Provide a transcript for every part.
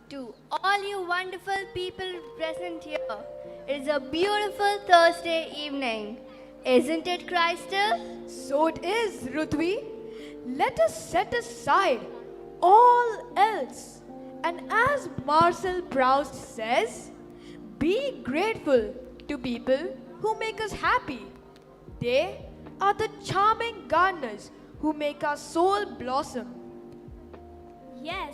To all you wonderful people present here, it is a beautiful Thursday evening. Isn't it, Crystal? So it is, Rutvi. Let us set aside all else. And as Marcel Proust says, be grateful to people who make us happy. They are the charming gardeners who make our soul blossom. Yes,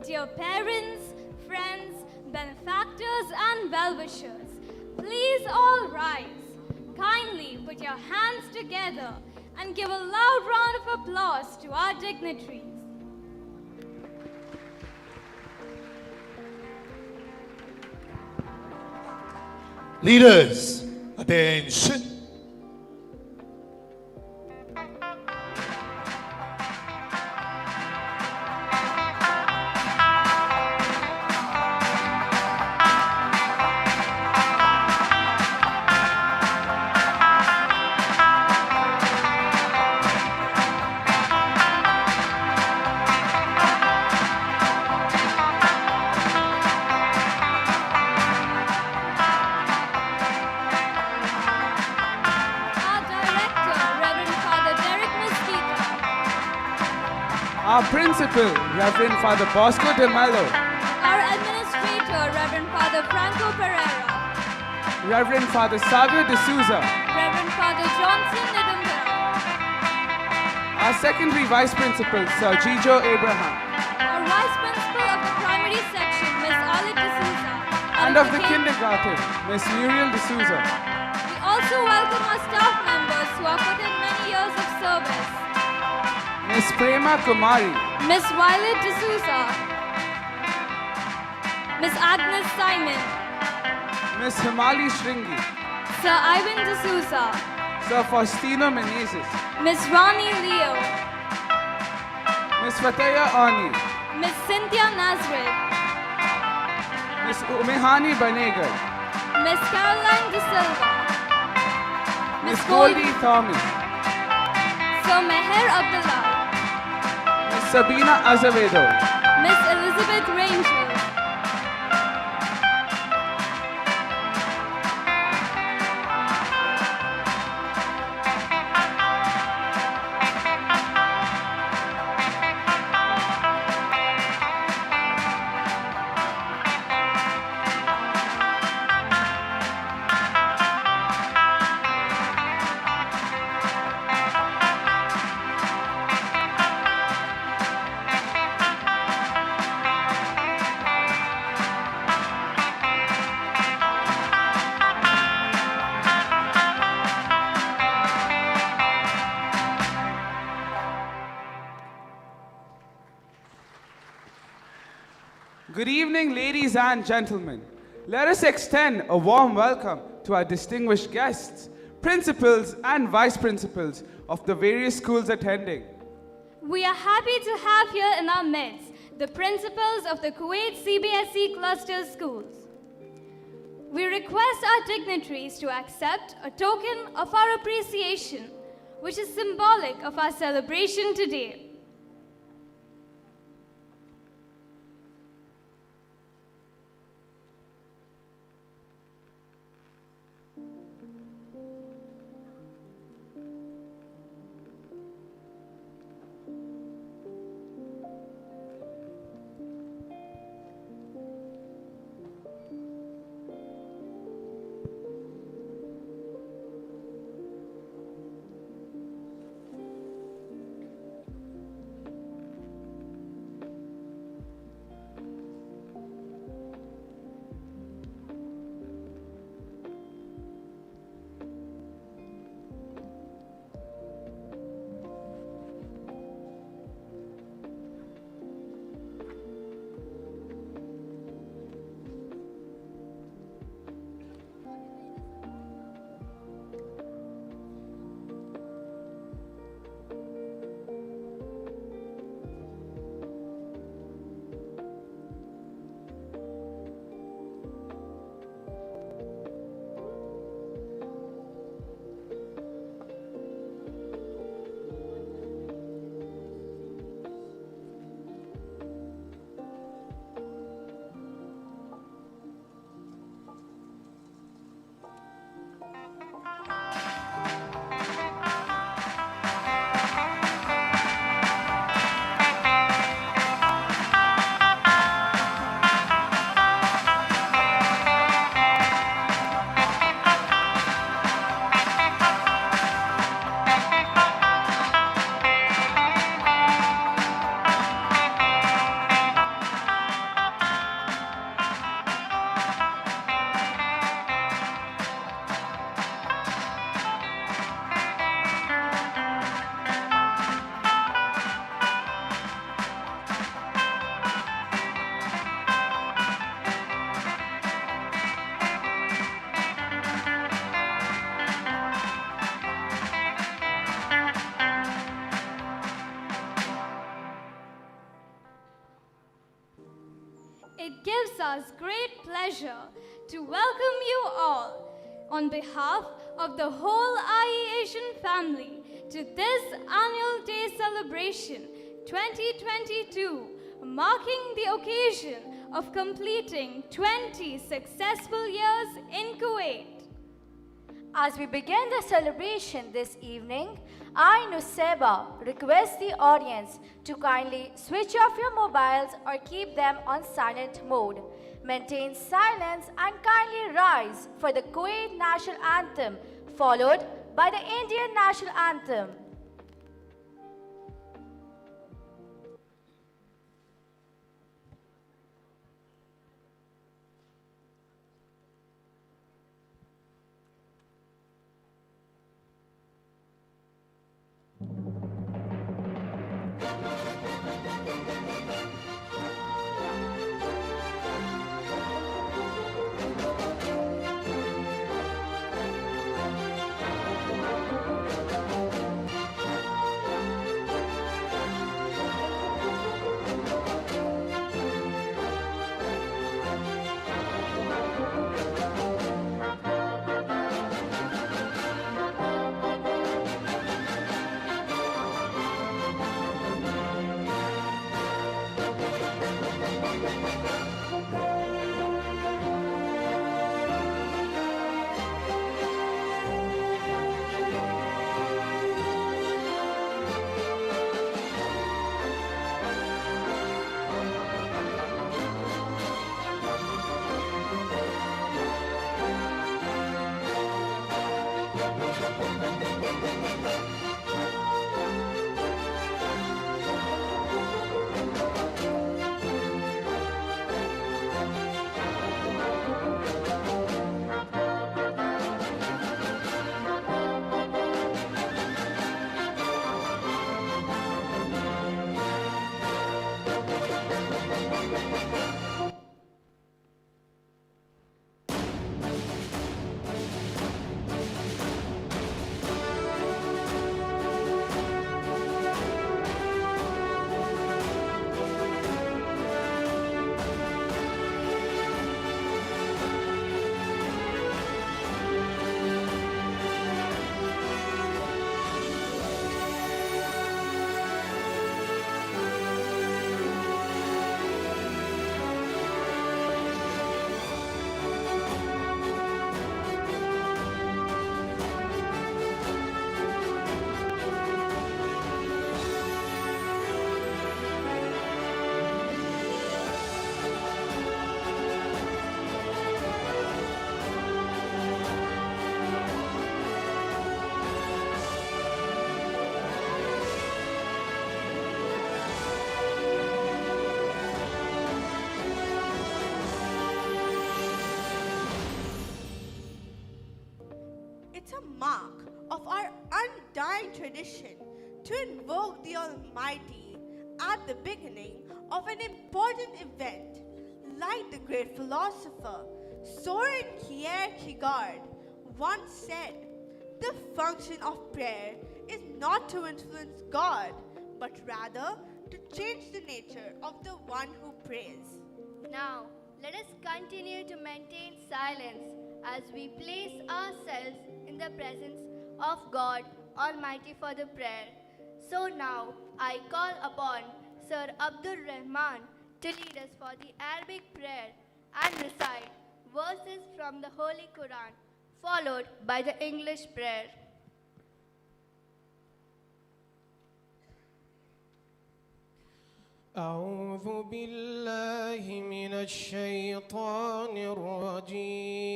dear parents, friends, benefactors and well-wishers, please all rise. Kindly put your hands together and give a loud round of applause to our dignitaries. Leaders, attention. Our Principal, Reverend Father Bosco de Mello. Our Administrator, Reverend Father Franco Pereira. Reverend Father Savio de Souza. Reverend Father Johnson Nidumbara. Our Secondary Vice Principal, Sir Gijo Abraham. Our Vice Principal of the Primary Section, Ms. Alit de Souza. And of the Kindergarten, Ms. Muriel de Souza. We also welcome our staff members who have put in many years of service. Ms. Prema Kumari. Ms. Violet de Souza. Ms. Agnes Simon. Ms. Himali Shringi. Sir Ivan de Souza. Sir Faustino Menezes. Ms. Rani Leo. Ms. Fataya Ani. Ms. Cynthia Nazareth. Ms. Umehani Banegar. Ms. Caroline de Silva. Ms. Goldie Thomas. Sir Meher Abdullah. Ms. Sabina Azevedo. Miss Elizabeth Rangel. Good evening, ladies and gentlemen. Let us extend a warm welcome to our distinguished guests, principals and vice principals of the various schools attending. We are happy to have here in our midst the principals of the Kuwait CBSE cluster schools. We request our dignitaries to accept a token of our appreciation, which is symbolic of our celebration today. It gives us great pleasure to welcome you all on behalf of the whole IEAS family to this annual day celebration 2022, marking the occasion of completing 20 successful years in Kuwait. As we begin the celebration this evening, I, Nuseba, request the audience to kindly switch off your mobiles or keep them on silent mode. Maintain silence and kindly rise for the Kuwait National Anthem, followed by the Indian National Anthem. It's a mark of our undying tradition to invoke the Almighty at the beginning of an important event, like the great philosopher Soren Kierkegaard once said, "The function of prayer is not to influence God, but rather to change the nature of the one who prays." Now, let us continue to maintain silence as we place ourselves in the presence of God Almighty for the prayer. So now, I call upon Sir Abdul Rahman to lead us for the Arabic prayer and recite verses from the Holy Quran, followed by the English prayer. أعوذ بالله من الشيطان الرجيم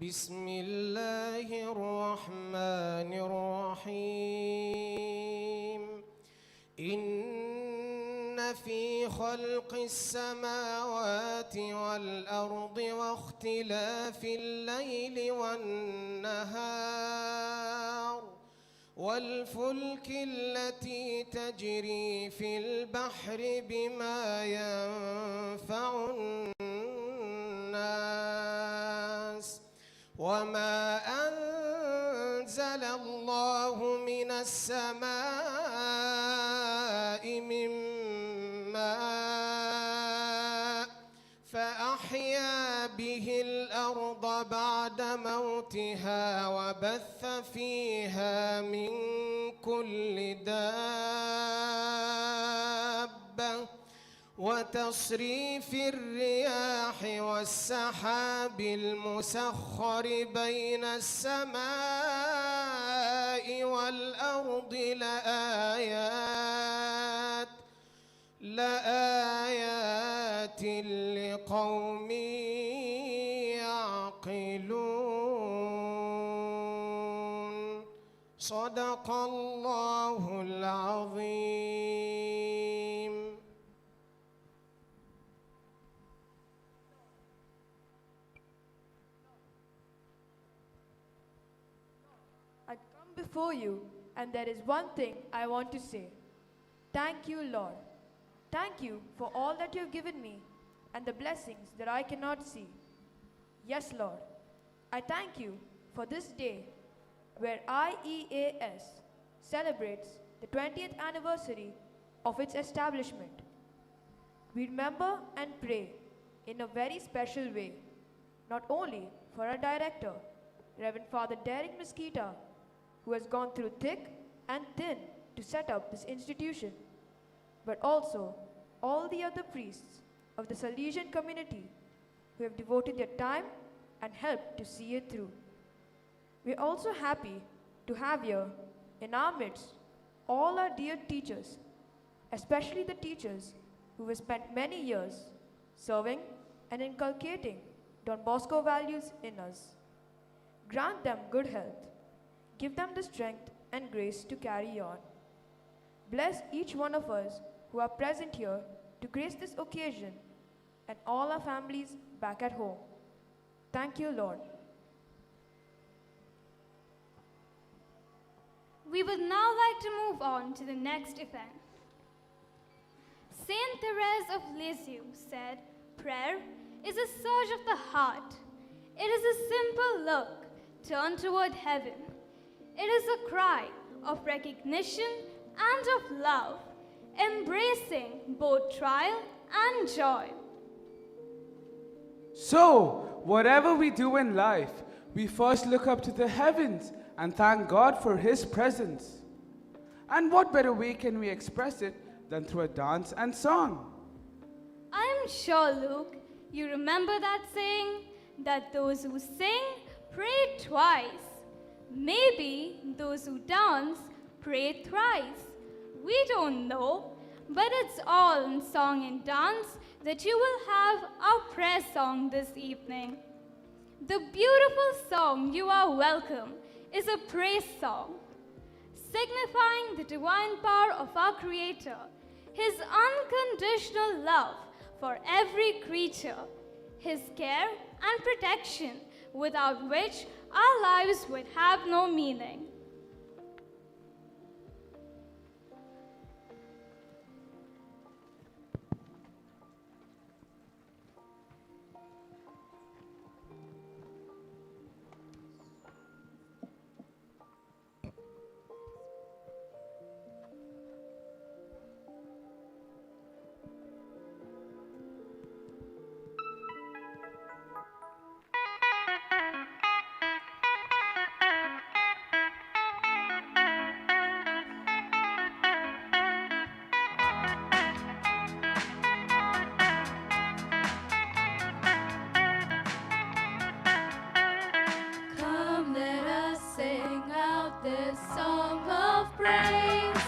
بسم الله الرحمن الرحيم إن في خلق السماوات والأرض واختلاف الليل والنهار والفلك التي تجري في البحر بما ينفع الناس وما أنزل الله من السماء من ماء فأحيا به الأرض بعد موتها وبث فيها من كل دابة وتصريف الرياح والسحاب المسخر بين السماء والأرض لآيات لقوم يعقلون صدق الله العظيم. I come before you, and there is one thing I want to say. Thank you, Lord. Thank you for all that you have given me and the blessings that I cannot see. Yes, Lord, I thank you for this day where IEAS celebrates the 20th anniversary of its establishment. We remember and pray in a very special way, not only for our director, Reverend Father Derek Mesquita, who has gone through thick and thin to set up this institution, but also all the other priests of the Salesian community who have devoted their time and helped to see it through. We are also happy to have here in our midst all our dear teachers, especially the teachers who have spent many years serving and inculcating Don Bosco values in us. Grant them good health, give them the strength and grace to carry on. Bless each one of us who are present here to grace this occasion and all our families back at home. Thank you, Lord. We would now like to move on to the next event. Saint Therese of Lisieux said, "Prayer is a surge of the heart. It is a simple look turned toward heaven. It is a cry of recognition and of love, embracing both trial and joy." So, whatever we do in life, we first look up to the heavens and thank God for His presence. And what better way can we express it than through a dance and song? I'm sure, Luke, you remember that saying that those who sing pray twice. Maybe those who dance pray thrice. We don't know, but it's all in song and dance that you will have our prayer song this evening. The beautiful song "You Are Welcome" is a praise song, signifying the divine power of our Creator, His unconditional love for every creature, His care and protection, without which our lives would have no meaning. Come, let us sing out this song of praise.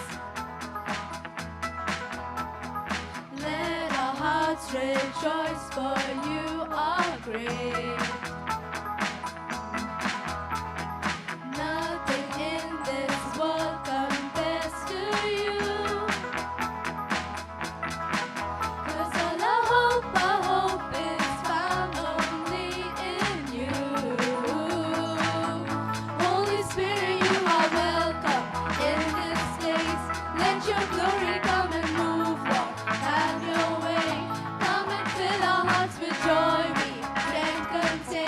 Let our hearts rejoice, for you are great. Nothing in this world compares to you. 'Cause all our hope is found only in you. Holy Spirit, you are welcome in this place. Let your glory come and move, Lord. Have your way. Come and fill our hearts with joy we can't contain.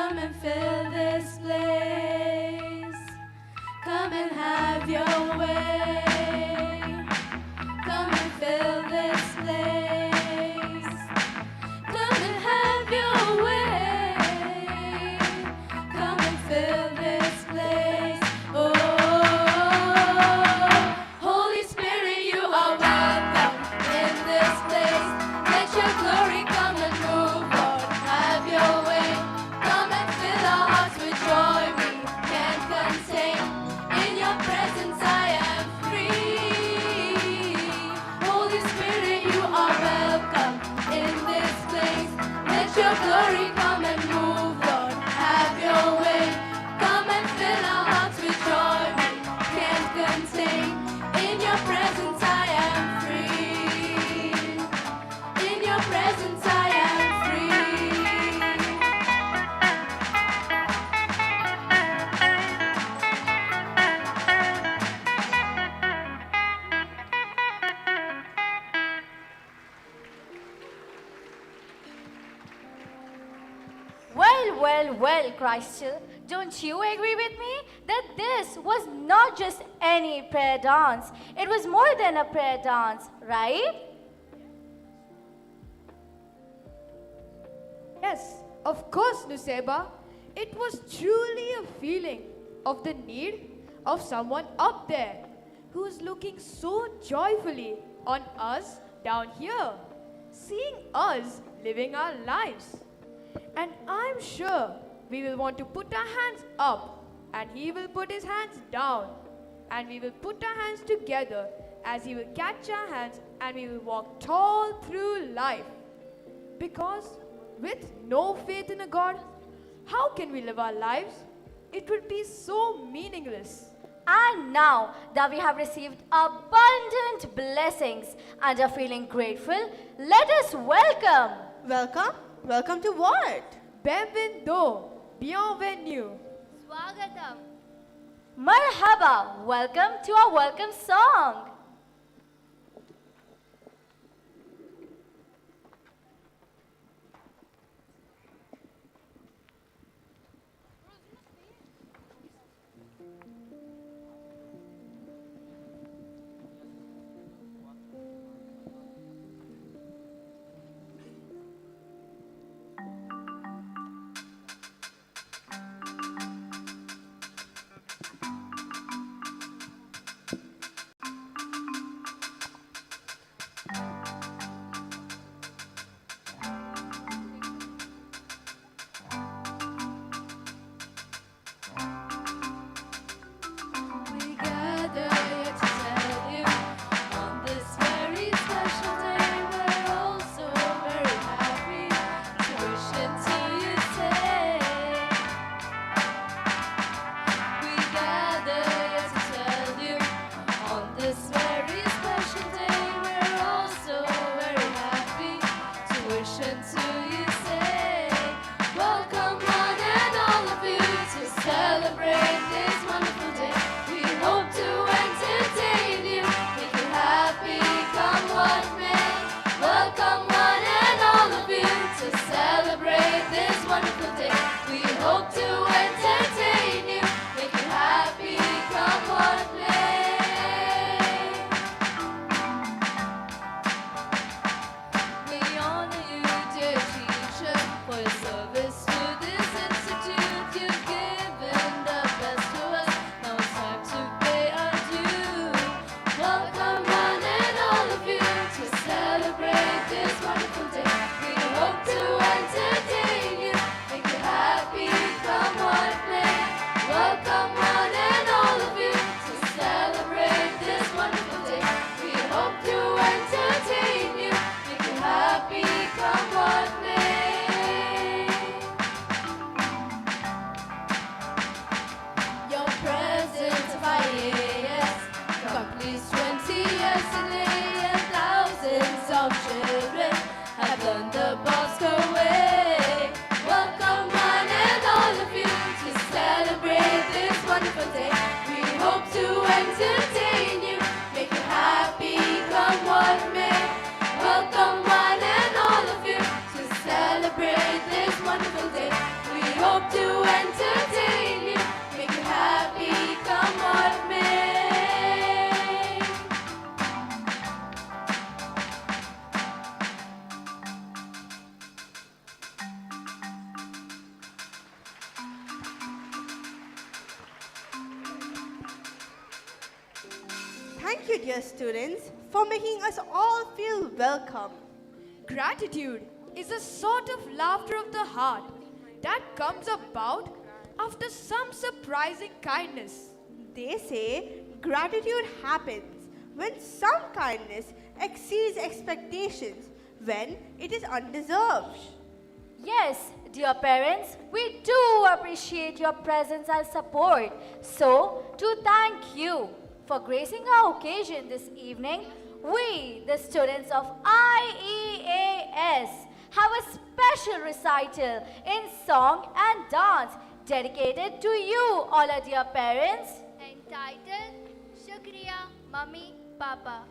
come and fill this place. Come and have your way. Come and fill this place. Come and have your way. Come and fill this place. Oh, Holy Spirit, you are welcome in this place. Let your glory come and move, Lord. Have your way. Come and fill our hearts with joy we can't contain. In your presence I am free. Holy Spirit, you are welcome in this place. Let your glory come and move, Lord. Have your way. Come and fill our hearts with joy we can't contain. In your presence I am free. In your presence I am free. Well, Crystal, don't you agree with me that this was not just any prayer dance? It was more than a prayer dance, right? Yes, of course, Nuseba. It was truly a feeling of the need of someone up there who is looking so joyfully on us down here, seeing us living our lives. And I'm sure we will want to put our hands up, and he will put his hands down, and we will put our hands together as he will catch our hands, and we will walk tall through life. Because with no faith in a God, how can we live our lives? It would be so meaningless. And now that we have received abundant blessings and are feeling grateful, let us welcome. Welcome? Welcome to what? Bienvenido, bienvenue. Swagatam. Marhaba, welcome to our welcome song. you, entertain you, make you happy, come what may. Thank you, dear students, for making us all feel welcome. Gratitude is a sort of laughter of the heart that comes about after some surprising kindness. They say gratitude happens when some kindness exceeds expectations, when it is undeserved. Yes, dear parents, we do appreciate your presence and support. So, to thank you for gracing our occasion this evening, we, the students of IEAS, have a special recital in song and dance dedicated to you, all our dear parents. Entitled Shukriya Mummy Papa.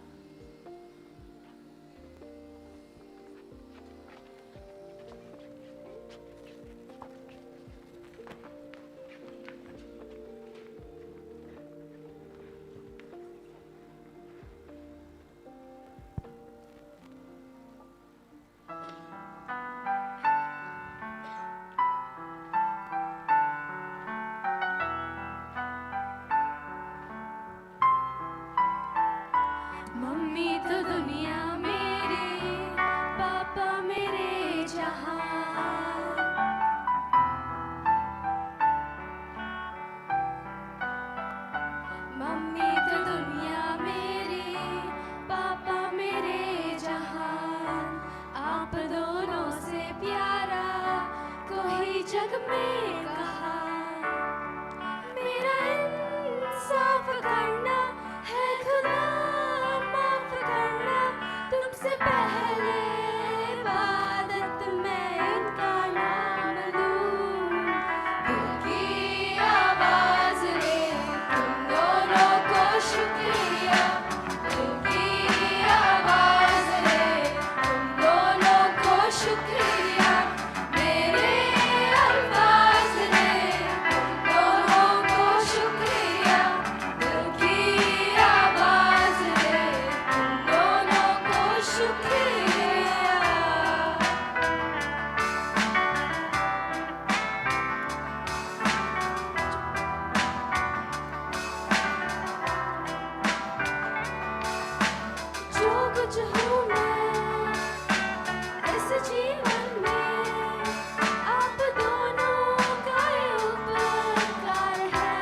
Mummy तो दुनिया मेरी, पापा मेरे जहां। Mummy तो दुनिया मेरी, पापा मेरे जहां। आप दोनों से प्यारा कोई जग में कहा। मेरा इंसाफ करना है खुदा, माफ करना तुमसे पहले इबादत में इनका नाम लूं। दिल की आवाज ने तुम दोनों को शुक्रिया। दिल की आवाज ने तुम दोनों को शुक्रिया। मेरे अल्फाज ने तुम दोनों को शुक्रिया। दिल की आवाज ने तुम दोनों को शुक्रिया। जो कुछ हूँ मैं इस जीवन में, आप दोनों का ही उपकार है।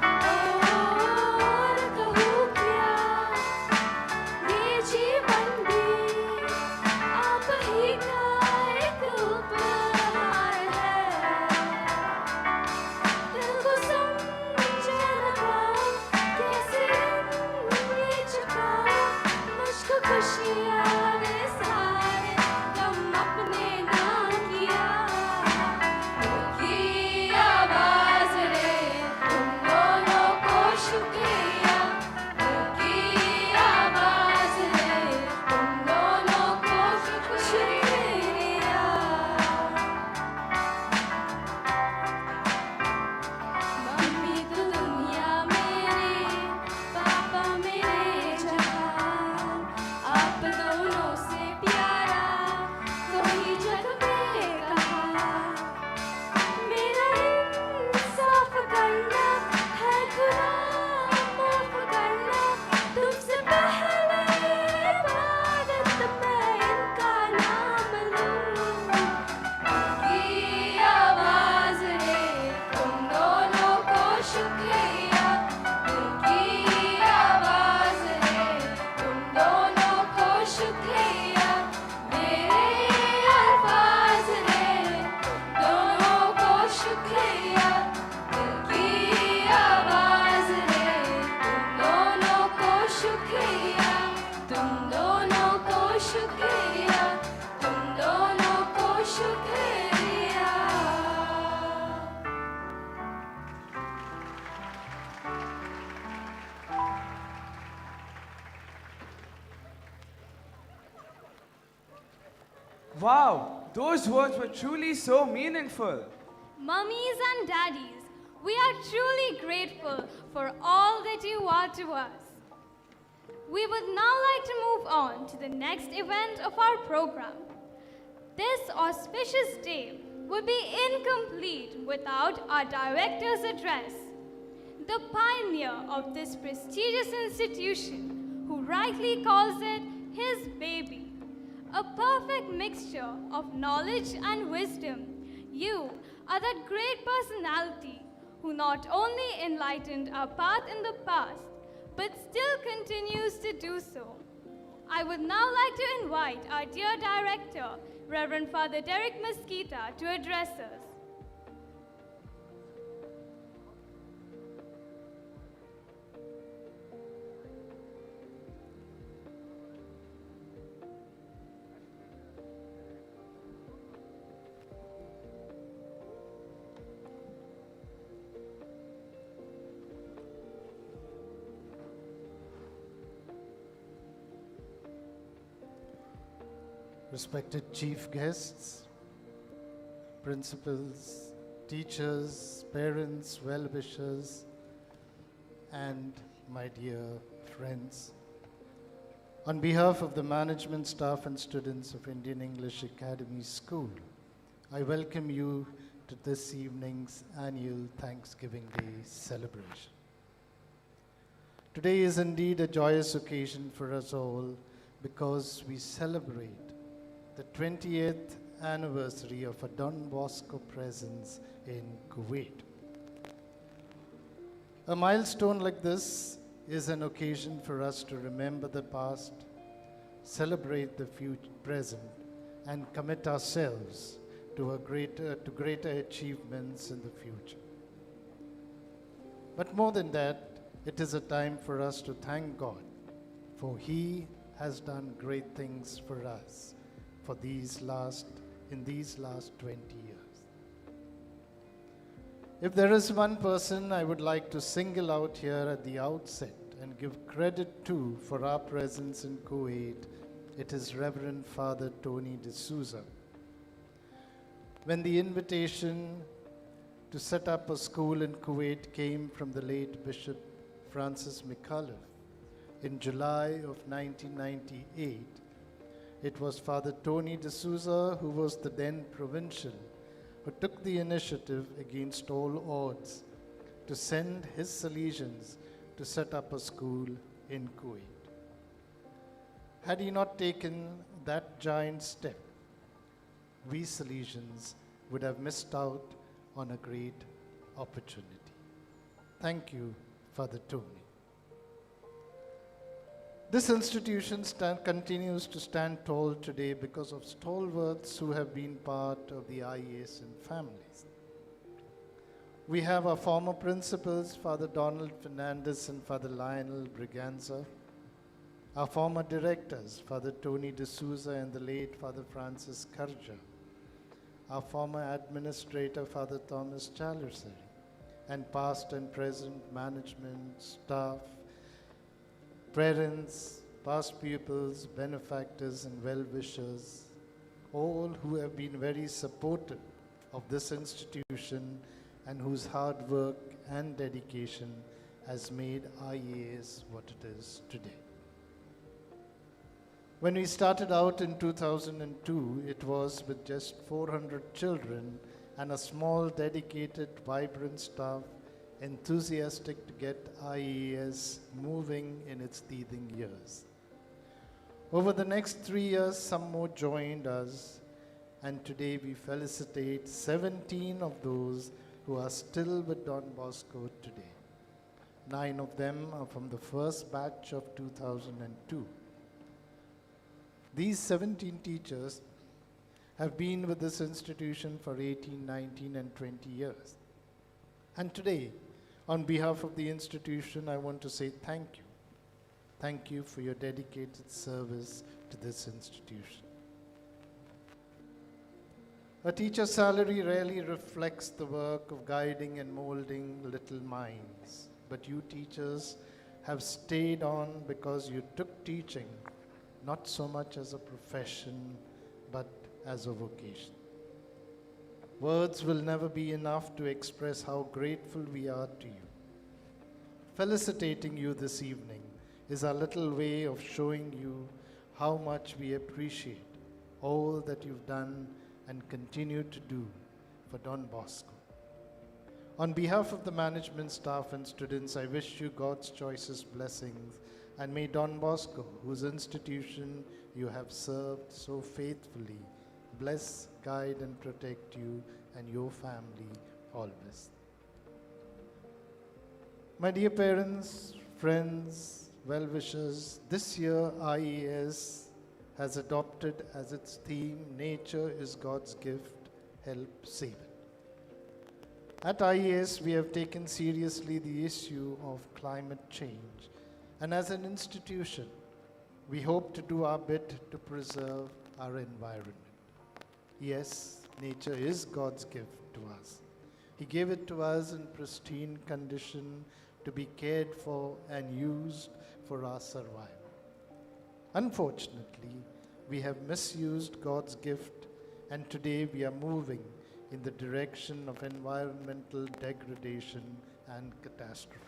और कहूँ क्या, ये जीवन भी आप ही का एक उपहार है। दिल को समझा न पाऊं, कैसे ये चुकाऊं। मुझको खुशियाँ ने सारे गम अपने नाम किया। दिल की आवाज ने तुम दोनों को शुक्रिया। दिल की आवाज ने तुम दोनों को शुक्रिया। मम्मी तो दुनिया मेरी, पापा मेरे जहां। आप दोनों से प्यारा कोई जग में कहा। मेरा इंसाफ करना है खुदा, माफ करना तुमसे पहले इबादत में इनका नाम लूं। की आवाज ने तुम दोनों को शुक्रिया। दिल की आवाज ने तुम दोनों को शुक्रिया। मेरे अल्फाज ने दोनों को शुक्रिया। दिल की आवाज ने तुम दोनों को शुक्रिया। तुम दोनों को शुक्रिया। तुम दोनों को शुक्रिया। Wow, those words were truly so meaningful. Mummies and daddies, we are truly grateful for all that you are to us. We would now like to move on to the next event of our program. This auspicious day would be incomplete without our director's address. The pioneer of this prestigious institution, who rightly calls it his baby, a perfect mixture of knowledge and wisdom. You are that great personality who not only enlightened our path in the past, but still continues to do so. I would now like to invite our dear director, Reverend Father Derek Mesquita, to address us. Respected chief guests, principals, teachers, parents, well-wishers, and my dear friends. On behalf of the management staff and students of Indian English Academy School, I welcome you to this evening's annual Thanksgiving Day celebration. Today is indeed a joyous occasion for us all because we celebrate the 20th anniversary of a Don Bosco presence in Kuwait. A milestone like this is an occasion for us to remember the past, celebrate the present, and commit ourselves to greater achievements in the future. But more than that, it is a time for us to thank God, for He has done great things for us in these last 20 years. If there is one person I would like to single out here at the outset and give credit to for our presence in Kuwait, it is Reverend Father Tony D'Souza. When the invitation to set up a school in Kuwait came from the late Bishop Francis McAuliffe in July of 1998, it was Father Tony D'Souza, who was the then provincial, who took the initiative against all odds to send his Salesians to set up a school in Kuwait. Had he not taken that giant step, we Salesians would have missed out on a great opportunity. Thank you, Father Tony. This institution continues to stand tall today because of stalwarts who have been part of the IEAS and families. We have our former principals, Father Donald Fernandez and Father Lionel Briganza, our former directors, Father Tony D'Souza and the late Father Francis Karja, our former administrator, Father Thomas Challersary, and past and present management, staff, parents, past pupils, benefactors, and well-wishers, all who have been very supportive of this institution and whose hard work and dedication has made IEAS what it is today. When we started out in 2002, it was with just 400 children and a small, dedicated, vibrant staff enthusiastic to get IEAS moving in its teething years. Over the next 3 years, some more joined us, and today we felicitate 17 of those who are still with Don Bosco today. 9 of them are from the first batch of 2002. These 17 teachers have been with this institution for 18, 19, and 20 years. And today, on behalf of the institution, I want to say thank you. Thank you for your dedicated service to this institution. A teacher's salary rarely reflects the work of guiding and molding little minds, but you teachers have stayed on because you took teaching not so much as a profession, but as a vocation. Words will never be enough to express how grateful we are to you. Felicitating you this evening is our little way of showing you how much we appreciate all that you've done and continue to do for Don Bosco. On behalf of the management staff and students, I wish you God's choicest blessings, and may Don Bosco, whose institution you have served so faithfully, bless, guide, and protect you and your family always. My dear parents, friends, well-wishers, this year IEAS has adopted as its theme, Nature is God's gift, help save it. At IEAS, we have taken seriously the issue of climate change, and as an institution, we hope to do our bit to preserve our environment. Yes, nature is God's gift to us. He gave it to us in pristine condition to be cared for and used for our survival. Unfortunately, we have misused God's gift, and today we are moving in the direction of environmental degradation and catastrophe.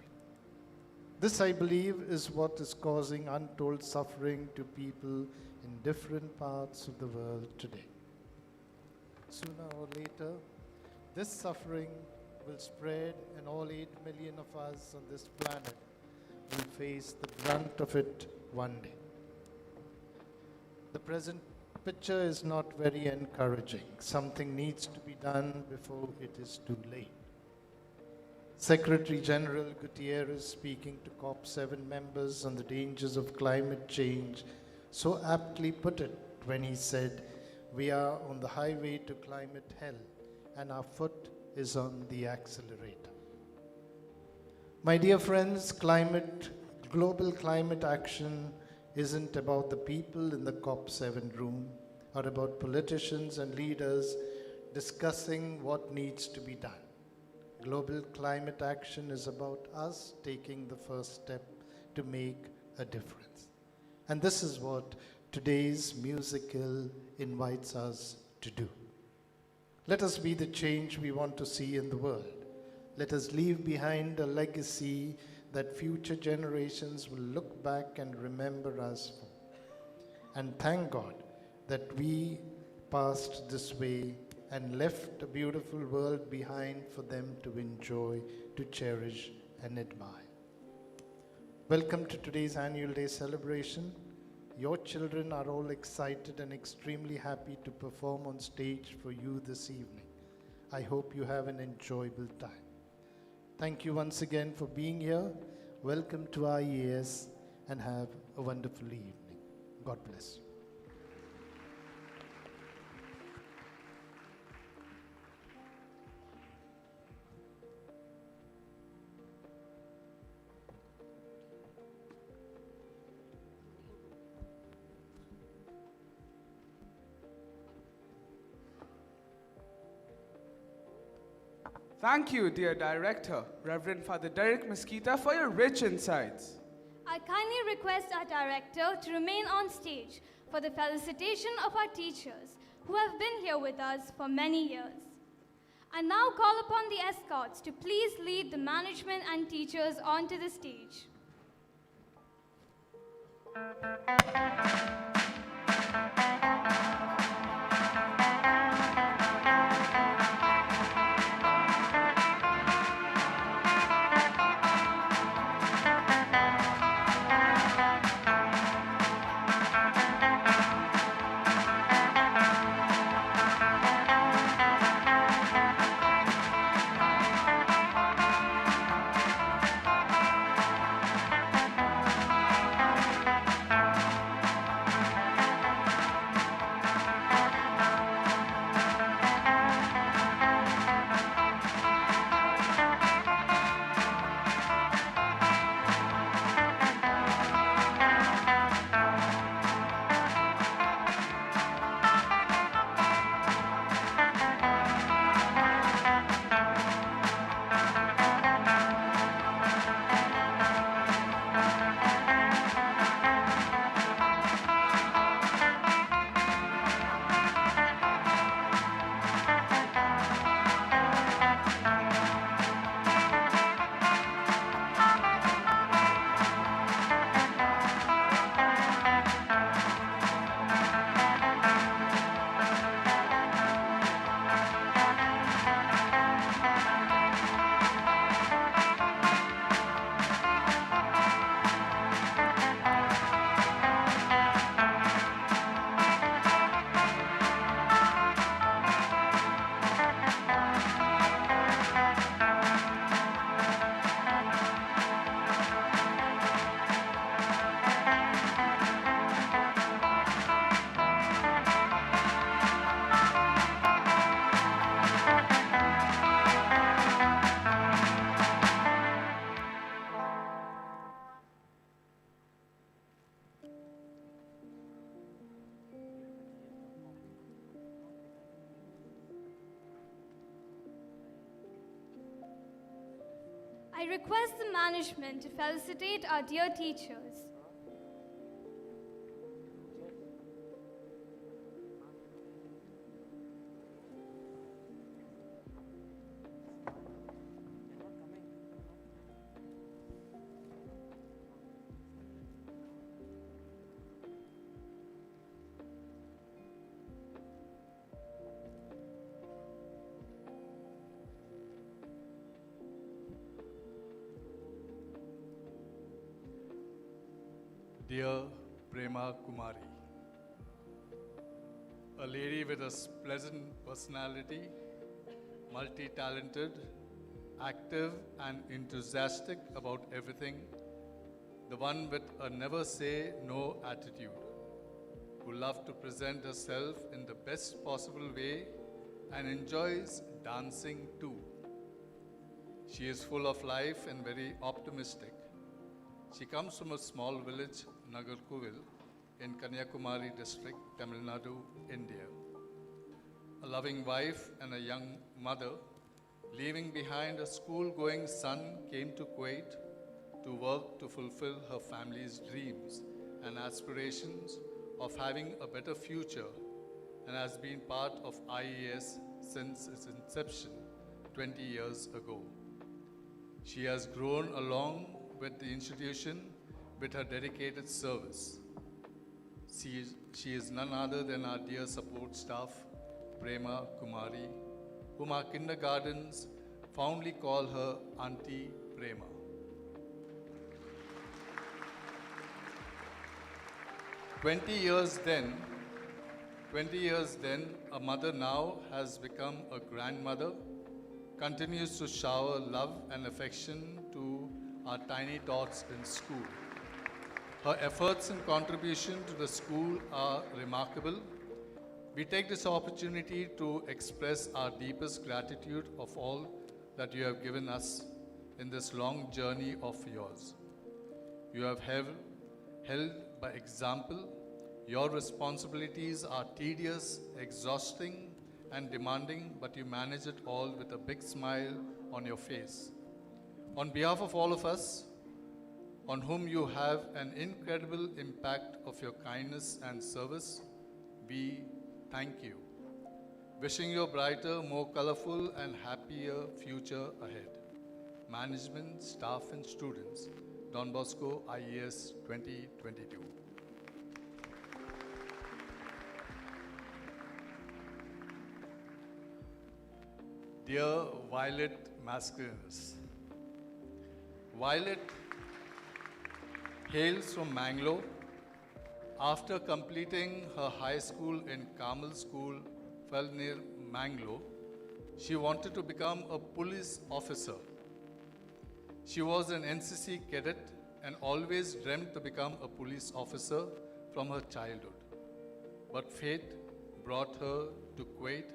This, I believe, is what is causing untold suffering to people in different parts of the world today. Sooner or later, this suffering will spread, and all 8 million of us on this planet will face the brunt of it one day. The present picture is not very encouraging. Something needs to be done before it is too late. Secretary General Gutierrez, speaking to COP7 members on the dangers of climate change, so aptly put it when he said, "We are on the highway to climate hell, and our foot is on the accelerator." My dear friends, global climate action isn't about the people in the COP7 room or about politicians and leaders discussing what needs to be done. Global climate action is about us taking the first step to make a difference. And this is what today's musical invites us to do. Let us be the change we want to see in the world. Let us leave behind a legacy that future generations will look back and remember us for. And thank God that we passed this way and left a beautiful world behind for them to enjoy, to cherish, and admire. Welcome to today's annual day celebration. Your children are all excited and extremely happy to perform on stage for you this evening. I hope you have an enjoyable time. Thank you once again for being here. Welcome to IEAS, and have a wonderful evening. God bless you. Thank you, dear Director, Reverend Father Derek Mesquita, for your rich insights. I kindly request our director to remain on stage for the felicitation of our teachers who have been here with us for many years. I now call upon the escorts to please lead the management and teachers onto the stage. I request the management to felicitate our dear teachers. Dear Prema Kumari, a lady with a pleasant personality, multi-talented, active and enthusiastic about everything, the one with a never say no attitude, who loves to present herself in the best possible way and enjoys dancing too. She is full of life and very optimistic. She comes from a small village, Nagarkovil, in Kanyakumari district, Tamil Nadu, India. A loving wife and a young mother, leaving behind a school-going son, came to Kuwait to work to fulfill her family's dreams and aspirations of having a better future, and has been part of IEAS since its inception 20 years ago. She has grown along with the institution with her dedicated service. She is none other than our dear support staff, Prema Kumari, whom our kindergartens fondly call her Auntie Prema. 20 years then, a mother now has become a grandmother, continues to shower love and affection to our tiny tots in school. Her efforts and contribution to the school are remarkable. We take this opportunity to express our deepest gratitude of all that you have given us in this long journey of yours. You have held by example. Your responsibilities are tedious, exhausting, and demanding, but you manage it all with a big smile on your face. On behalf of all of us, on whom you have an incredible impact of your kindness and service, we thank you. Wishing you a brighter, more colorful, and happier future ahead. Management, staff, and students, Don Bosco, IEAS 2022. Dear Violet Mascarenes, Violet hails from Mangalore. After completing her high school in Carmel School, fell near Mangalore, she wanted to become a police officer. She was an NCC cadet and always dreamt to become a police officer from her childhood. But fate brought her to Kuwait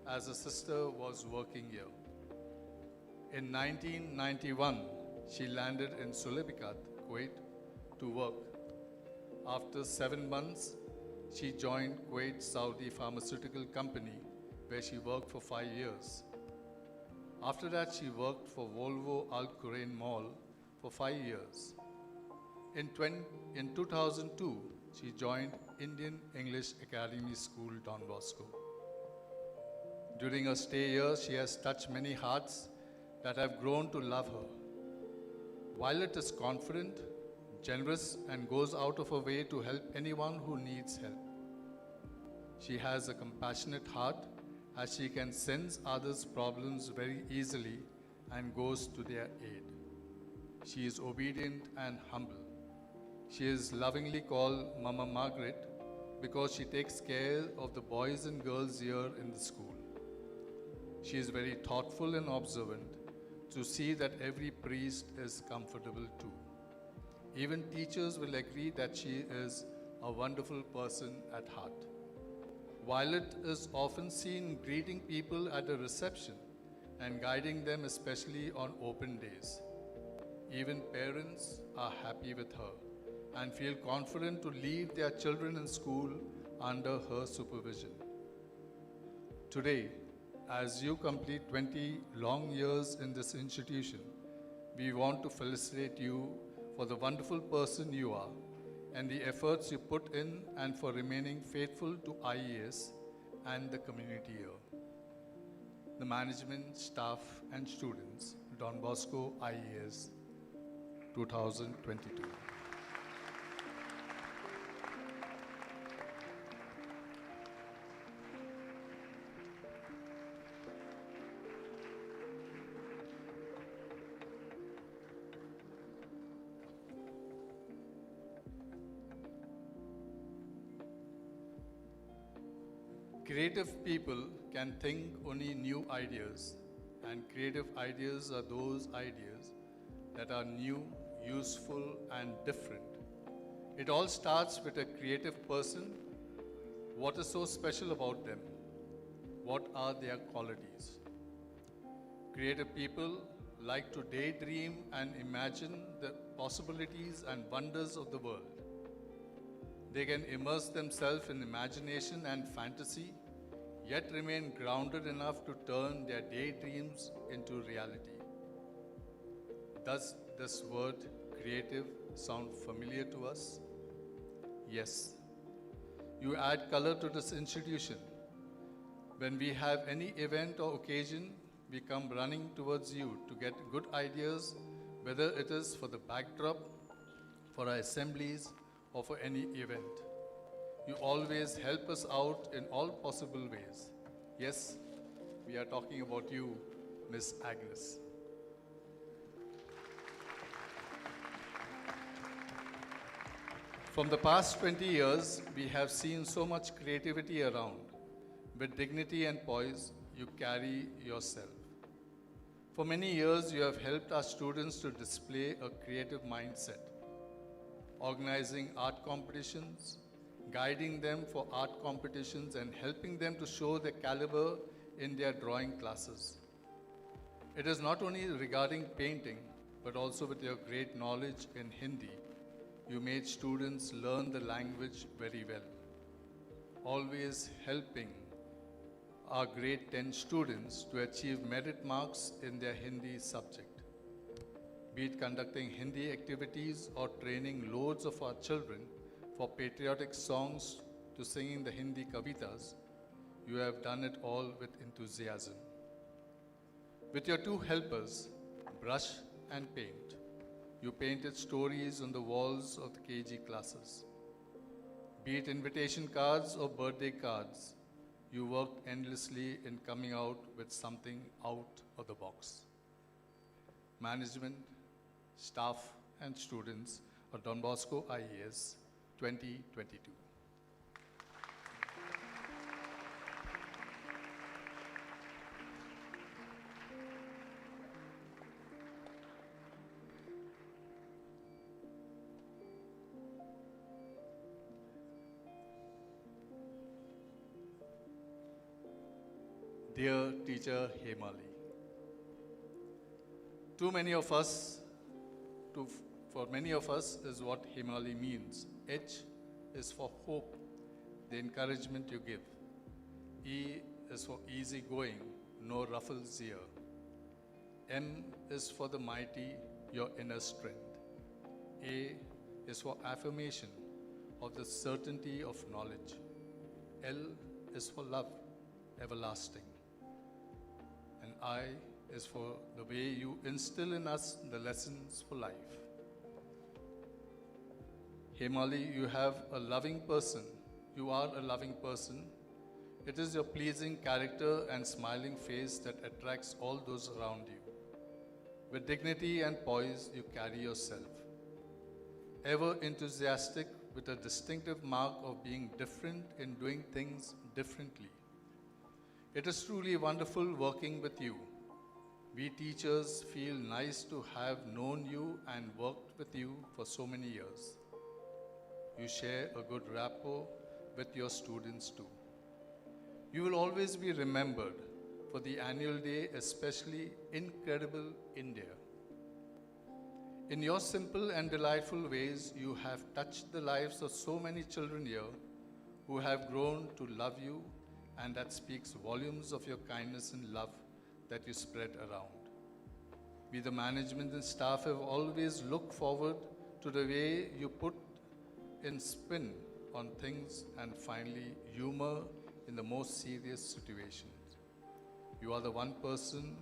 as her sister was working here. In 1991, she landed in Sulebikat, Kuwait, to work. After 7 months, she joined Kuwait Saudi Pharmaceutical Company, where she worked for 5 years. After that, she worked for Volvo Al Qurain Mall for 5 years. In 2002, she joined Indian English Academy School, Don Bosco. During her stay here, she has touched many hearts that have grown to love her. Violet is confident, generous, and goes out of her way to help anyone who needs help. She has a compassionate heart, as she can sense others' problems very easily and goes to their aid. She is obedient and humble. She is lovingly called Mama Margaret because she takes care of the boys and girls here in the school. She is very thoughtful and observant to see that every priest is comfortable too. Even teachers will agree that she is a wonderful person at heart. Violet is often seen greeting people at the reception and guiding them, especially on open days. Even parents are happy with her and feel confident to leave their children in school under her supervision. Today, as you complete 20 long years in this institution, we want to felicitate you for the wonderful person you are and the efforts you put in and for remaining faithful to IEAS and the community here. The management, staff, and students, Don Bosco IEAS 2022. Creative people can think only new ideas, and creative ideas are those ideas that are new, useful, and different. It all starts with a creative person. What is so special about them? What are their qualities? Creative people like to daydream and imagine the possibilities and wonders of the world. They can immerse themselves in imagination and fantasy, yet remain grounded enough to turn their daydreams into reality. Does this word creative sound familiar to us? Yes. You add color to this institution. When we have any event or occasion, we come running towards you to get good ideas, whether it is for the backdrop, for our assemblies, or for any event. You always help us out in all possible ways. Yes, we are talking about you, Miss Agnes. From the past 20 years, we have seen so much creativity around. With dignity and poise, you carry yourself. For many years, you have helped our students to display a creative mindset, organizing art competitions, guiding them for art competitions, and helping them to show their caliber in their drawing classes. It is not only regarding painting, but also with your great knowledge in Hindi. You made students learn the language very well, always helping our grade 10 students to achieve merit marks in their Hindi subject. Be it conducting Hindi activities or training loads of our children for patriotic songs to singing the Hindi kavitas, you have done it all with enthusiasm. With your two helpers, brush and paint, you painted stories on the walls of the KG classes. Be it invitation cards or birthday cards, you worked endlessly in coming out with something out of the box. Management, staff, and students of Don Bosco IEAS 2022. Dear teacher Hemali, for many of us is what Hemali means. H is for hope, the encouragement you give. E is for easy going, no ruffles here. M is for the mighty, your inner strength. A is for affirmation of the certainty of knowledge. L is for love, everlasting. And I is for the way you instill in us the lessons for life. Hemali, you have a loving person. You are a loving person. It is your pleasing character and smiling face that attracts all those around you. With dignity and poise, you carry yourself. Ever enthusiastic with a distinctive mark of being different in doing things differently. It is truly wonderful working with you. We teachers feel nice to have known you and worked with you for so many years. You share a good rapport with your students too. You will always be remembered for the annual day, especially Incredible India. In your simple and delightful ways, you have touched the lives of so many children here who have grown to love you, and that speaks volumes of your kindness and love that you spread around. We, the management and staff, have always looked forward to the way you put in spin on things and finally humor in the most serious situations. You are the one person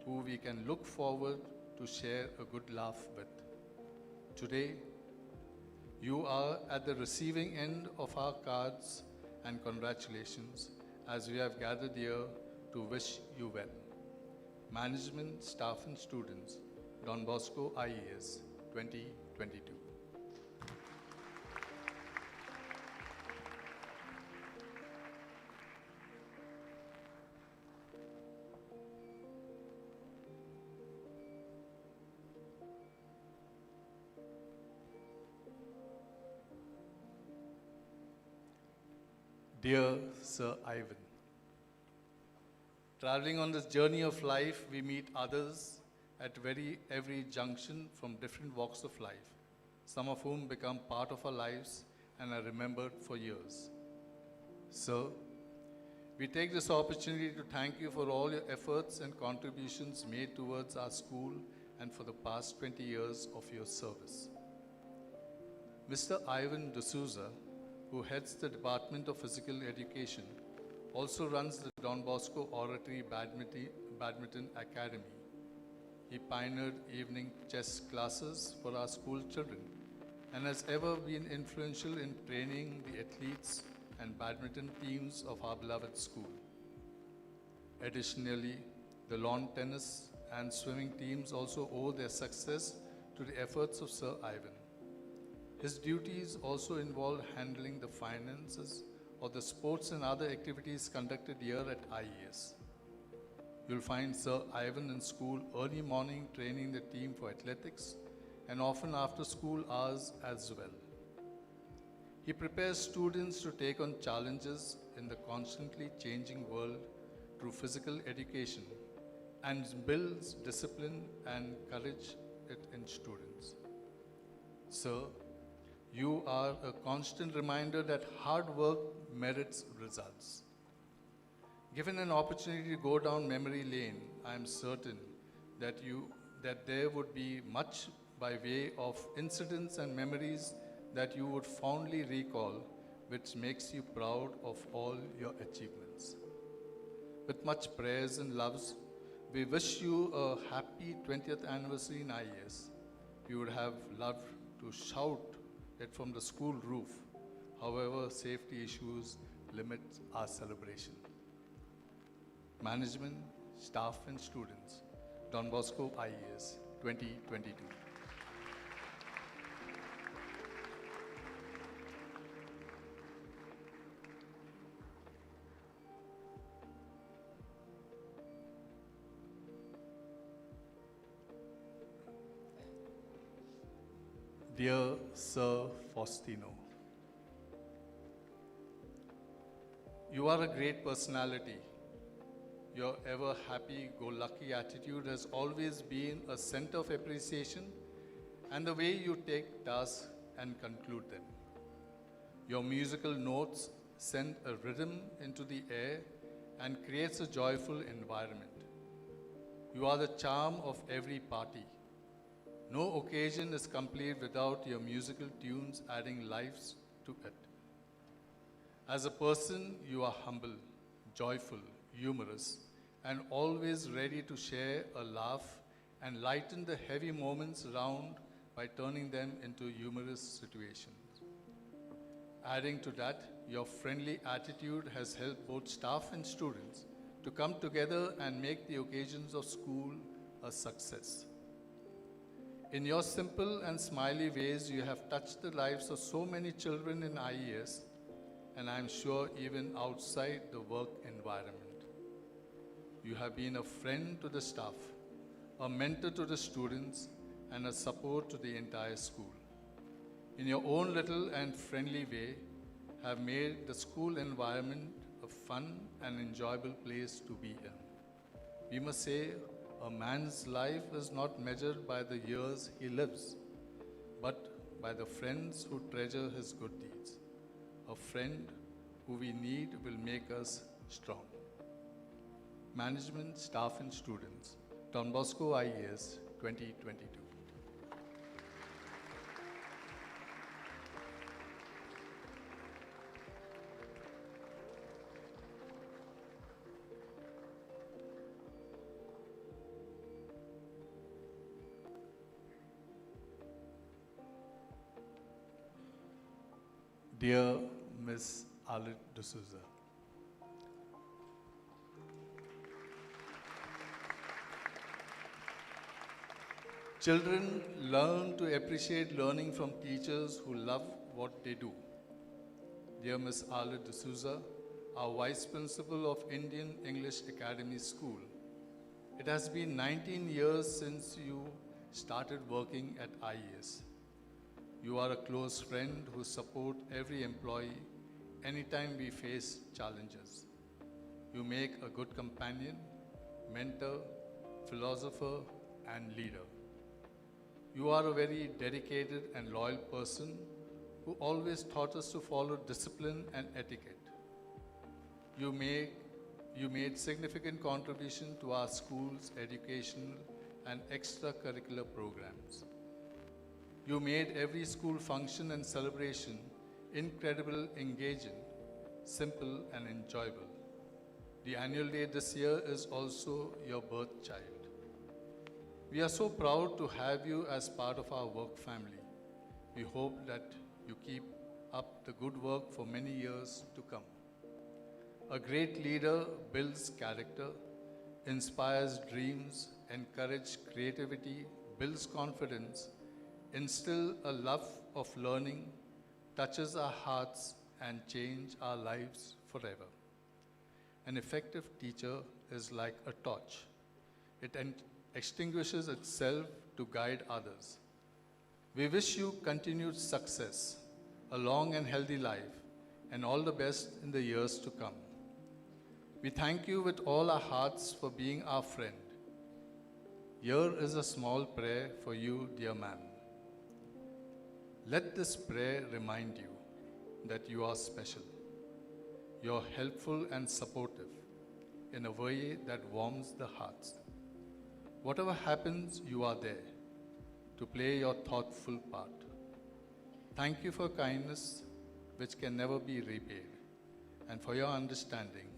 who we can look forward to share a good laugh with. Today, you are at the receiving end of our cards and congratulations as we have gathered here to wish you well. Management, staff and students, Don Bosco IEAS 2022. Dear Sir Ivan, traveling on this journey of life, we meet others at every junction from different walks of life, some of whom become part of our lives and are remembered for years. Sir, we take this opportunity to thank you for all your efforts and contributions made towards our school and for the past 20 years of your service. Mr. Ivan D'Souza, who heads the Department of Physical Education, also runs the Don Bosco Oratory Badminton Academy. He pioneered evening chess classes for our school children and has ever been influential in training the athletes and badminton teams of our beloved school. Additionally, the lawn tennis and swimming teams also owe their success to the efforts of Sir Ivan. His duties also involve handling the finances of the sports and other activities conducted here at IEAS. You'll find Sir Ivan in school early morning training the team for athletics and often after school hours as well. He prepares students to take on challenges in the constantly changing world through physical education and builds discipline and courage in students. Sir, you are a constant reminder that hard work merits results. Given an opportunity to go down memory lane, I am certain that there would be much by way of incidents and memories that you would fondly recall, which makes you proud of all your achievements. With much prayers and loves, we wish you a happy 20th anniversary in IEAS. We would have loved to shout it from the school roof. However, safety issues limit our celebration. Management, staff and students, Don Bosco IEAS 2022. Dear Sir Faustino, you are a great personality. Your ever happy-go-lucky attitude has always been a center of appreciation, and the way you take tasks and conclude them. Your musical notes send a rhythm into the air and creates a joyful environment. You are the charm of every party. No occasion is complete without your musical tunes adding lives to it. As a person, you are humble, joyful, humorous, and always ready to share a laugh and lighten the heavy moments around by turning them into humorous situations. Adding to that, your friendly attitude has helped both staff and students to come together and make the occasions of school a success. In your simple and smiley ways, you have touched the lives of so many children in IES, and I'm sure even outside the work environment. You have been a friend to the staff, a mentor to the students, and a support to the entire school. In your own little and friendly way, have made the school environment a fun and enjoyable place to be in. We must say, a man's life is not measured by the years he lives, but by the friends who treasure his good deeds. A friend who we need will make us strong. Management, staff and students, Don Bosco IEAS 2022. Dear Miss Alit D'Souza, children learn to appreciate learning from teachers who love what they do. Dear Miss Alit D'Souza, our Vice Principal of Indian English Academy School, it has been 19 years since you started working at IEAS. You are a close friend who supports every employee anytime we face challenges. You make a good companion, mentor, philosopher, and leader. You are a very dedicated and loyal person who always taught us to follow discipline and etiquette. You made significant contribution to our school's educational and extracurricular programs. You made every school function and celebration incredibly engaging, simple, and enjoyable. The annual day this year is also your birth child. We are so proud to have you as part of our work family. We hope that you keep up the good work for many years to come. A great leader builds character, inspires dreams, encourages creativity, builds confidence, instills a love of learning, touches our hearts, and changes our lives forever. An effective teacher is like a torch. It extinguishes itself to guide others. We wish you continued success, a long and healthy life, and all the best in the years to come. We thank you with all our hearts for being our friend. Here is a small prayer for you, dear ma'am. Let this prayer remind you that you are special. You're helpful and supportive in a way that warms the hearts. Whatever happens, you are there to play your thoughtful part. Thank you for kindness, which can never be repaid, and for your understanding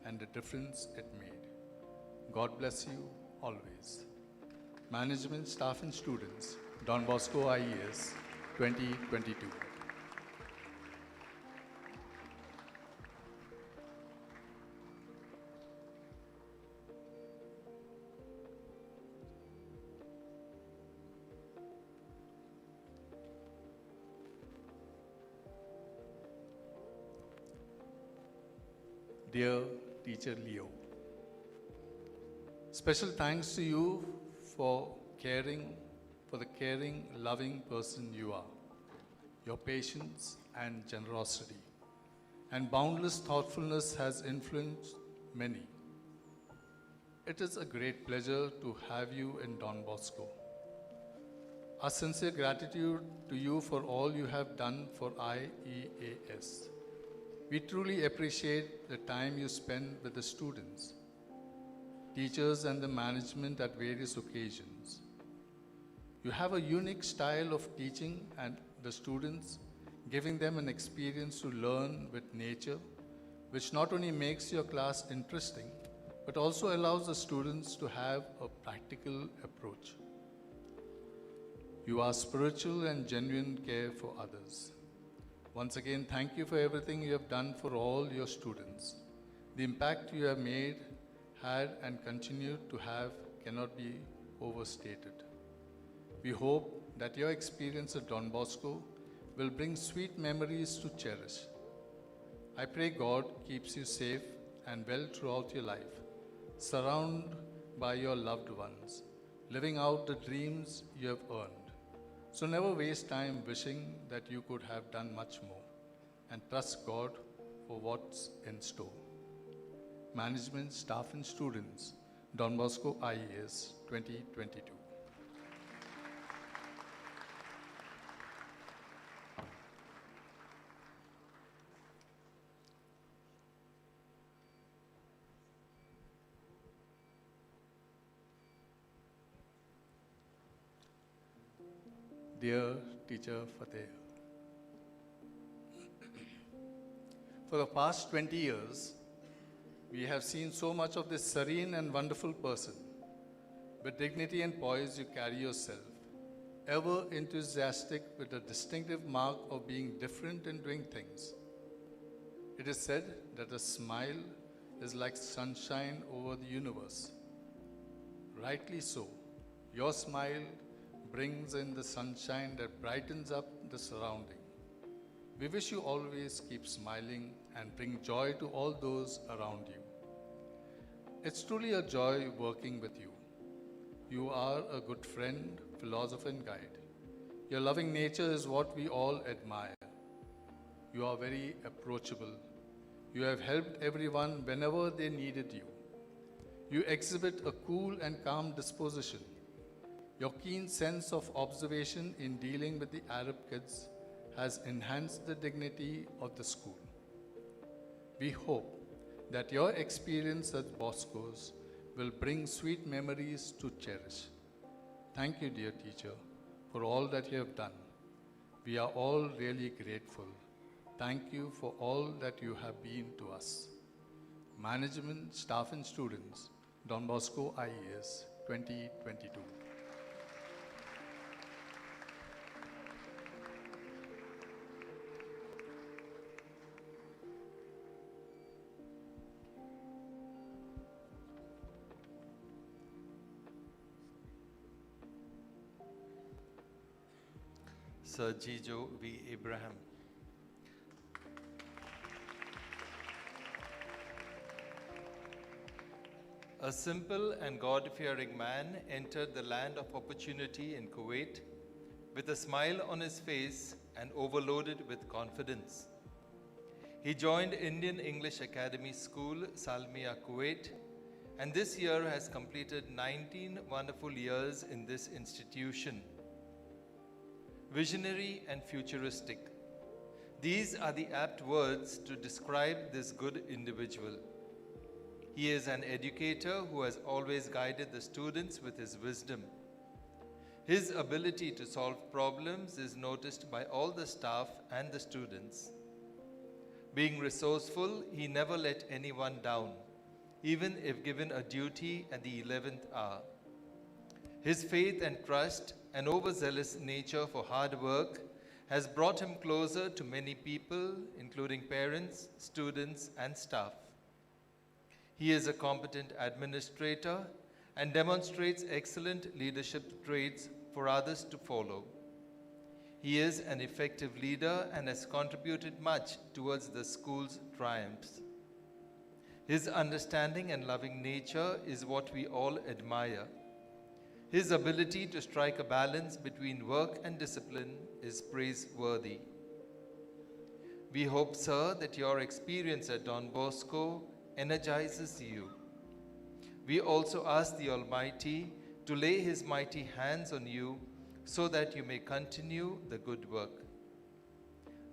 and the difference it made. God bless you always. Management, staff, and students, Don Bosco IEAS 2022. Dear Teacher Leo, special thanks to you for the caring, loving person you are. Your patience and generosity and boundless thoughtfulness has influenced many. It is a great pleasure to have you in Don Bosco. Our sincere gratitude to you for all you have done for IEAS. We truly appreciate the time you spend with the students, teachers, and the management at various occasions. You have a unique style of teaching and the students, giving them an experience to learn with nature, which not only makes your class interesting, but also allows the students to have a practical approach. You are spiritual and genuine care for others. Once again, thank you for everything you have done for all your students. The impact you have made, had, and continue to have cannot be overstated. We hope that your experience at Don Bosco will bring sweet memories to cherish. I pray God keeps you safe and well throughout your life, surrounded by your loved ones, living out the dreams you have earned. So never waste time wishing that you could have done much more, and trust God for what's in store. Management, staff, and students, Don Bosco IEAS 2022. dear teacher Fateh. For the past 20 years, we have seen so much of this serene and wonderful person. With dignity and poise, you carry yourself, ever enthusiastic with a distinctive mark of being different in doing things. It is said that a smile is like sunshine over the universe. Rightly so. Your smile brings in the sunshine that brightens up the surrounding. We wish you always keep smiling and bring joy to all those around you. It's truly a joy working with you. You are a good friend, philosopher, and guide. Your loving nature is what we all admire. You are very approachable. You have helped everyone whenever they needed you. You exhibit a cool and calm disposition. Your keen sense of observation in dealing with the Arab kids has enhanced the dignity of the school. We hope that your experience at Bosco's will bring sweet memories to cherish. Thank you, dear teacher, for all that you have done. We are all really grateful. Thank you for all that you have been to us. Management, staff and students, Don Bosco IEAS 2022. Sir Jijo V. Abraham. A simple and God-fearing man entered the land of opportunity in Kuwait with a smile on his face and overloaded with confidence. He joined Indian English Academy School, Salmiya, Kuwait, and this year has completed 19 wonderful years in this institution. Visionary and futuristic. These are the apt words to describe this good individual. He is an educator who has always guided the students with his wisdom. His ability to solve problems is noticed by all the staff and the students. Being resourceful, he never let anyone down, even if given a duty at the 11th hour. His faith and trust and overzealous nature for hard work has brought him closer to many people, including parents, students, and staff. He is a competent administrator and demonstrates excellent leadership traits for others to follow. He is an effective leader and has contributed much towards the school's triumphs. His understanding and loving nature is what we all admire. His ability to strike a balance between work and discipline is praiseworthy. We hope, sir, that your experience at Don Bosco energizes you. We also ask the Almighty to lay His mighty hands on you so that you may continue the good work.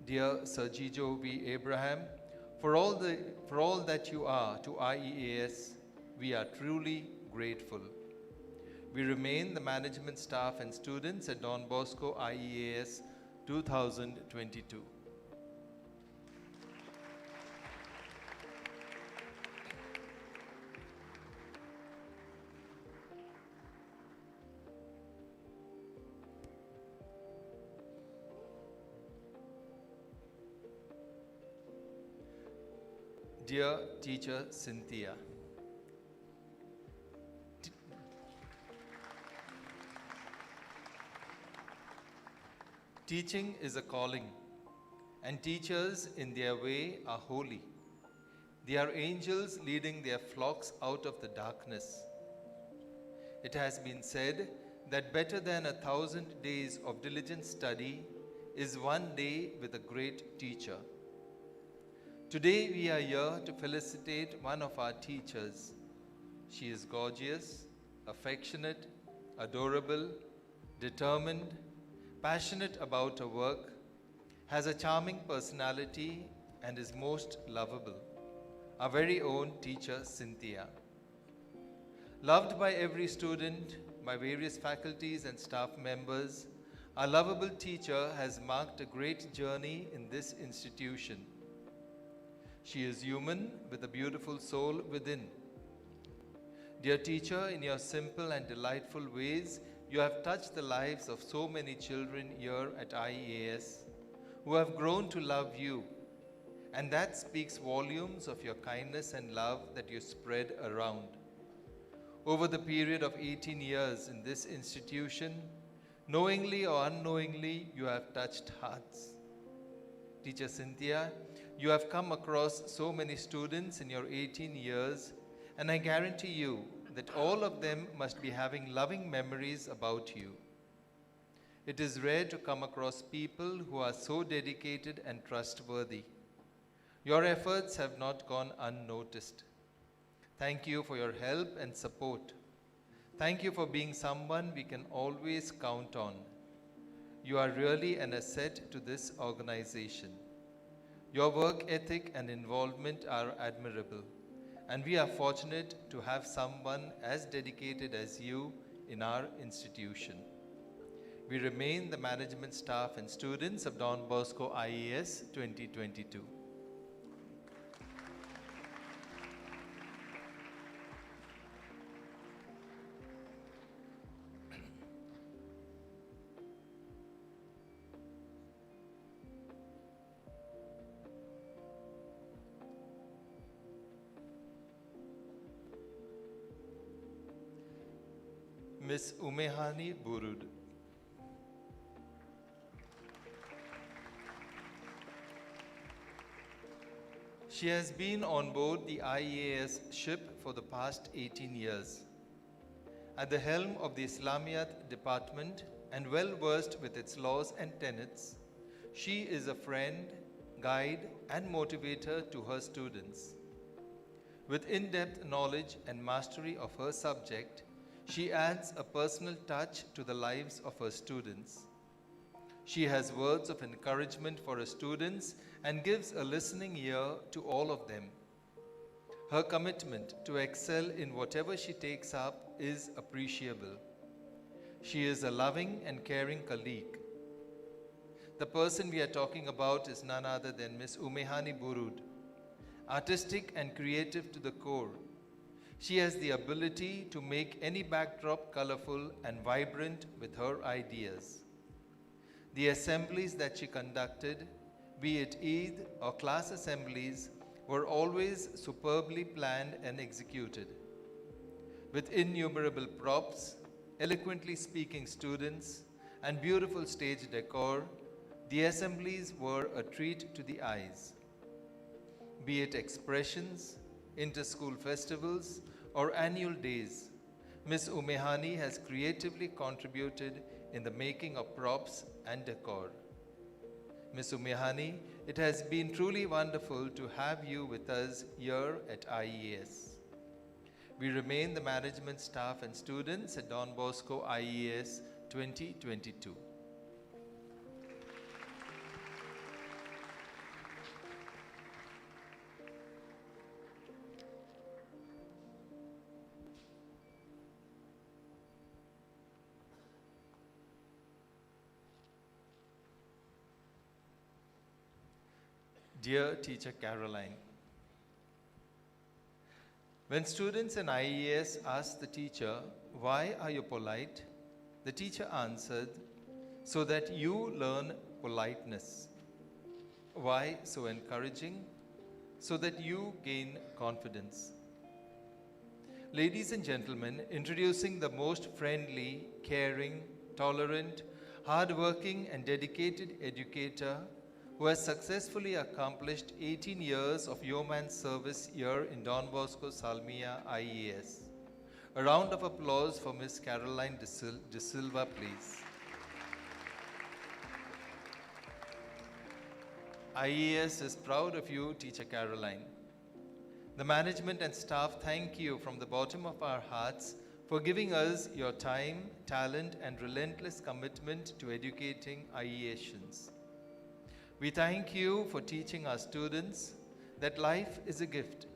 Dear Sir Jijo V. Abraham, for all that you are to IEAS, we are truly grateful. We remain the management staff and students at Don Bosco IEAS 2022. Dear teacher Cynthia, teaching is a calling, and teachers in their way are holy. They are angels leading their flocks out of the darkness. It has been said that better than 1,000 days of diligent study is one day with a great teacher. Today we are here to felicitate one of our teachers. She is gorgeous, affectionate, adorable, determined, passionate about her work, has a charming personality, and is most lovable. Our very own teacher, Cynthia. Loved by every student, by various faculties and staff members, Our lovable teacher has marked a great journey in this institution. She is human with a beautiful soul within. Dear teacher, in your simple and delightful ways, you have touched the lives of so many children here at IEAS who have grown to love you. And that speaks volumes of your kindness and love that you spread around. Over the period of 18 years in this institution, knowingly or unknowingly, you have touched hearts. Teacher Cynthia, you have come across so many students in your 18 years, and I guarantee you that all of them must be having loving memories about you. It is rare to come across people who are so dedicated and trustworthy. Your efforts have not gone unnoticed. Thank you for your help and support. Thank you for being someone we can always count on. You are really an asset to this organization. Your work ethic and involvement are admirable, and we are fortunate to have someone as dedicated as you in our institution. We remain the management staff and students of Don Bosco IES 2022. Miss Umehani Burud. She has been on board the IEAS ship for the past 18 years. At the helm of the Islamiyat department and well versed with its laws and tenets, she is a friend, guide, and motivator to her students. With in-depth knowledge and mastery of her subject, she adds a personal touch to the lives of her students. She has words of encouragement for her students and gives a listening ear to all of them. Her commitment to excel in whatever she takes up is appreciable. She is a loving and caring colleague. The person we are talking about is none other than Miss Umehani Burud. Artistic and creative to the core, she has the ability to make any backdrop colorful and vibrant with her ideas. The assemblies that she conducted, be it Eid or class assemblies, were always superbly planned and executed. With innumerable props, eloquently speaking students, and beautiful stage decor, the assemblies were a treat to the eyes. Be it expressions, inter-school festivals, or annual days, Miss Umehani has creatively contributed in the making of props and decor. Miss Umehani, it has been truly wonderful to have you with us here at IEAS. We remain the management staff and students at Don Bosco IEAS 2022. Dear Teacher Caroline, when students in IES asked the teacher, "Why are you polite?" the teacher answered, "So that you learn politeness." Why so encouraging? So that you gain confidence. Ladies and gentlemen, introducing the most friendly, caring, tolerant, hardworking, and dedicated educator who has successfully accomplished 18 years of yeoman service here in Don Bosco Salmiya IES. A round of applause for Miss Caroline De Silva, please. IES is proud of you, Teacher Caroline. The management and staff thank you from the bottom of our hearts for giving us your time, talent, and relentless commitment to educating IEAsians. We thank you for teaching our students that life is a gift.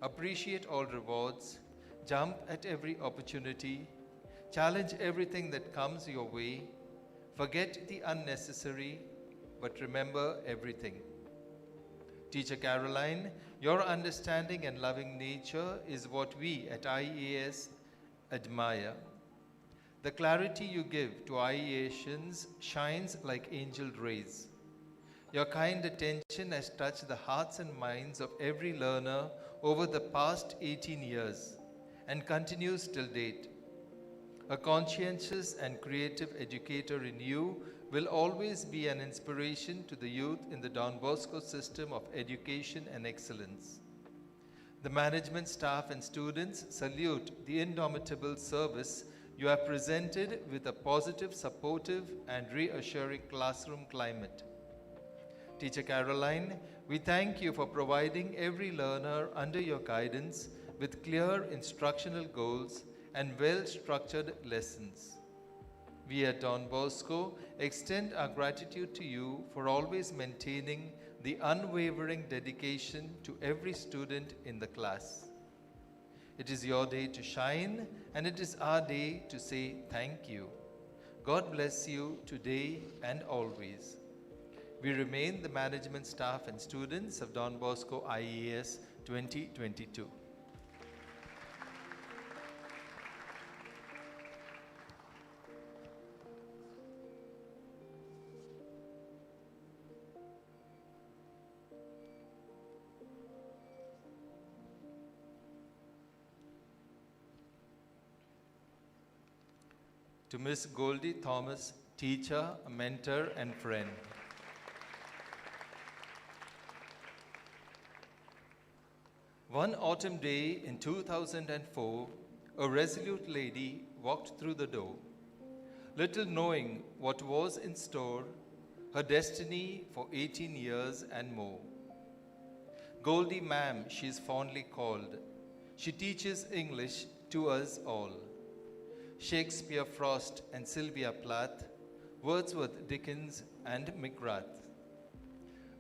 Appreciate all rewards, jump at every opportunity, challenge everything that comes your way, Forget the unnecessary, but remember everything. Teacher Caroline, your understanding and loving nature is what we at IEAS admire. The clarity you give to IEAsians shines like angel rays. Your kind attention has touched the hearts and minds of every learner over the past 18 years and continues till date. A conscientious and creative educator in you will always be an inspiration to the youth in the Don Bosco system of education and excellence. The management staff and students salute the indomitable service you have presented with a positive, supportive, and reassuring classroom climate. Teacher Caroline, we thank you for providing every learner under your guidance with clear instructional goals and well-structured lessons. We at Don Bosco extend our gratitude to you for always maintaining the unwavering dedication to every student in the class. It is your day to shine, and it is our day to say thank you. God bless you today and always. We remain the management staff and students of Don Bosco IEAS 2022. To Miss Goldie Thomas, teacher, mentor, and friend. One autumn day in 2004, a resolute lady walked through the door, little knowing what was in store, her destiny for 18 years and more. Goldie ma'am, she is fondly called. She teaches English to us all. Shakespeare, Frost, and Sylvia Plath, Wordsworth, Dickens, and McGrath.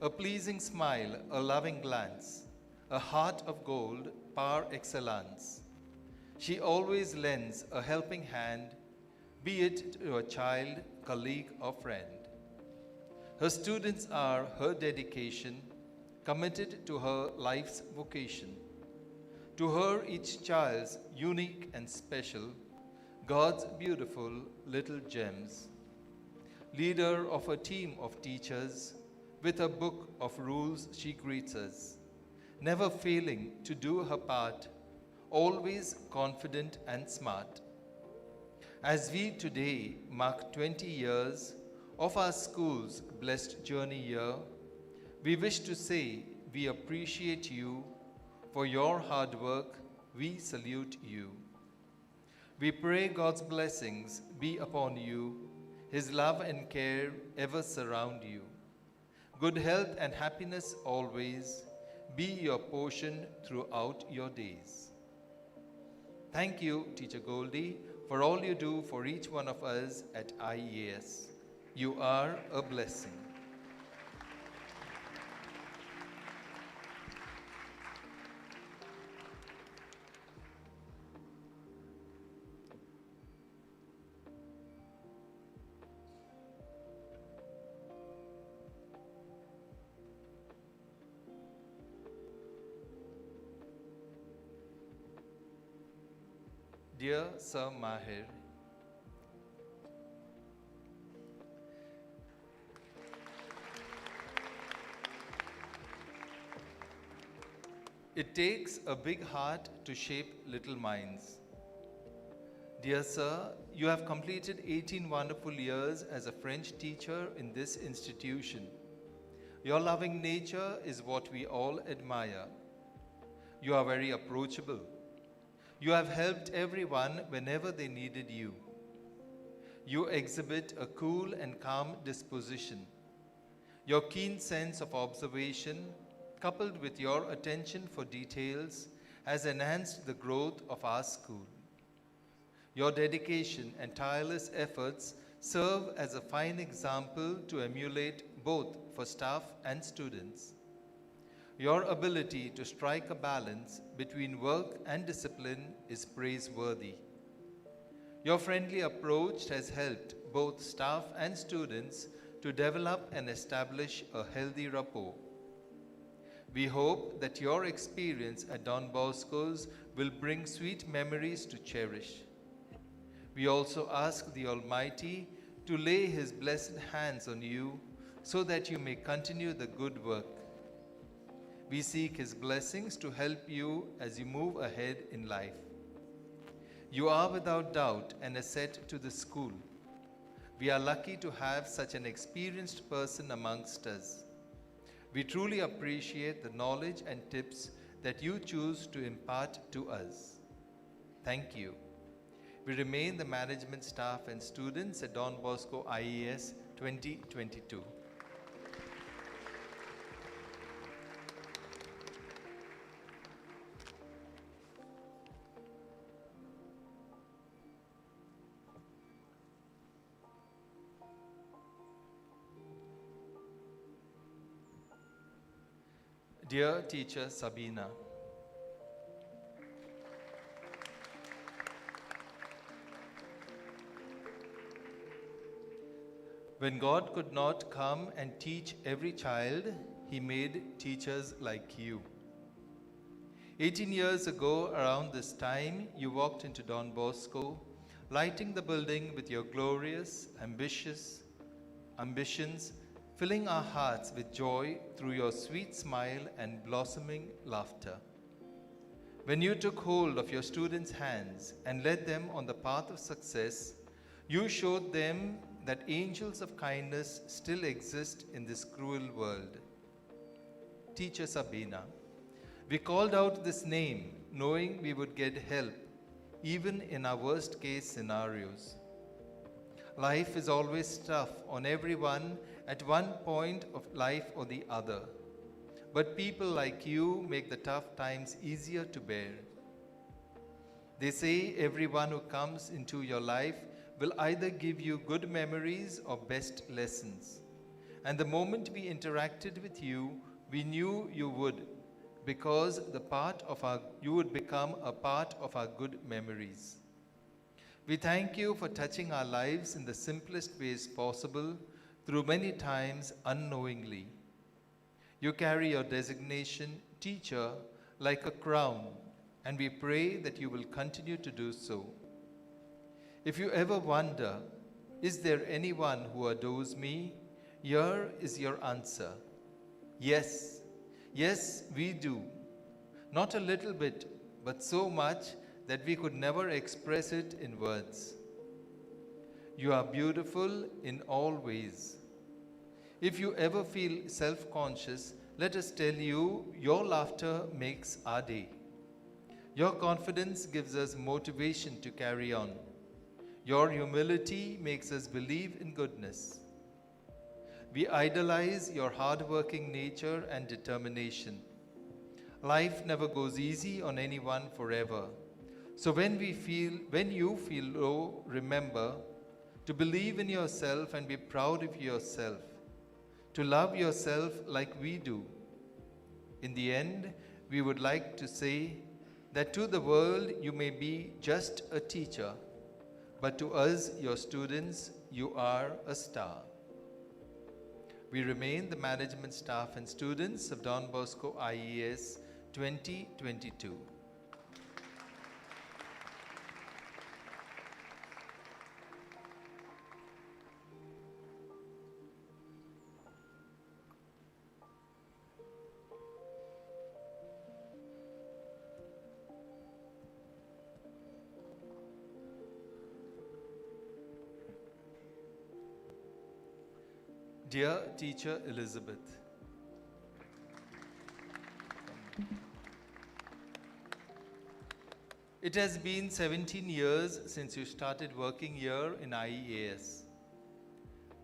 A pleasing smile, a loving glance, a heart of gold par excellence. She always lends a helping hand, be it to a child, colleague, or friend. Her students are her dedication, committed to her life's vocation. To her, each child's unique and special, God's beautiful little gems. Leader of a team of teachers, with a book of rules she greets us, never failing to do her part, always confident and smart. As we today mark 20 years of our school's blessed journey year, we wish to say we appreciate you for your hard work. We salute you. We pray God's blessings be upon you, His love and care ever surround you. Good health and happiness always be your portion throughout your days. Thank you, Teacher Goldie, for all you do for each one of us at IEAS. You are a blessing. Dear Sir Mahir, it takes a big heart to shape little minds. Dear Sir, you have completed 18 wonderful years as a French teacher in this institution. Your loving nature is what we all admire. You are very approachable. You have helped everyone whenever they needed you. You exhibit a cool and calm disposition. Your keen sense of observation, coupled with your attention for details, has enhanced the growth of our school. Your dedication and tireless efforts serve as a fine example to emulate both for staff and students. Your ability to strike a balance between work and discipline is praiseworthy. Your friendly approach has helped both staff and students, to develop and establish a healthy rapport. We hope that your experience at Don Bosco's will bring sweet memories to cherish. We also ask the Almighty to lay His blessed hands on you so that you may continue the good work. We seek His blessings to help you as you move ahead in life. You are without doubt an asset to the school. We are lucky to have such an experienced person amongst us. We truly appreciate the knowledge and tips that you choose to impart to us. Thank you. We remain the management staff and students at Don Bosco IEAS 2022. Dear teacher Sabina, when God could not come and teach every child, He made teachers like you. 18 years ago, around this time, you walked into Don Bosco, lighting the building with your glorious, ambitious ambitions, filling our hearts with joy through your sweet smile and blossoming laughter. When you took hold of your students' hands and led them on the path of success, you showed them that angels of kindness still exist in this cruel world. Teacher Sabina, we called out this name knowing we would get help, even in our worst case scenarios. Life is always tough on everyone at one point of life or the other. But people like you make the tough times easier to bear. They say everyone who comes into your life will either give you good memories or best lessons. And the moment we interacted with you, we knew you would, because you would become a part of our good memories. We thank you for touching our lives in the simplest ways possible, through many times unknowingly. You carry your designation, teacher, like a crown, and we pray that you will continue to do so. If you ever wonder, is there anyone who adores me? Here is your answer. Yes, yes, we do. Not a little bit, but so much that we could never express it in words. You are beautiful in all ways. If you ever feel self-conscious, let us tell you, your laughter makes our day. Your confidence gives us motivation to carry on. Your humility makes us believe in goodness. We idolize your hard-working nature and determination. Life never goes easy on anyone forever. So when you feel low, remember to believe in yourself and be proud of yourself, to love yourself like we do. In the end, we would like to say that to the world you may be just a teacher, but to us, your students, you are a star. We remain the management staff and students of Don Bosco IEAS 2022. Dear teacher Elizabeth, it has been 17 years since you started working here in IEAS,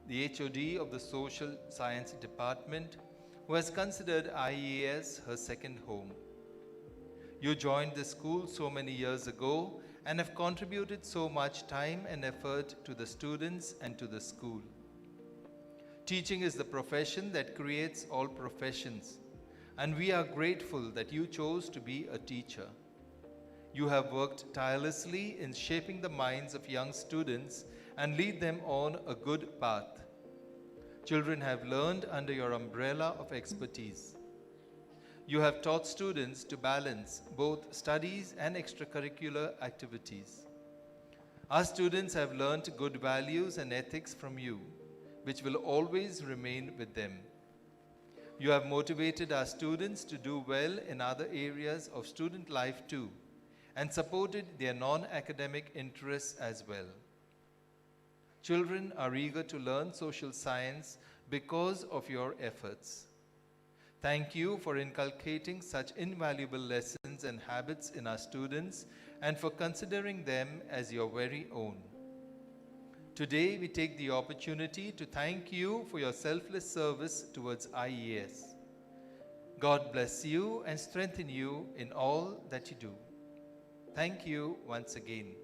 the HOD of the Social Science Department, who has considered IEAS her second home. You joined the school so many years ago and have contributed so much time and effort to the students and to the school. Teaching is the profession that creates all professions, and we are grateful that you chose to be a teacher. You have worked tirelessly in shaping the minds of young students and lead them on a good path. Children have learned under your umbrella of expertise. You have taught students to balance both studies and extracurricular activities. Our students have learnt good values and ethics from you, which will always remain with them. You have motivated our students to do well in other areas of student life too, and supported their non-academic interests as well. Children are eager to learn social science because of your efforts. Thank you for inculcating such invaluable lessons and habits in our students and for considering them as your very own. Today, we take the opportunity to thank you for your selfless service towards IEAS. God bless you and strengthen you in all that you do. Thank you once again.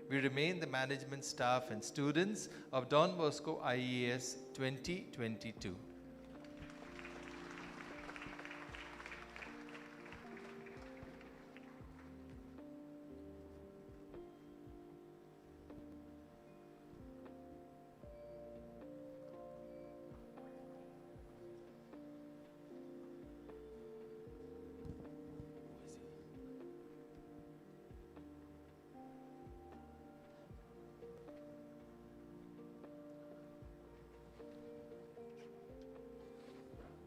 We remain the management staff and students of Don Bosco IEAS 2022.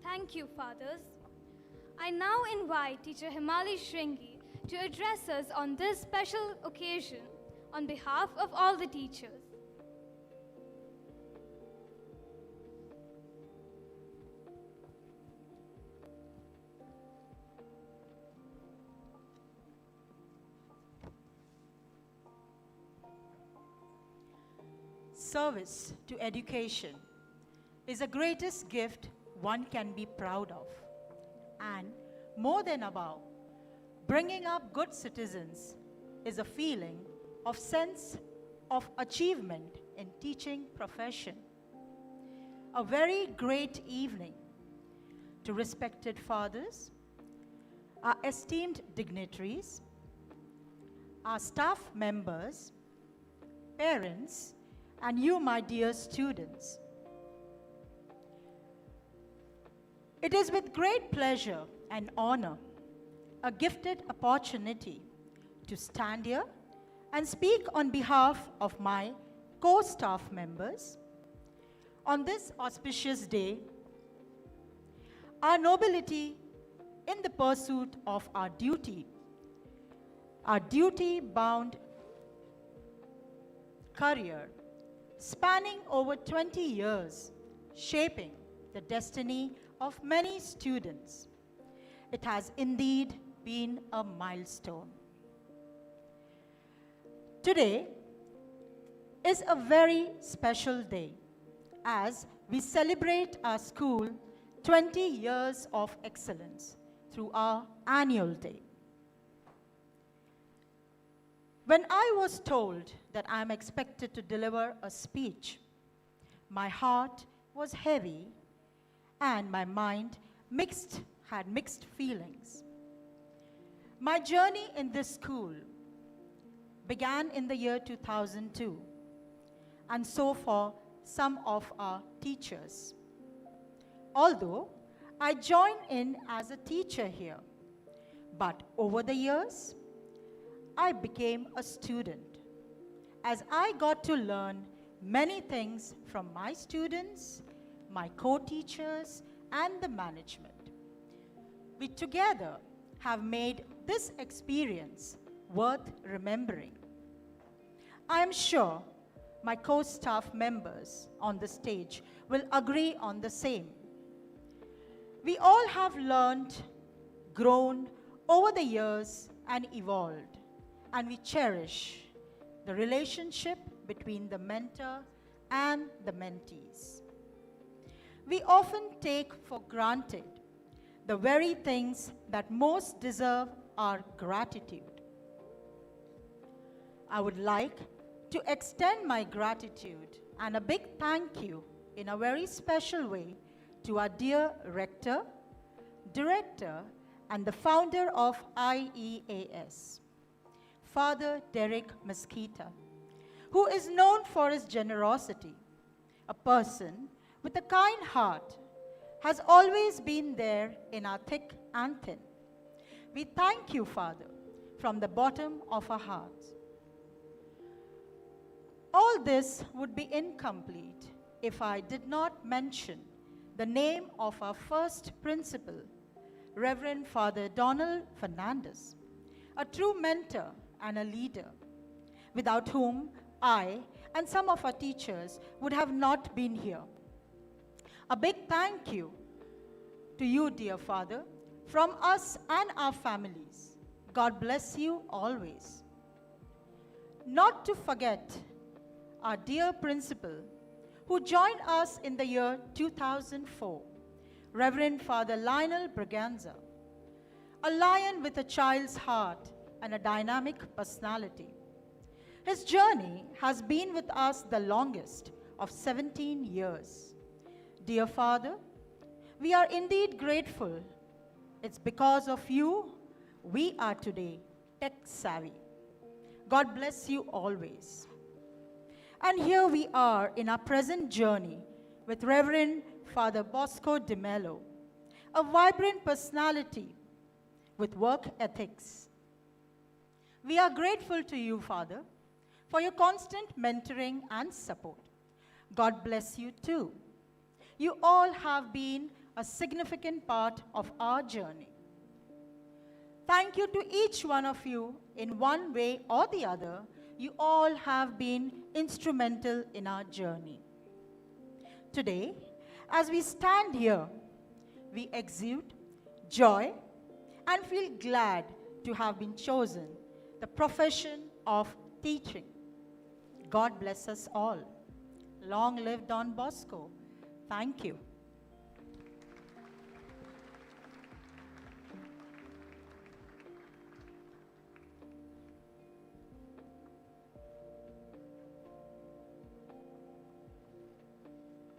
Thank you, fathers. I now invite Teacher Himali Shringi to address us on this special occasion on behalf of all the teachers. Service to education is the greatest gift one can be proud of. And more than above, bringing up good citizens is a feeling of sense of achievement in teaching profession. A very great evening to respected fathers, our esteemed dignitaries, our staff members, parents, and you, my dear students. It is with great pleasure and honor, a gifted opportunity to stand here and speak on behalf of my co-staff members. On this auspicious day, our nobility in the pursuit of our duty-bound career, spanning over 20 years, shaping the destiny of many students. It has indeed been a milestone. Today is a very special day as we celebrate our school 20 years of excellence through our annual day. When I was told that I am expected to deliver a speech, my heart was heavy and my mind had mixed feelings. My journey in this school began in the year 2002, and so for some of our teachers. Although I joined in as a teacher here, but over the years, I became a student as I got to learn many things from my students, my co-teachers, and the management. We together have made this experience worth remembering. I am sure my co-staff members on the stage will agree on the same. We all have learned, grown over the years, and evolved, and we cherish the relationship between the mentor and the mentees. We often take for granted the very things that most deserve our gratitude. I would like to extend my gratitude and a big thank you in a very special way to our dear rector, director, and the founder of IEAS, Father Derek Mesquita, who is known for his generosity, a person with a kind heart, has always been there in our thick and thin. We thank you, Father, from the bottom of our hearts. All this would be incomplete if I did not mention the name of our first principal, Reverend Father Donald Fernandez, a true mentor and a leader, without whom I and some of our teachers would have not been here. A big thank you to you, dear Father, from us and our families. God bless you always. Not to forget our dear principal, who joined us in the year 2004, Reverend Father Lionel Braganza, a lion with a child's heart and a dynamic personality. His journey has been with us the longest of 17 years. Dear Father, we are indeed grateful. It's because of you we are today tech savvy. God bless you always. And here we are in our present journey with Reverend Father Bosco de Mello, a vibrant personality with work ethics. We are grateful to you, Father, for your constant mentoring and support. God bless you too. You all have been a significant part of our journey. Thank you to each one of you in one way or the other. You all have been instrumental in our journey. Today, as we stand here, we exude joy and feel glad to have been chosen the profession of teaching. God bless us all. Long live Don Bosco. Thank you.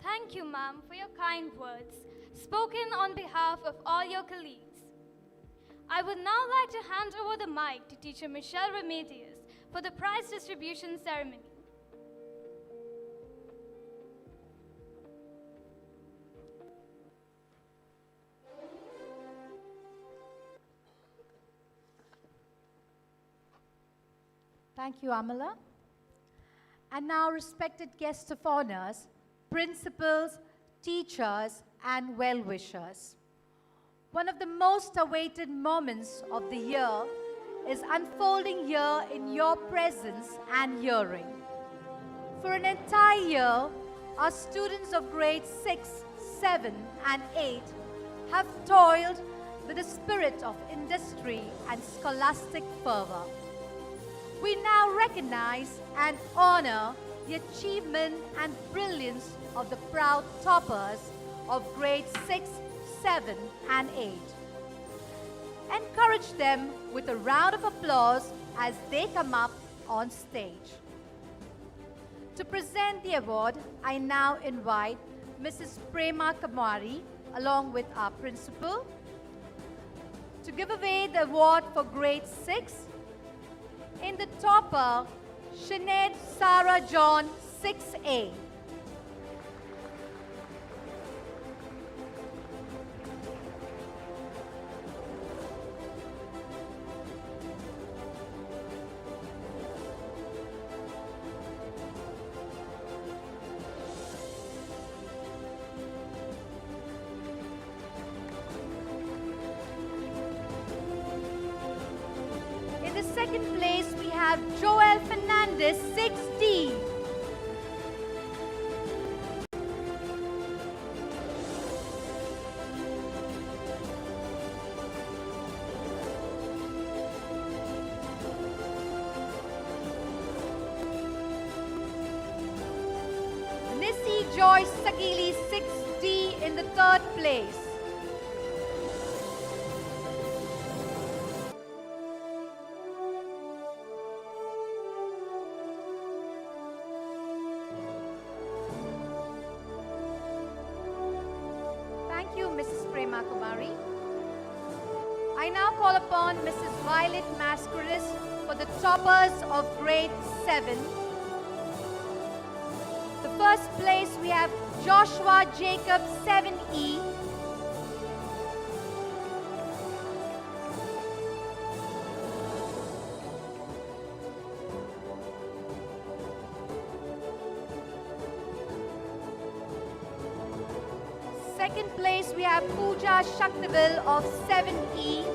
Thank you, ma'am, for your kind words, spoken on behalf of all your colleagues. I would now like to hand over the mic to teacher Michelle Remedios for the prize distribution ceremony. Thank you, Amala. And now, respected guests of honors, principals, teachers, and well-wishers. One of the most awaited moments of the year is unfolding here in your presence and hearing. For an entire year, our students of grades 6, 7, and 8 have toiled with a spirit of industry and scholastic fervor. We now recognize and honor the achievement and brilliance of the proud toppers of grades 6, 7, and 8. Encourage them with a round of applause as they come up on stage. To present the award, I now invite Mrs. Prema Kamari, along with our principal, to give away the award for grade 6. In the topper, Sinead Sarah John, 6A. In the second place, we have Joel Fernandez, 6D. Nisi Joyce Sakili, 6D in the third place. Thank you, Mrs. Prema Kumari. I now call upon Mrs. Violet Mascaris for the toppers of grade 7. first place we have Joshua Jacob 7E. Second place we have Pooja Shaktivil of 7E.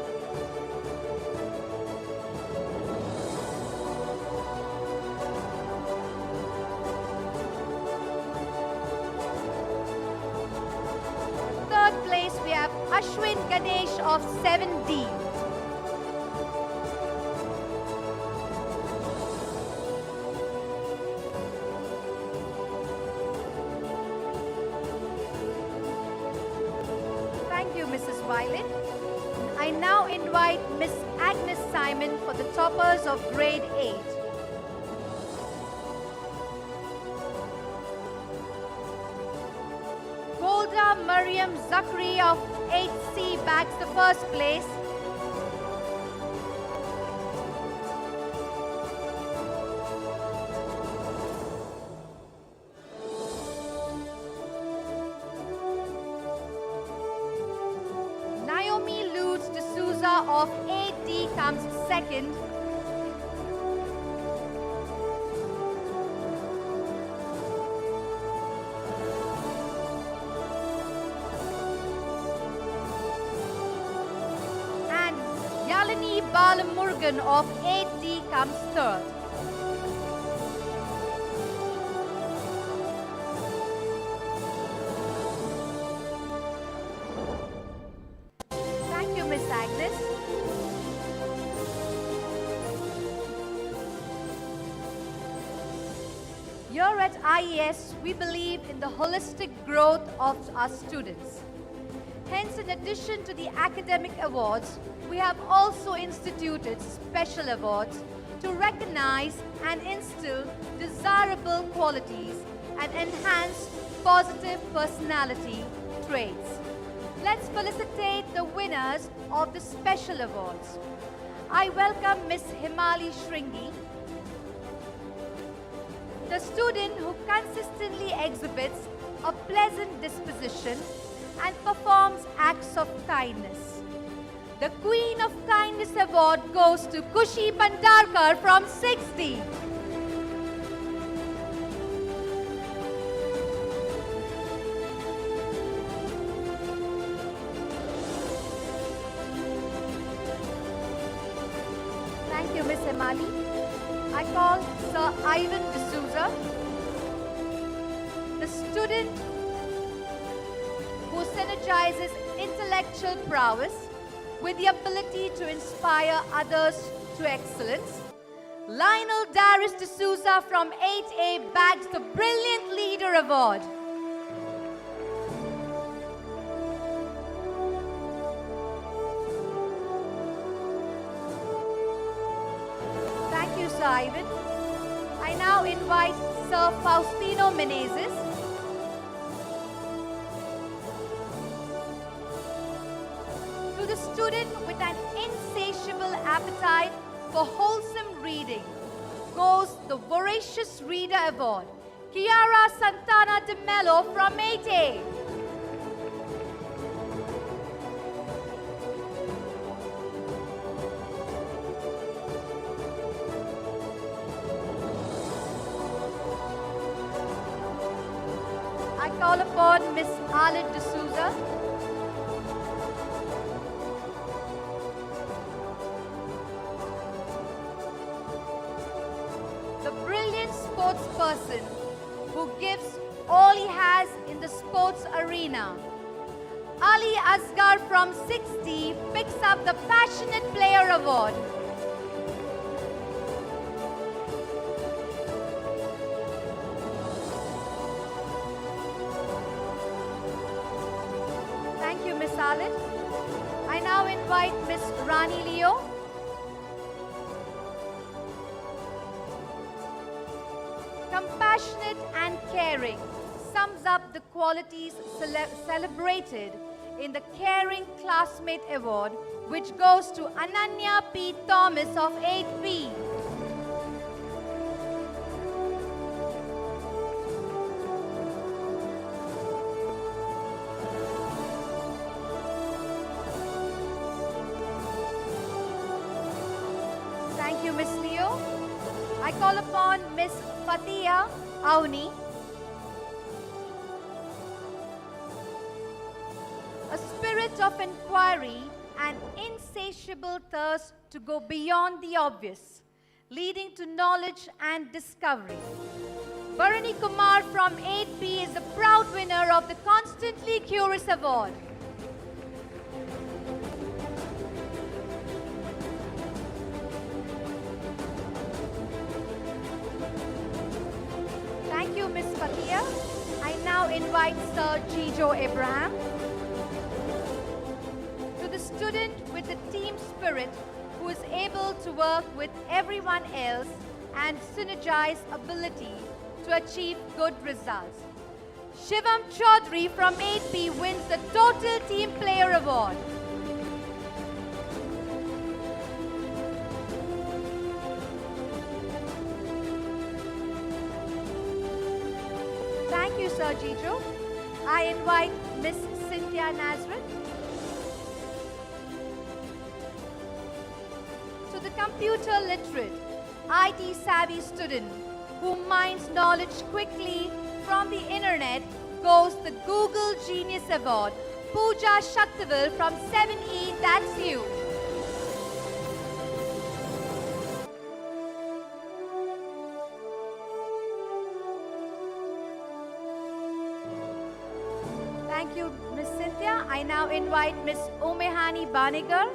Third place we have Ashwin Ganesh of 7D. Thank you, Mrs. Violet. I now invite Miss Agnes Simon for the toppers of grade 8. Golda Mariam Zakri of 8C bags the first place. Naomi Lutz D'Souza of 8D comes second. And Yalini Balamurgan of 8D comes third. Thank you, Miss Agnes. Here at IES, we believe in the holistic growth of our students. Hence, in addition to the academic awards, we have also instituted special awards to recognize and instill desirable qualities and enhance positive personality traits. Let's felicitate the winners of the special awards. I welcome Miss Himali Shringi, the student who consistently exhibits a pleasant disposition and performs acts of kindness. The Queen of Kindness Award goes to Kushi Bandarkar from 60. Thank you, Miss Emali. I call Sir Ivan D'Souza, the student who synergizes intellectual prowess with the ability to inspire others to excellence. Lionel Darius D'Souza from 8A bags the Brilliant Leader Award. Thank you, Sir Ivan. I now invite Sir Faustino Menezes, to the student with an insatiable appetite for wholesome reading goes the Voracious Reader Award. Chiara Santana de Mello from 8A. I call upon Miss Arlette D'Souza, the brilliant sports person who gives all he has in the sports arena. Ali Asgar from 60 picks up the Passionate Player Award. Thank you, Miss Arlette. I now invite Miss Rani Leo. Compassionate and caring sums up the qualities celebrated in the Caring Classmate Award, which goes to Ananya P. Thomas of 8B. I call upon Miss Fatia Auni. A spirit of inquiry and insatiable thirst to go beyond the obvious, leading to knowledge and discovery. Bharani Kumar from 8B is the proud winner of the Constantly Curious Award. Thank you, Miss Fatia. I now invite Sir Jijo Abraham. To the student with the team spirit who is able to work with everyone else and synergize ability to achieve good results. Shivam Chaudhary from 8B wins the Total Team Player Award. Thank you, Sir Jijo. I invite Miss Cynthia Nazareth. To the computer literate, IT savvy student who mines knowledge quickly from the internet goes the Google Genius Award. Pooja Shaktival from 7E, that's you. Thank you, Miss Cynthia. I now invite Miss Umehani Banigar.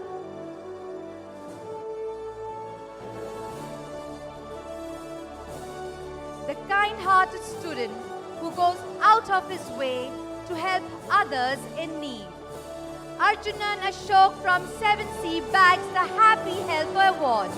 The kind-hearted student who goes out of his way to help others in need. Arjunan Ashok from 7C bags the Happy Helper Award.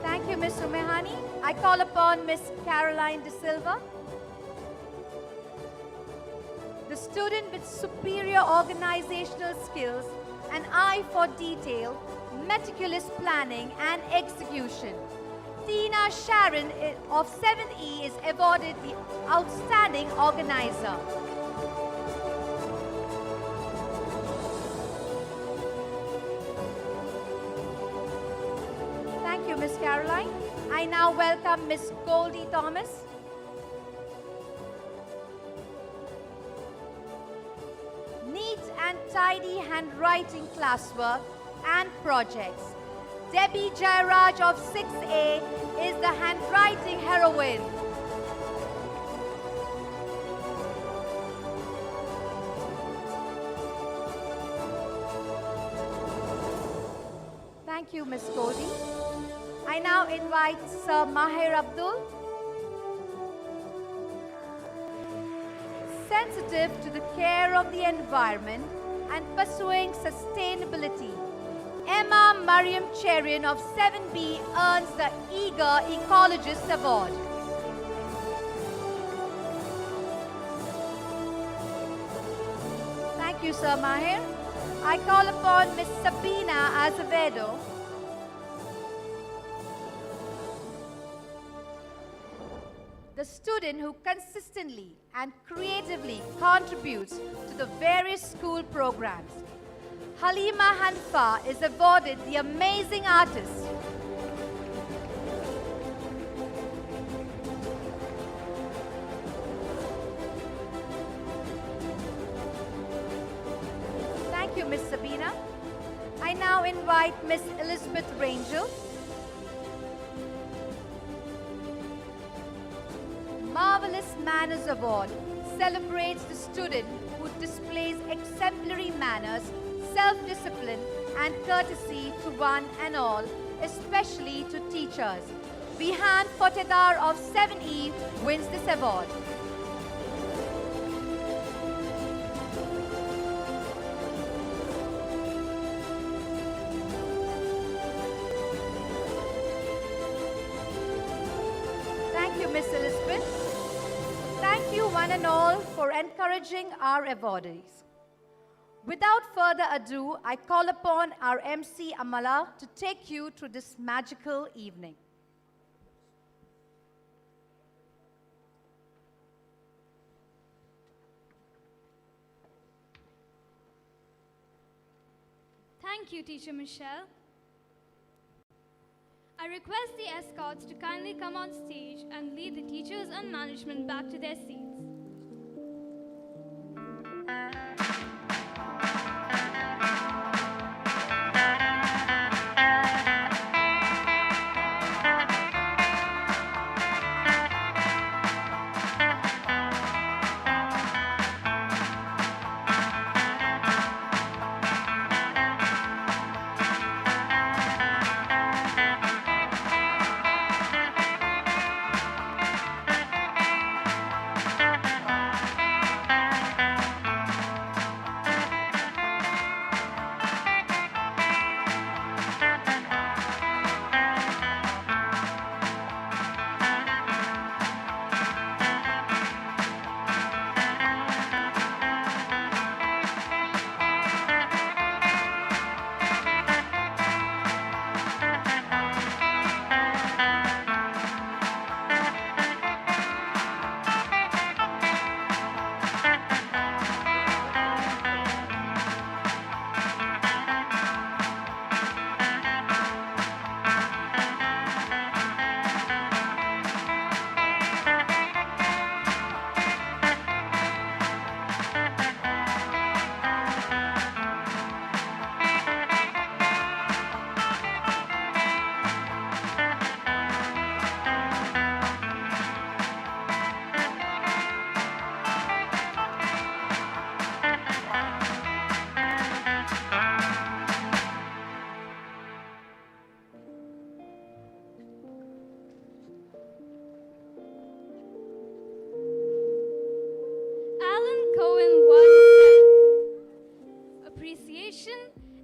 Thank you, Miss Umehani. I call upon Miss Caroline De Silva. The student with superior organizational skills, an eye for detail, meticulous planning and execution. Tina Sharon of 7th E is awarded the Outstanding Organizer. Thank you, Miss Caroline. I now welcome Miss Goldie Thomas. Neat and tidy handwriting classwork and projects. Debbie Jairaj of 6A is the handwriting heroine. Thank you, Miss Cody. I now invite Sir Maher Abdul. Sensitive to the care of the environment and pursuing sustainability, Emma Mariam Cherian of 7B earns the Eager Ecologist Award. Thank you, Sir Maher. I call upon Miss Sabina Azevedo. The student who consistently and creatively contributes to the various school programs. Halima Hanfa is awarded the Amazing Artist. Thank you, Miss Sabina. I now invite Miss Elizabeth Rangel. Marvelous Manners Award celebrates the student who displays exemplary manners, self-discipline and courtesy to one and all, especially to teachers. Vihan Fotedar of 7E wins this award. Thank you, Miss Elizabeth. Thank you one and all for encouraging our awardees. Without further ado, I call upon our MC Amala to take you through this magical evening. Thank you, Teacher Michelle. I request the escorts to kindly come on stage and lead the teachers and management back to their seats.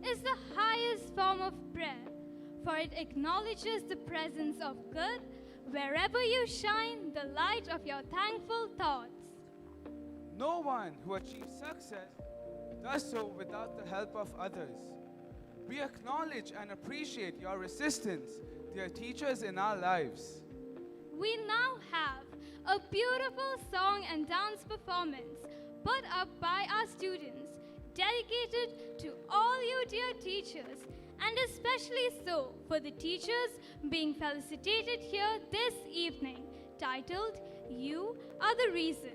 Is the highest form of prayer, for it acknowledges the presence of good wherever you shine the light of your thankful thoughts. No one who achieves success does so without the help of others. We acknowledge and appreciate your resistance, dear teachers in our lives. We now have a beautiful song and dance performance put up by our students, dedicated to all you dear teachers, and especially so for the teachers being felicitated here this evening, titled, You Are the Reason.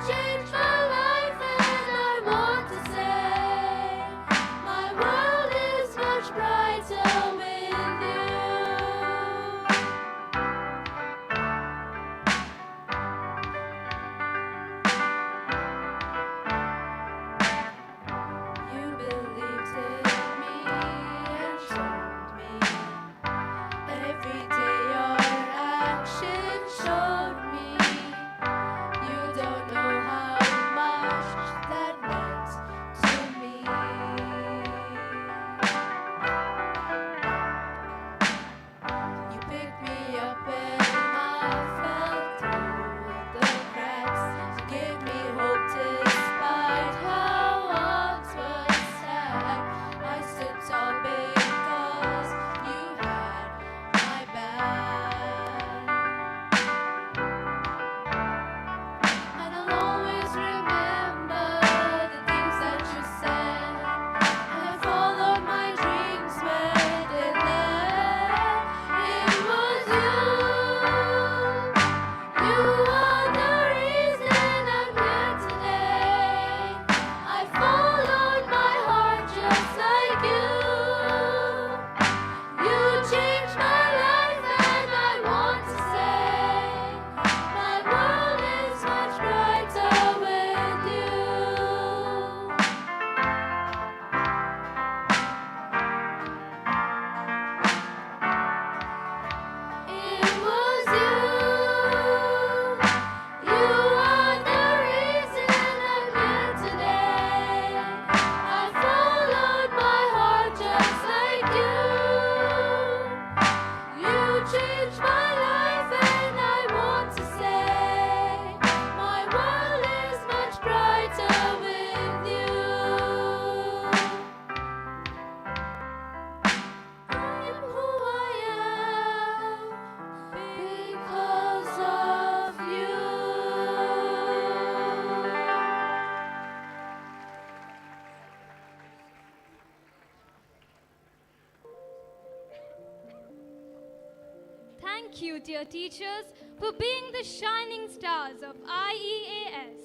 Changed my life Thank you, dear teachers, for being the shining stars of IEAS.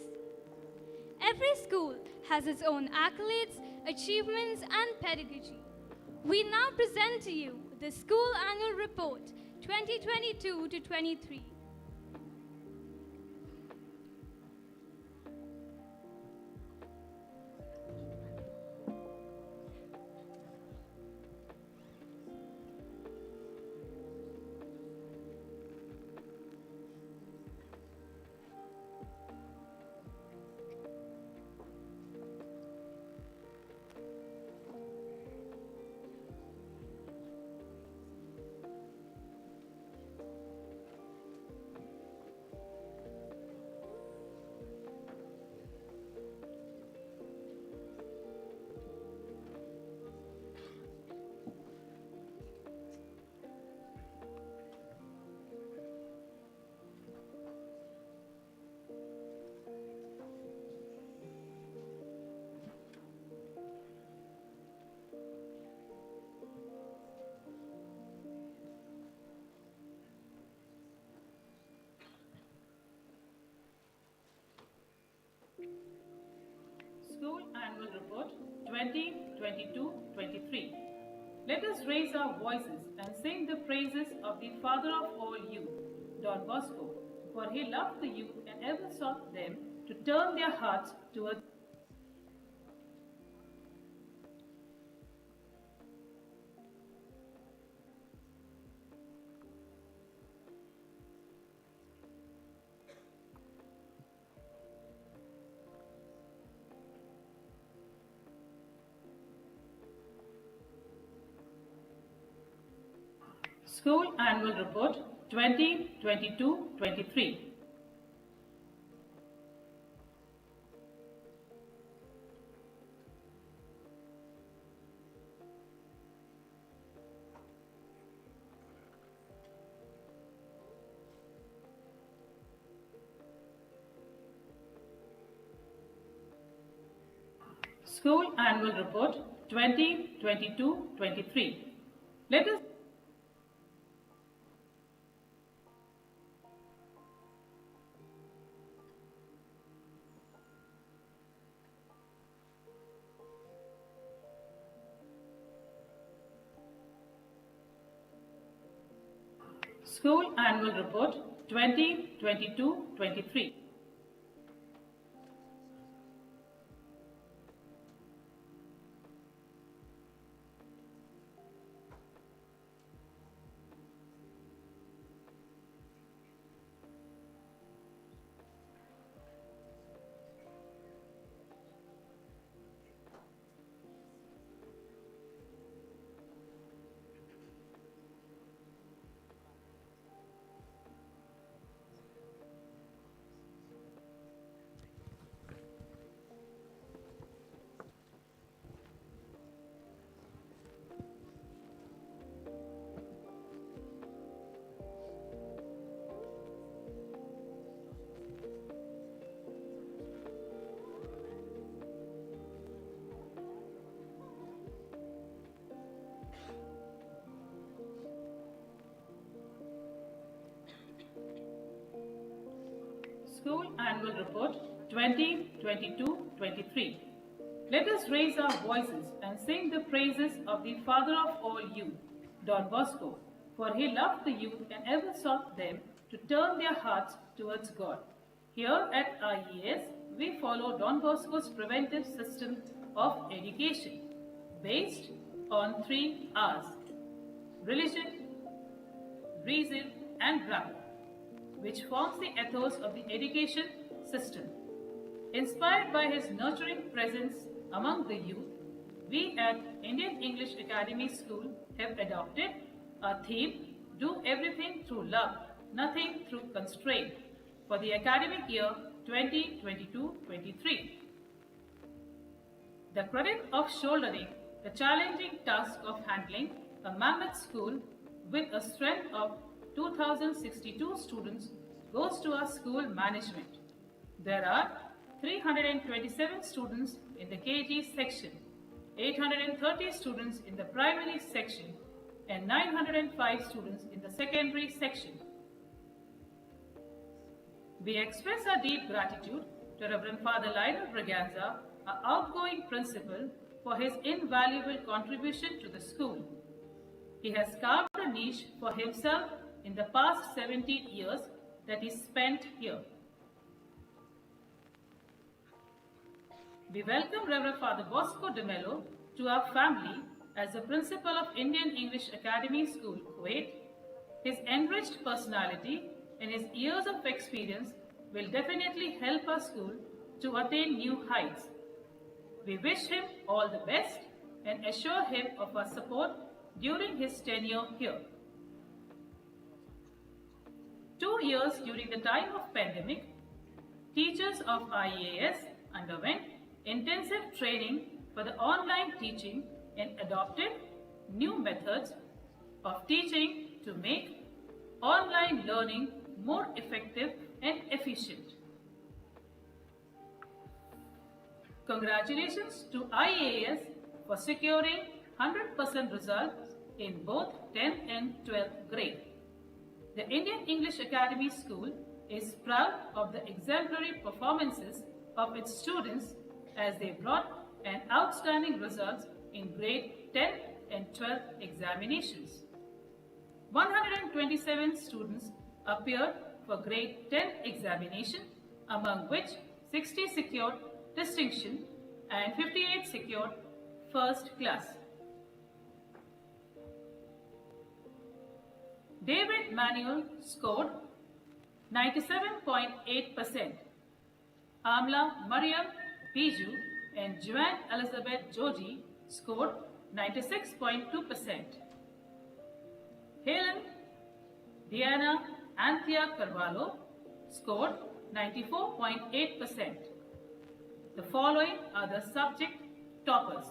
Every school has its own accolades, achievements, and pedagogy. We now present to you the School Annual Report 2022 to 23. School Annual Report 2022-23. Let us raise our voices and sing the praises of the Father of all youth, Don Bosco, for he loved the youth and ever sought them to turn their hearts towards School Annual Report 2022-23. School Annual Report 2022-23. Let us School Annual Report 2022-23. School Annual Report 2022-23. Let us raise our voices and sing the praises of the Father of all youth, Don Bosco, for he loved the youth and ever sought them to turn their hearts towards God. Here at IEAS, we follow Don Bosco's preventive system of education based on 3 R's: religion, reason, and grammar, which forms the ethos of the education system. Inspired by his nurturing presence among the youth, we at Indian English Academy School have adopted a theme, do everything through love, nothing through constraint, for the academic year 2022-23. The credit of shouldering the challenging task of handling a mammoth school with a strength of 2,062 students goes to our school management. There are 327 students in the KG section, 830 students in the primary section, and 905 students in the secondary section. We express our deep gratitude to Reverend Father Lionel Braganza, our outgoing principal, for his invaluable contribution to the school. He has carved a niche for himself in the past 17 years that he spent here. We welcome Reverend Father Bosco de Mello to our family as the principal of Indian English Academy School, Kuwait. His enriched personality and his years of experience will definitely help our school to attain new heights. We wish him all the best and assure him of our support during his tenure here. 2 years during the time of pandemic, teachers of IEAS underwent intensive training for the online teaching and adopted new methods of teaching to make online learning more effective and efficient. Congratulations to IEAS for securing 100% results in both 10th and 12th grade. The Indian English Academy School is proud of the exemplary performances of its students as they brought an outstanding results in grade 10 and 12 examinations. 127 students appeared for grade 10 examination, among which 60 secured distinction and 58 secured first class. David Manuel scored 97.8%. Amla Mariam Piju and Joanne Elizabeth Joji scored 96.2%. Helen Diana Anthea Carvalho scored 94.8%. The following are the subject toppers.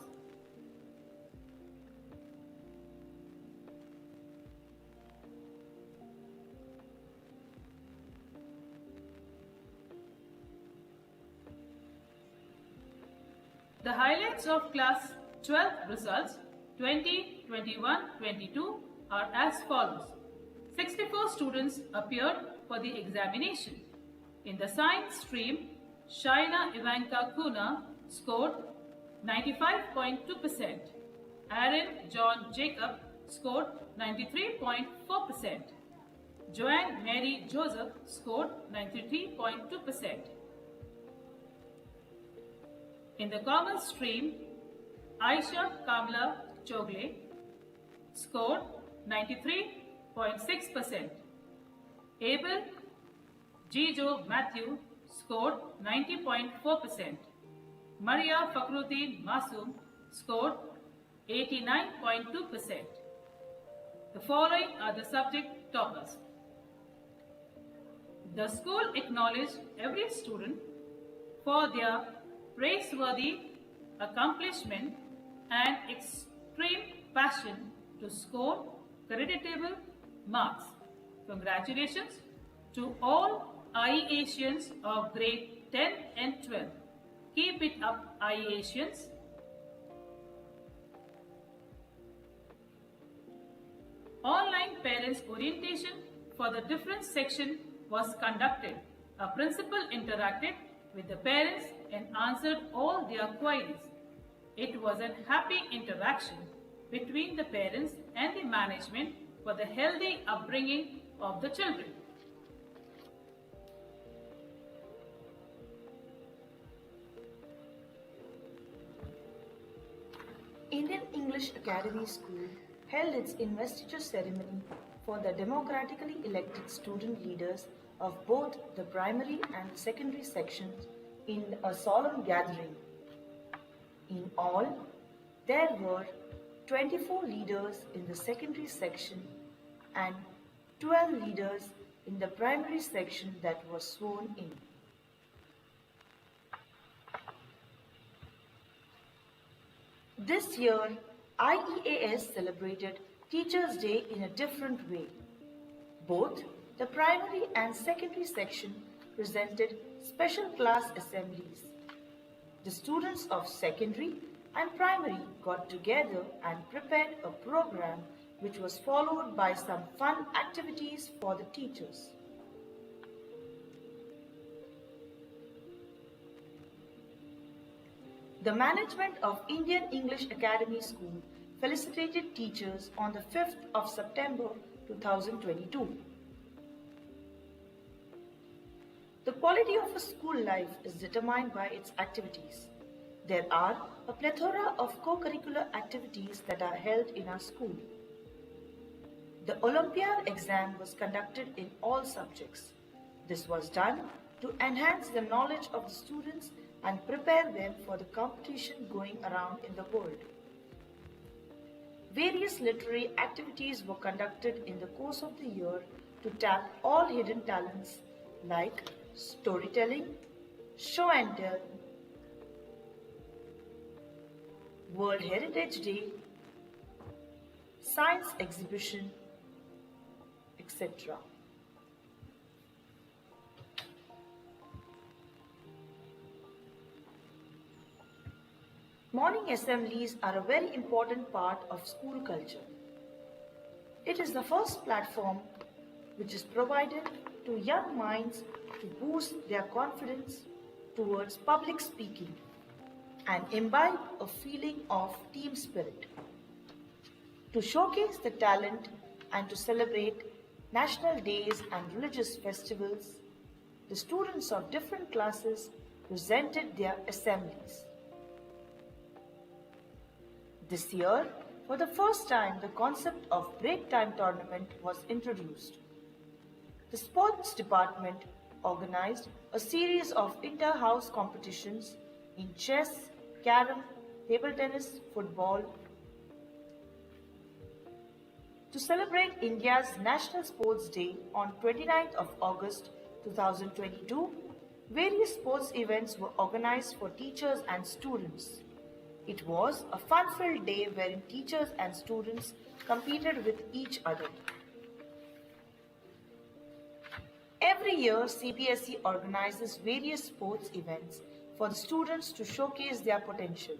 The highlights of class 12 results 20, 21, 22 are as follows. 64 students appeared for the examination. In the science stream, Shaina Ivanka Kuna scored 95.2%. Aaron John Jacob scored 93.4%. Joanne Mary Joseph scored 93.2%. In the commerce stream, Aisha Kamla Chogle scored 93.6%. Abel Jijo Matthew scored 90.4%. Maria Fakhruddin Masoom scored 89.2%. The following are the subject toppers. The school acknowledged every student for their praiseworthy accomplishment and extreme passion to score creditable marks. Congratulations to all IEAsians of grade 10 and 12. Keep it up, IEAsians. Online parents orientation for the different section was conducted. A principal interacted with the parents and answered all their queries. It was a happy interaction between the parents and the management for the healthy upbringing of the children. Indian English Academy School held its investiture ceremony for the democratically elected student leaders of both the primary and secondary sections in a solemn gathering. In all, there were 24 leaders in the secondary section and 12 leaders in the primary section that were sworn in. This year, IEAS celebrated Teachers' Day in a different way. Both the primary and secondary section presented special class assemblies. The students of secondary and primary got together and prepared a program which was followed by some fun activities for the teachers. The management of Indian English Academy School felicitated teachers on the 5th of September 2022. The quality of a school life is determined by its activities. There are a plethora of co-curricular activities that are held in our school. The Olympiad exam was conducted in all subjects. This was done to enhance the knowledge of the students and prepare them for the competition going around in the world. Various literary activities were conducted in the course of the year to tap all hidden talents like storytelling, show and tell, World Heritage Day, science exhibition, etc. Morning assemblies are a very important part of school culture. It is the first platform which is provided to young minds to boost their confidence towards public speaking and imbibe a feeling of team spirit. To showcase the talent and to celebrate national days and religious festivals, the students of different classes presented their assemblies. This year, for the first time, the concept of break time tournament was introduced. The sports department organized a series of inter-house competitions in chess, carom, table tennis, football. To celebrate India's National Sports Day on 29th of August 2022, various sports events were organized for teachers and students. It was a fun-filled day wherein teachers and students competed with each other. Every year, CBSE organizes various sports events for the students to showcase their potential.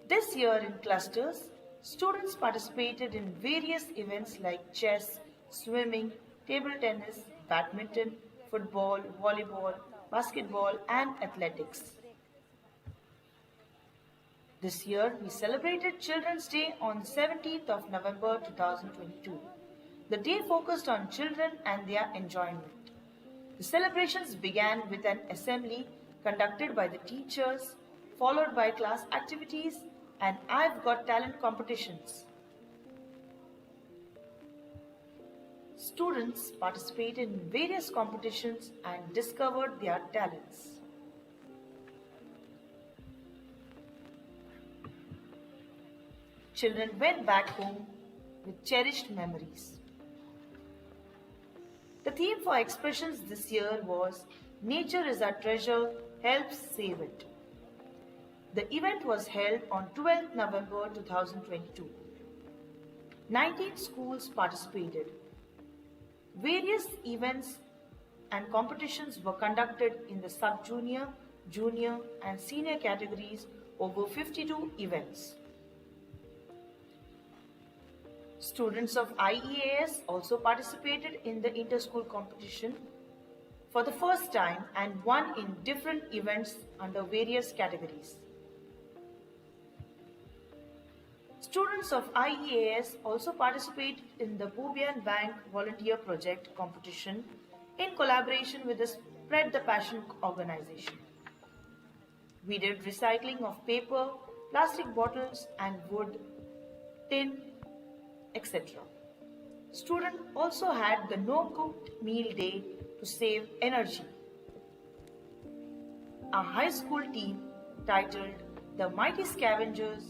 This year in clusters, students participated in various events like chess, swimming, table tennis, badminton, football, volleyball, basketball, and athletics. This year, we celebrated Children's Day on the 17th of November 2022. The day focused on children and their enjoyment. The celebrations began with an assembly conducted by the teachers, followed by class activities and I've Got Talent competitions. Students participated in various competitions and discovered their talents. Children went back home with cherished memories. The theme for expressions this year was Nature is our treasure, help save it. The event was held on 12th November 2022. 19 schools participated. Various events and competitions were conducted in the sub-junior, junior and senior categories over 52 events. Students of IEAS also participated in the inter-school competition for the first time and won in different events under various categories. Students of IEAS also participated in the Bhubian Bank Volunteer Project competition in collaboration with the Spread the Passion organization. We did recycling of paper, plastic bottles and wood, tin, etc. Students also had the no-cooked meal day to save energy. Our high school team, titled the Mighty Scavengers,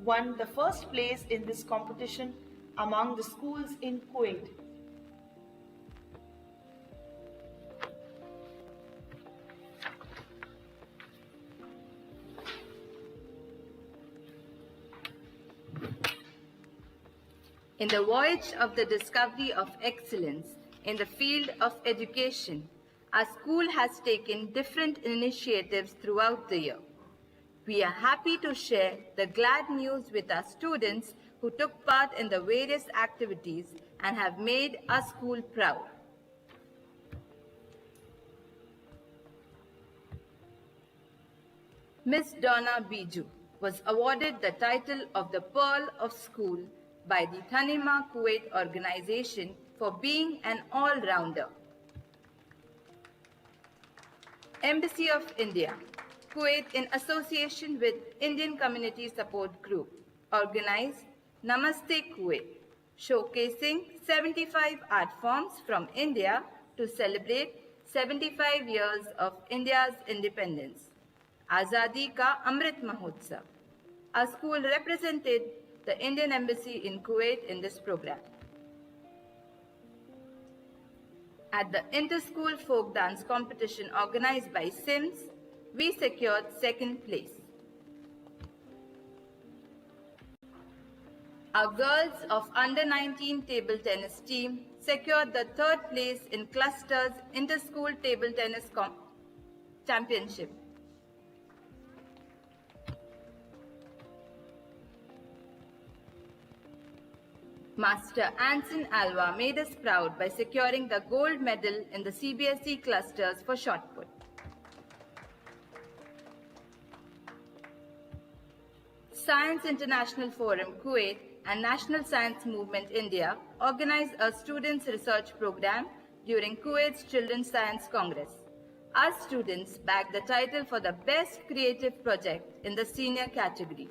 won the first place in this competition among the schools in Kuwait. In the voyage of the discovery of excellence in the field of education, our school has taken different initiatives throughout the year. We are happy to share the glad news with our students who took part in the various activities and have made our school proud. Miss Donna Biju was awarded the title of the Pearl of School by the Tanima Kuwait organization for being an all-rounder. Embassy of India, Kuwait in association with Indian Community Support Group organized Namaste Kuwait, showcasing 75 art forms from India to celebrate 75 years of India's independence. Azadi Ka Amrit Mahotsav. Our school represented the Indian Embassy in Kuwait in this program. At the Inter-School Folk Dance competition organized by SIMS, we secured second place. Our girls of under-19 table tennis team secured the third place in Clusters Inter-School Table Tennis Championship. Master Anson Alva made us proud by securing the gold medal in the CBSE clusters for shot put. Science International Forum Kuwait and National Science Movement India organized a students' research program during Kuwait's Children's Science Congress. Our students bagged the title for the best creative project in the senior category.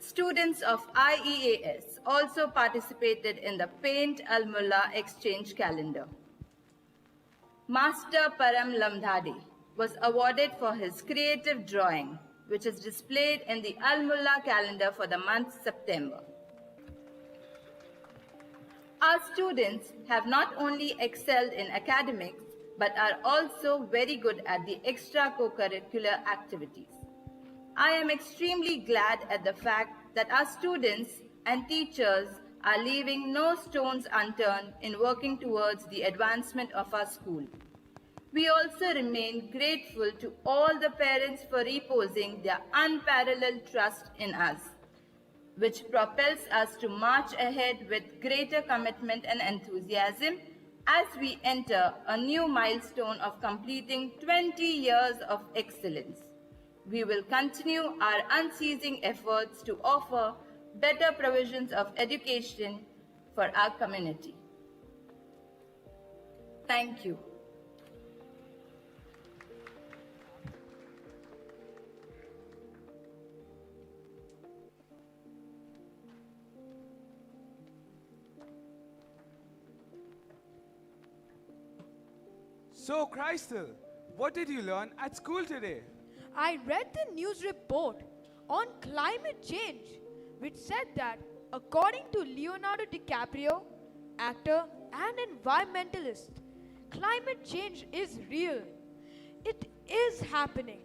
Students of IEAS also participated in the Paint Al-Mullah Exchange Calendar. Master Param Lamdhade was awarded for his creative drawing, which is displayed in the Al-Mullah calendar for the month September. Our students have not only excelled in academics, but are also very good at the extracurricular activities. I am extremely glad at the fact that our students and teachers are leaving no stones unturned in working towards the advancement of our school. We also remain grateful to all the parents for reposing their unparalleled trust in us, which propels us to march ahead with greater commitment and enthusiasm as we enter a new milestone of completing 20 years of excellence. We will continue our unceasing efforts to offer better provisions of education for our community. Thank you. So, Crystal, what did you learn at school today? I read the news report on climate change, which said that according to Leonardo DiCaprio, actor and environmentalist, climate change is real. It is happening.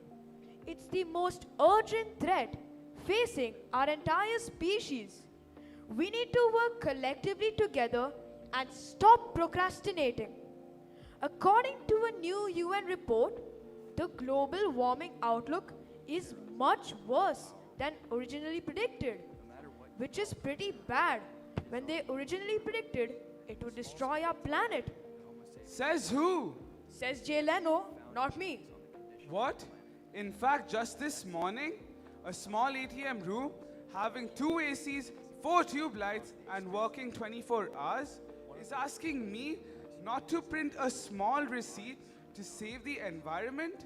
It's the most urgent threat facing our entire species. We need to work collectively together and stop procrastinating. According to a new UN report, the global warming outlook is much worse than originally predicted, which is pretty bad. When they originally predicted it would destroy our planet. Says who? Says Jay Leno, not me. What? In fact, just this morning, a small ATM room having 2 ACs, 4 tube lights, and working 24 hours is asking me not to print a small receipt to save the environment?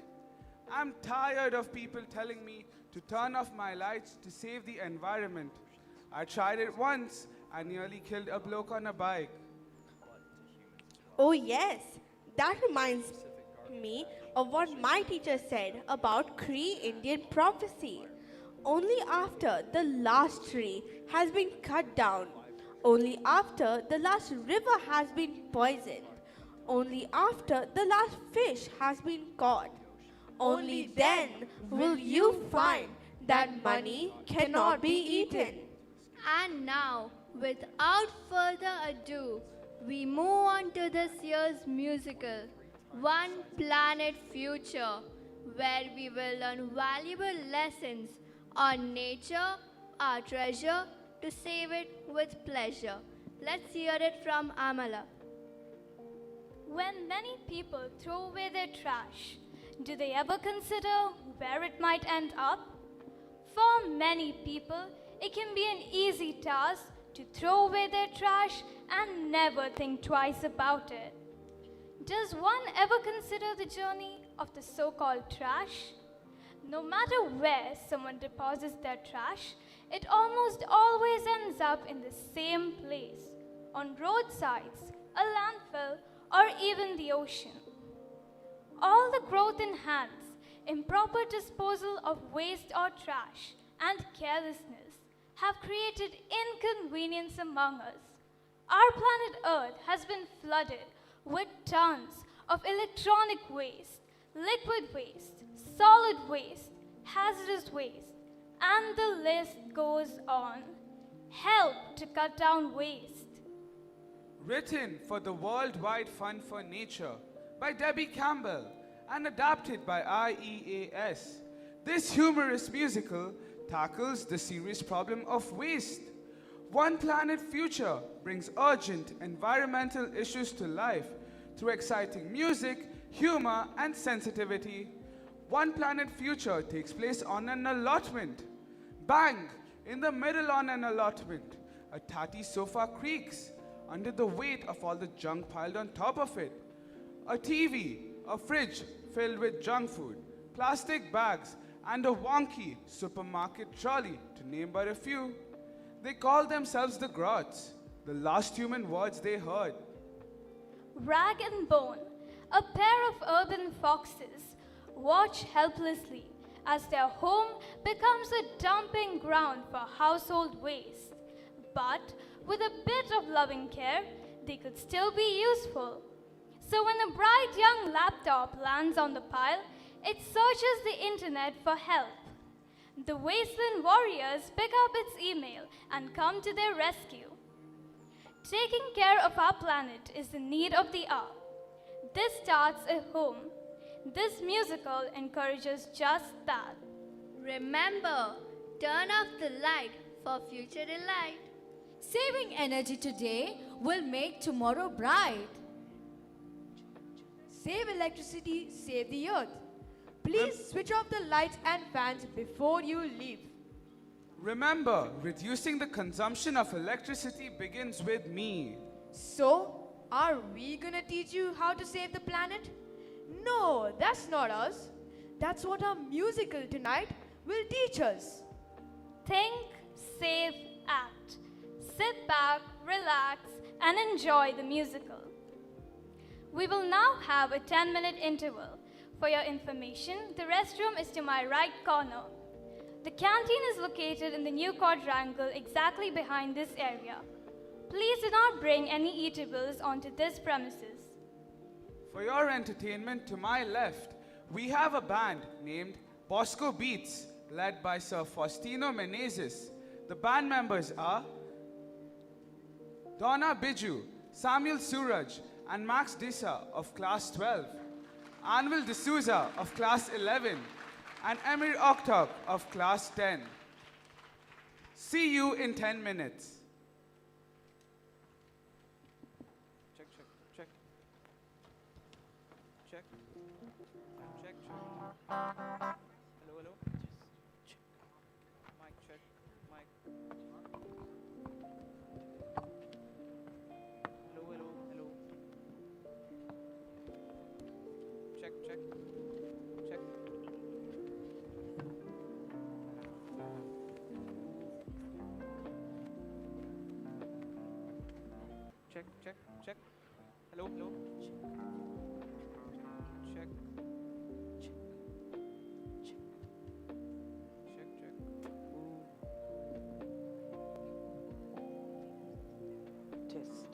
I'm tired of people telling me to turn off my lights to save the environment. I tried it once and nearly killed a bloke on a bike. Oh yes, that reminds me of what my teacher said about Cree Indian prophecy. Only after the last tree has been cut down, only after the last river has been poisoned, only after the last fish has been caught, only then will you find that money cannot be eaten. And now, without further ado, we move on to this year's musical, One Planet Future, where we will learn valuable lessons on nature, our treasure, to save it with pleasure. Let's hear it from Amala. When many people throw away their trash, do they ever consider where it might end up? For many people, it can be an easy task to throw away their trash and never think twice about it. Does one ever consider the journey of the so-called trash? No matter where someone deposits their trash, it almost always ends up in the same place, on roadsides, a landfill, or even the ocean. All the growth in hands, improper disposal of waste or trash, and carelessness have created inconvenience among us. Our planet Earth has been flooded with tons of electronic waste, liquid waste, solid waste, hazardous waste, and the list goes on. Help to cut down waste. Written for the Worldwide Fund for Nature by Debbie Campbell and adapted by IEAS. This humorous musical tackles the serious problem of waste. One Planet Future brings urgent environmental issues to life through exciting music, humor, and sensitivity. One Planet Future takes place on an allotment. Bang! In the middle on an allotment, a tatty sofa creaks under the weight of all the junk piled on top of it. A TV, a fridge filled with junk food, plastic bags, and a wonky supermarket trolley, to name but a few. They call themselves the Grots, the last human words they heard. Rag and bone, a pair of urban foxes, watch helplessly as their home becomes a dumping ground for household waste. But with a bit of loving care, they could still be useful. So when a bright young laptop lands on the pile, it searches the internet for help. The wasteland warriors pick up its email and come to their rescue. Taking care of our planet is the need of the hour. This starts at home. This musical encourages just that. Remember, turn off the light for future delight. Saving energy today will make tomorrow bright. Save electricity, save the earth. Please switch off the lights and fans before you leave. Remember, reducing the consumption of electricity begins with me. So, are we gonna teach you how to save the planet? No, that's not us. That's what our musical tonight will teach us. Think, save, act. Sit back, relax, and enjoy the musical. We will now have a 10-minute interval. For your information, the restroom is to my right corner. The canteen is located in the new Quadrangle exactly behind this area. Please do not bring any eatables onto this premises. For your entertainment, to my left, we have a band named Bosco Beats, led by Sir Faustino Menezes. The band members are Donna Biju, Samuel Suraj, and Max Disa of Class 12, Anvil D'Souza of Class 11, and Emir Oktok of Class 10. See you in 10 minutes. Check, check, check. Check. Check, check. Hello, hello. Check. Mic check. Mic. Hello, hello, hello. Check, check. Check. Check, check, check. Hello, hello. Check. Check. Check. Check, check. Test.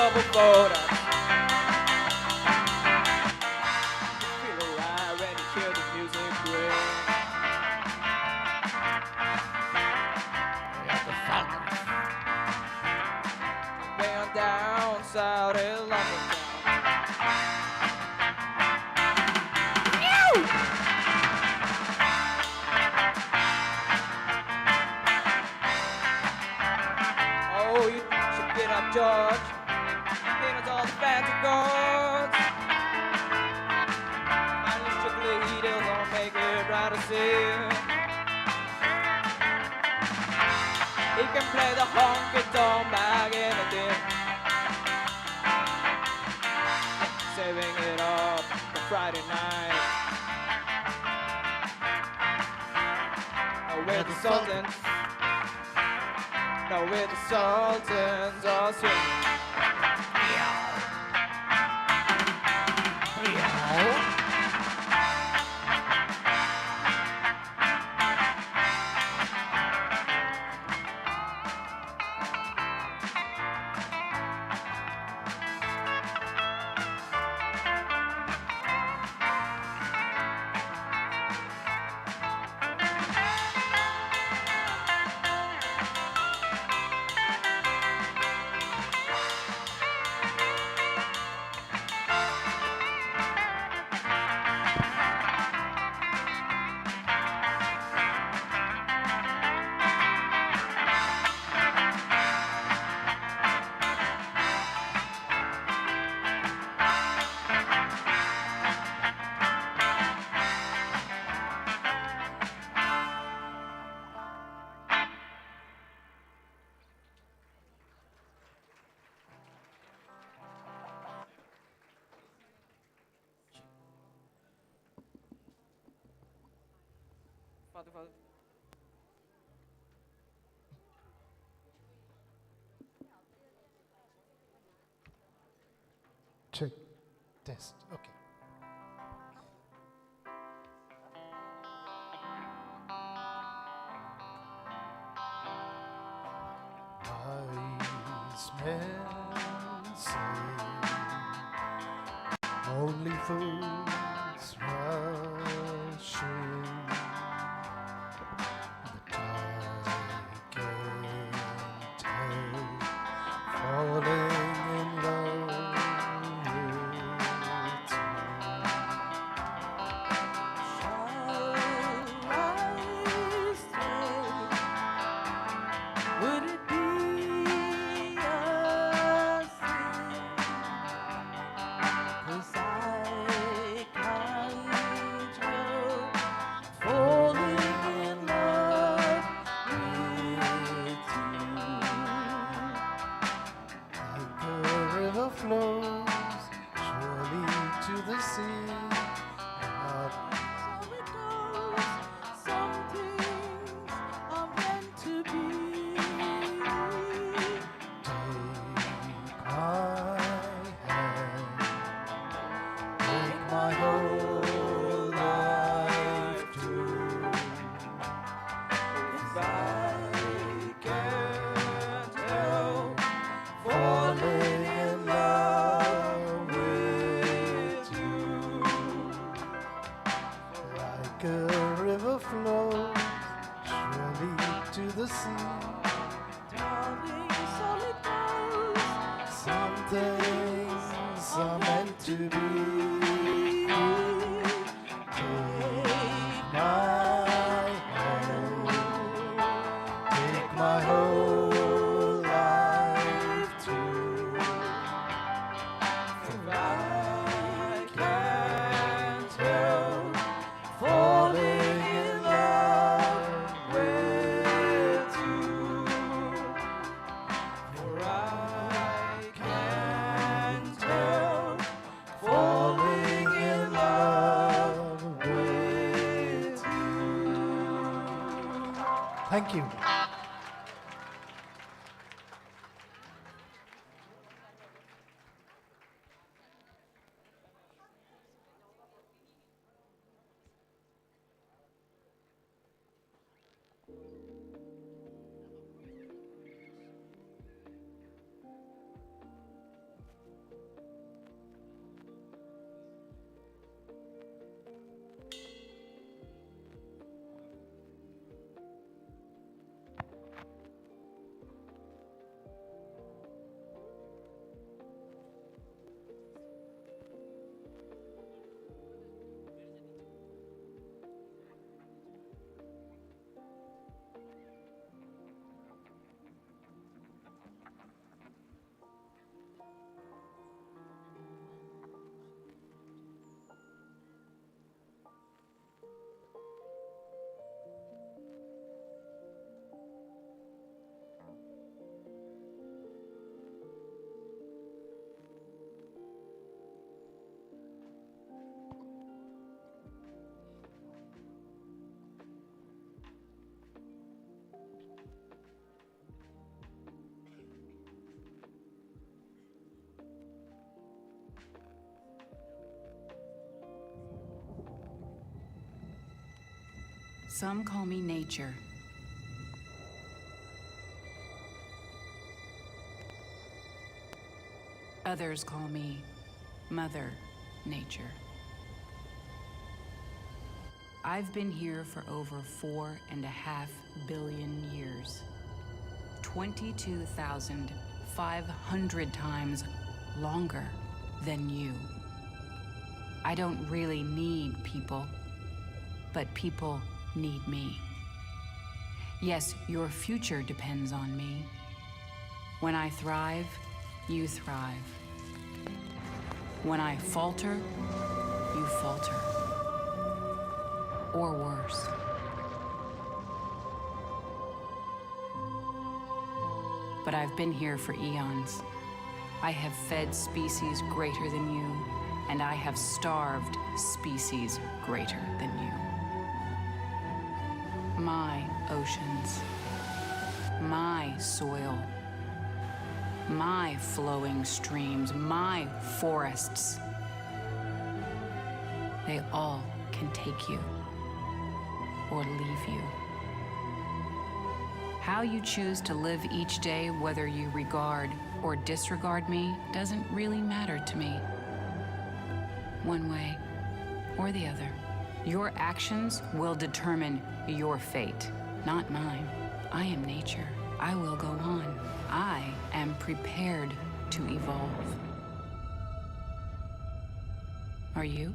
double photo. Feel alive when you hear the music play. Got the Falcons. Way on down south in London town. Oh, you should get up, George. Name us all the fancy gods. Finally, strictly he'll gonna make it right to see. He can play the honky tonk back in the day. Saving it up for Friday night. Oh, we're the Sultans. No, we're the Sultans of Swing. Father. Check. Test. Okay. Wise men say only fools rushing, but I can't help falling in love with you. Shall I stay? Would it be a sin? 'Cause I can't help falling in love with you. Like a river flows surely to the sea, and So it goes. Some things are meant to be. take my whole life too. If I can't help Falling in love with you, like a river flows surely to the sea. darling, so it goes. Some things are meant to be. Take my hand, take my whole life too. For I can't help falling in love with you. For I can't help falling in love with you. Thank you. Some call me nature. Others call me Mother Nature. I've been here for over 4.5 billion years. 22,500 times longer than you. I don't really need people, but people need me. Yes, your future depends on me. When I thrive, you thrive. When I falter, you falter. Or worse. But I've been here for eons. I have fed species greater than you, and I have starved species greater than you. My oceans, my soil, my flowing streams, my forests, they all can take you or leave you. How you choose to live each day, whether you regard or disregard me, doesn't really matter to me. One way or the other. Your actions will determine your fate, not mine. I am nature. I will go on. I am prepared to evolve. Are you?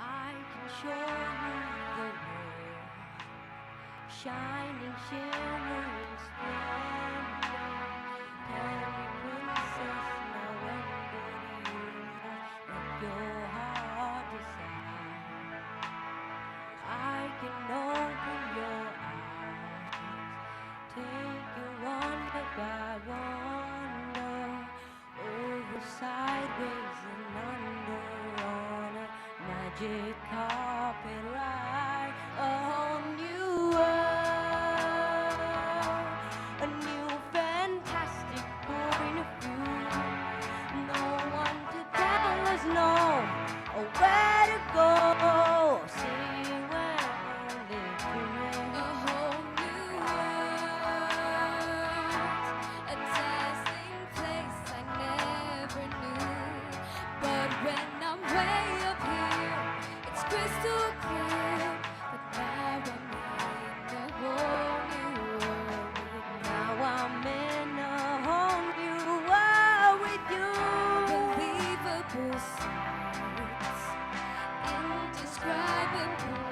I can show you the world, shining, shimmering splendor. Tell me, princess, now when did you let your heart decide? I can open your eyes, take you wonder by wonder, over, sideways, and under on a magic carpet ride, a whole new world, a new fantastic point of view. No one to tell us no, or where to go. See where only dreaming. A whole new world, a dazzling place I never knew. But when I'm way up here, it's crystal clear. But now I'm in a whole new world. Now I'm in a whole new world with you. Unbelievable sights, indescribable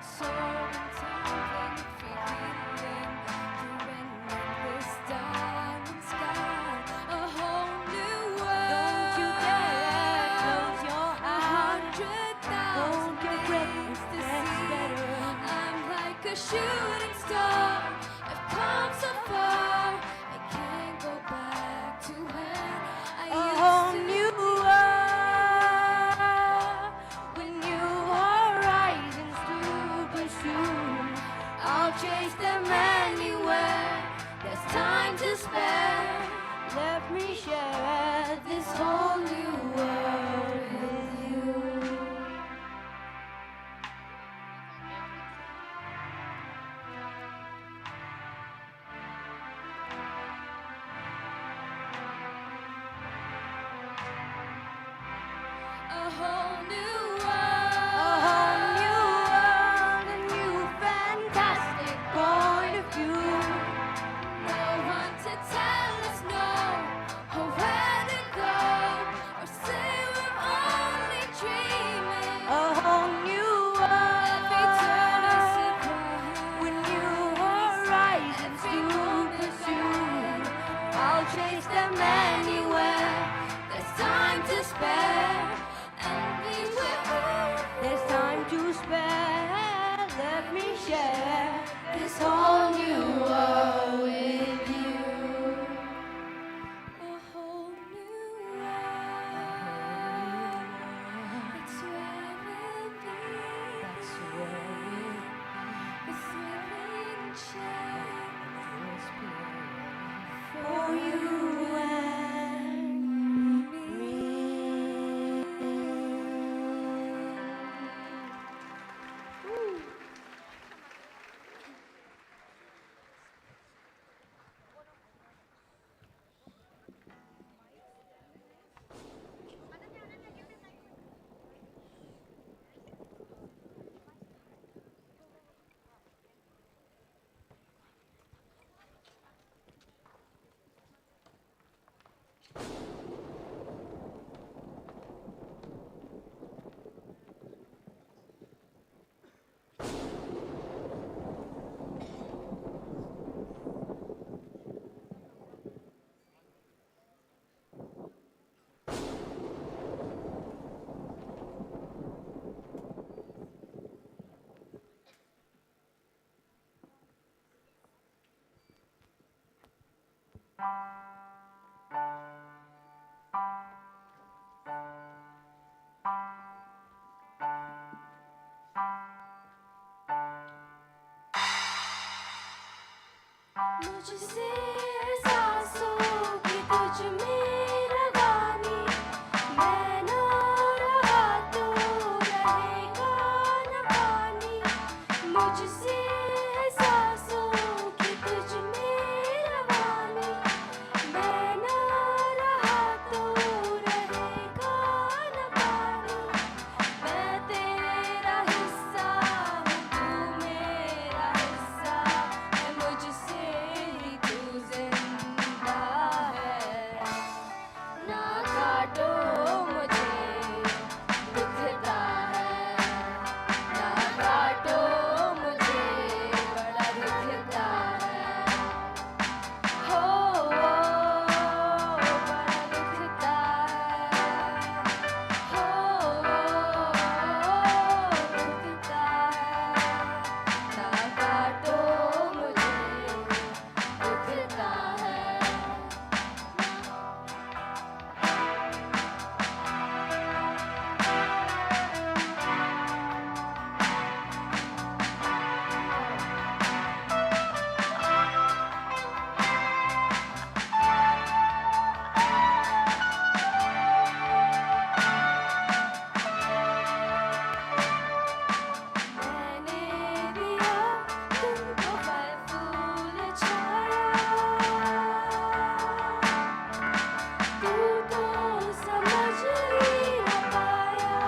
soaring, tumbling, feeling through an endless diamond sky. A whole new world. Don't you dare close your eyes. 100,000 things to see. I'm like a shooting star. I've come so far. I can't go back to where I used to. A whole new world with new horizons to pursue. I'll chase them anywhere. There's time to spare. Let me share this whole new world with you. A whole new world. A whole new world, a new fantastic point of view. No one to tell us no, or where to go, or say we're only dreaming. A whole new world. Every turn a surprise, with new horizons to pursue. I'll chase them anywhere. There's time to spare. There's time to spare. मुझसे सांसों की तुझ में रवानी मैं ना रहा तो रहेगा न पानी मुझसे सांसों की तुझ में रवानी मैं ना रहा तो रहेगा न पानी मैं तेरा हिस्सा हूँ तू मेरा हिस्सा है मुझसे ही तू जिंदा है ना काटो मुझे दुखता है ना काटो मुझे बड़ा दुखता है हो बड़ा दुखता है हो दुखता है ना काटो मुझे दुखता है मैंने दिया तुमको फल फूल छाया तू तो समझ ही न पाया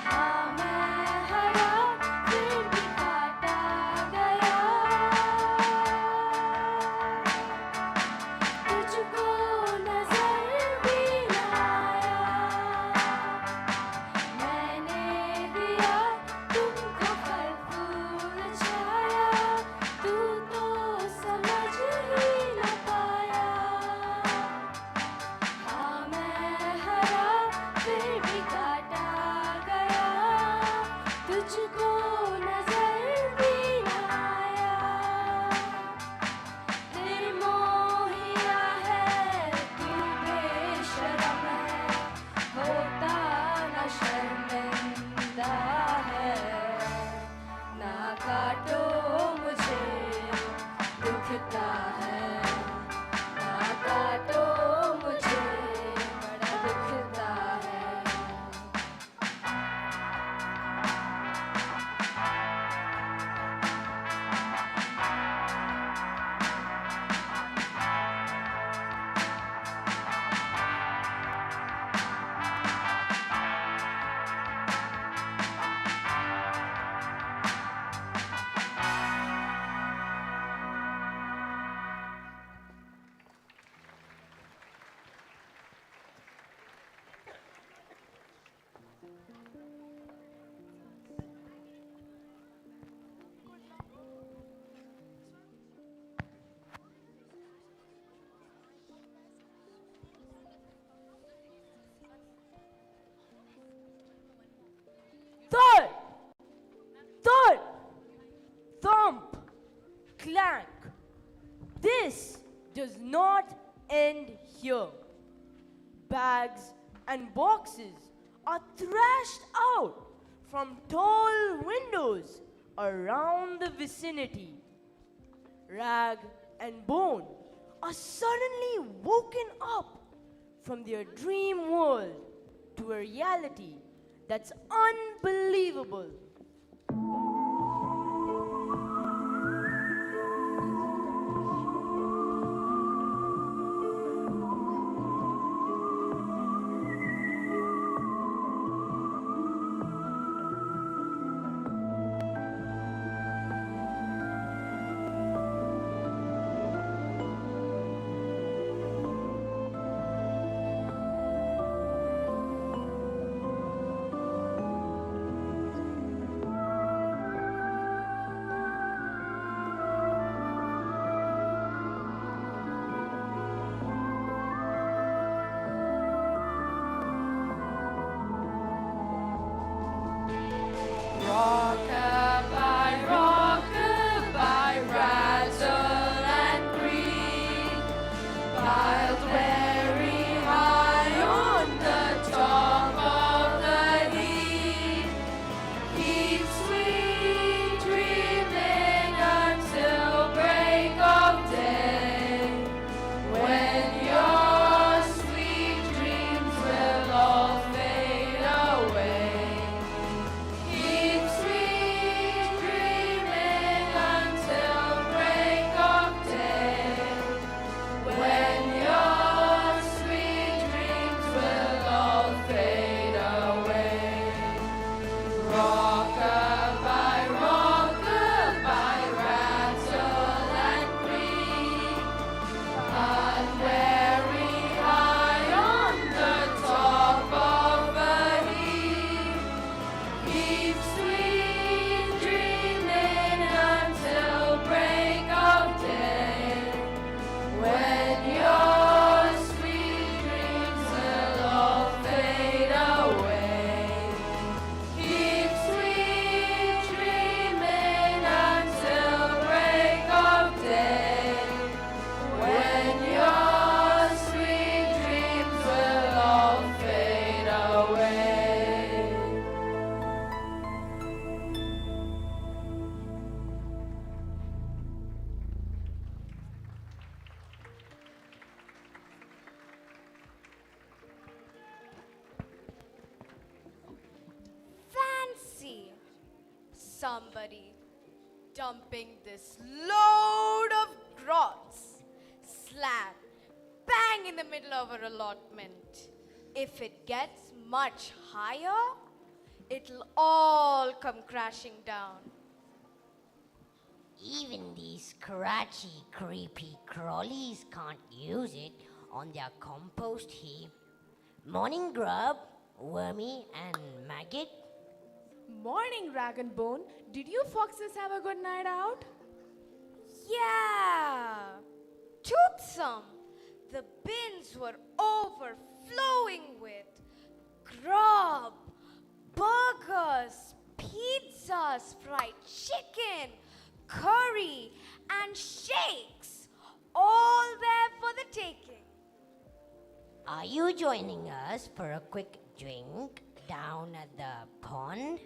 हाँ मैं हरा फिर भी काटा गया तुझको नजर भी न आया मैंने दिया तुमको फल फूल छाया तू तो समझ ही न पाया हाँ मैं हरा फिर भी काटा गया तुझको नजर भी न आया निर्मोहिया है तू बेशरम है होता न शर्मिंदा है ना काटो मुझे दुखता है ना काटो मुझे बड़ा दुखता है Thud! Thud! Thump! Clank! This does not end here. Bags and boxes are thrashed out from tall windows around the vicinity. Rag and Bone are suddenly woken up from their dream world to a reality that's unbelievable. somebody dumping this load of grots slap bang in the middle of our allotment. If it gets much higher, it'll all come crashing down. Even these scratchy, creepy crawlies can't use it on their compost heap. Morning grub, wormy and maggot. Morning, Rag and Bone. Did you foxes have a good night out? Yeah, toothsome. The bins were overflowing with grub, burgers, pizzas, fried chicken, curry, and shakes, all there for the taking. Are you joining us for a quick drink down at the pond?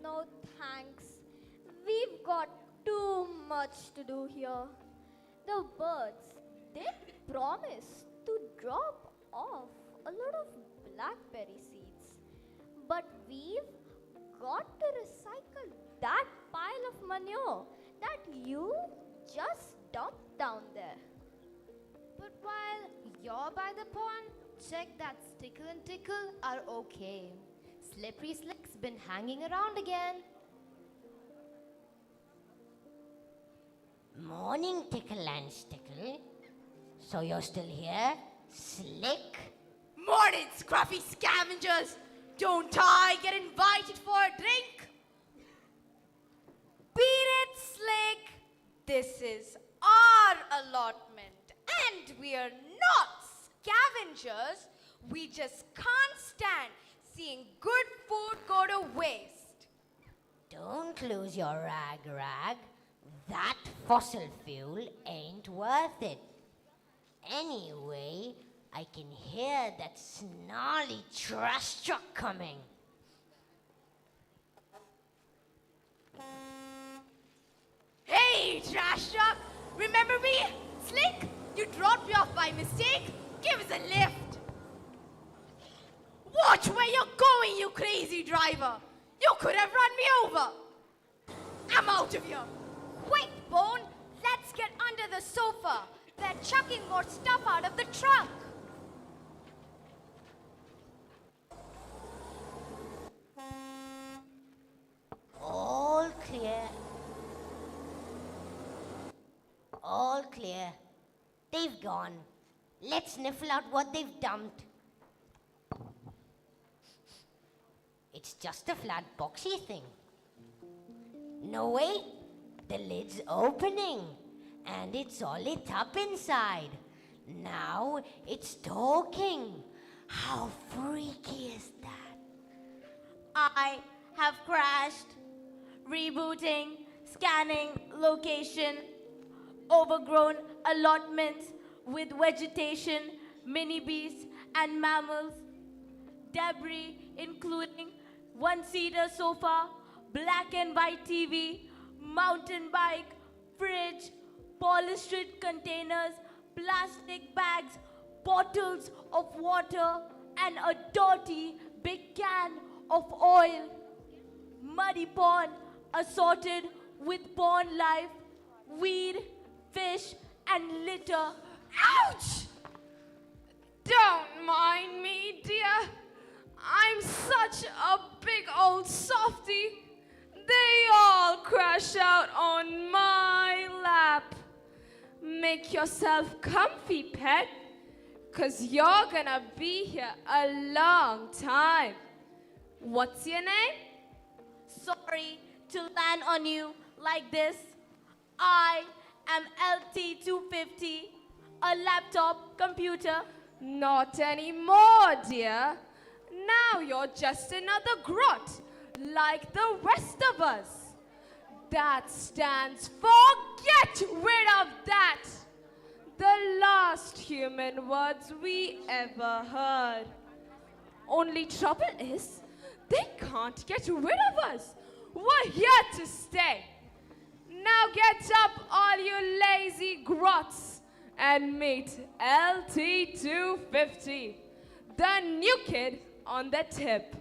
No thanks. We've got too much to do here. The birds, they promise to drop off a lot of blackberry seeds. But we've got to recycle that pile of manure that you just dumped down there. But while you're by the pond, check that Stickle and Tickle are okay. Slippery Slick's been hanging around again. Morning, Tickle and Stickle. So you're still here, Slick? Morning, scruffy scavengers! Don't I get invited for a drink? Beat it, Slick! This is our allotment, and we are not scavengers. We just can't stand seeing good food go to waste. Don't lose your rag. That fossil fuel ain't worth it. Anyway, I can hear that snarly trash truck coming. Hey, trash truck! Remember me? Slick, you dropped me off by mistake. Give us a lift. Watch where you're going, you crazy driver. You could have run me over. I'm out of here. Quick, Bone! Let's get under the sofa. They're chucking more stuff out of the trunk. All clear. All clear. They've gone. Let's sniffle out what they've dumped. It's just a flat boxy thing. No way. The lid's opening. And it's all lit up inside. Now it's talking. How freaky is that? I have crashed. Rebooting, scanning, location, overgrown allotments with vegetation, mini bees, and mammals. Debris, including one-seater sofa, black and white TV, mountain bike, fridge, polystrate containers, plastic bags, bottles of water, and a dirty big can of oil. Muddy pond assorted with pond life, weed, fish, and litter. Ouch! Don't mind me, dear. I'm such a big old softie. They all crash out on my lap. Make yourself comfy, pet, 'cause you're gonna be here a long time. What's your name? Sorry to land on you like this. I am LT250, a laptop computer. Not anymore, dear. Now you're just another grot, like the rest of us. That stands for get rid of that. The last human words we ever heard. Only trouble is, they can't get rid of us. We're here to stay. Now get up, all you lazy grots, and meet LT250, the new kid on the tip.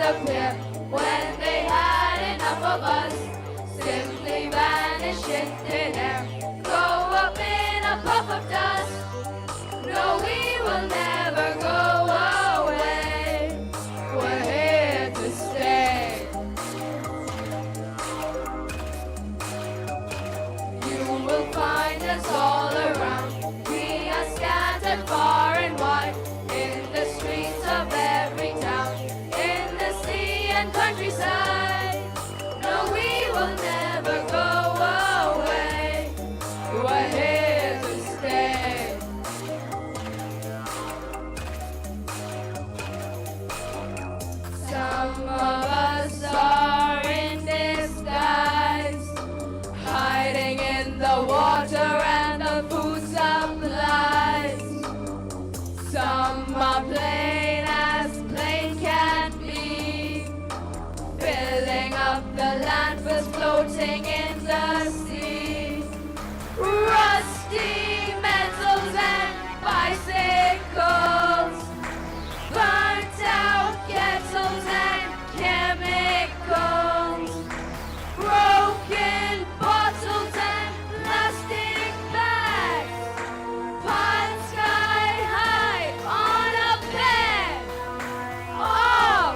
disappear when they had enough of us. Simply vanish in thin air, go up in a puff of dust. No, we will never go away. We're here to stay. You will find us all around. We are scattered far and wide, in the streets of every town, in the sea and countryside. No, we will never go away. We're here to stay. Some of us are in disguise, hiding in the water and the food supplies. Some are plain as plain can be, filling up the landfills, floating in the sea. Rusty metals and bicycles, burnt out kettles and chemicals, broken bottles and plastic bags, piled sky high on a bed of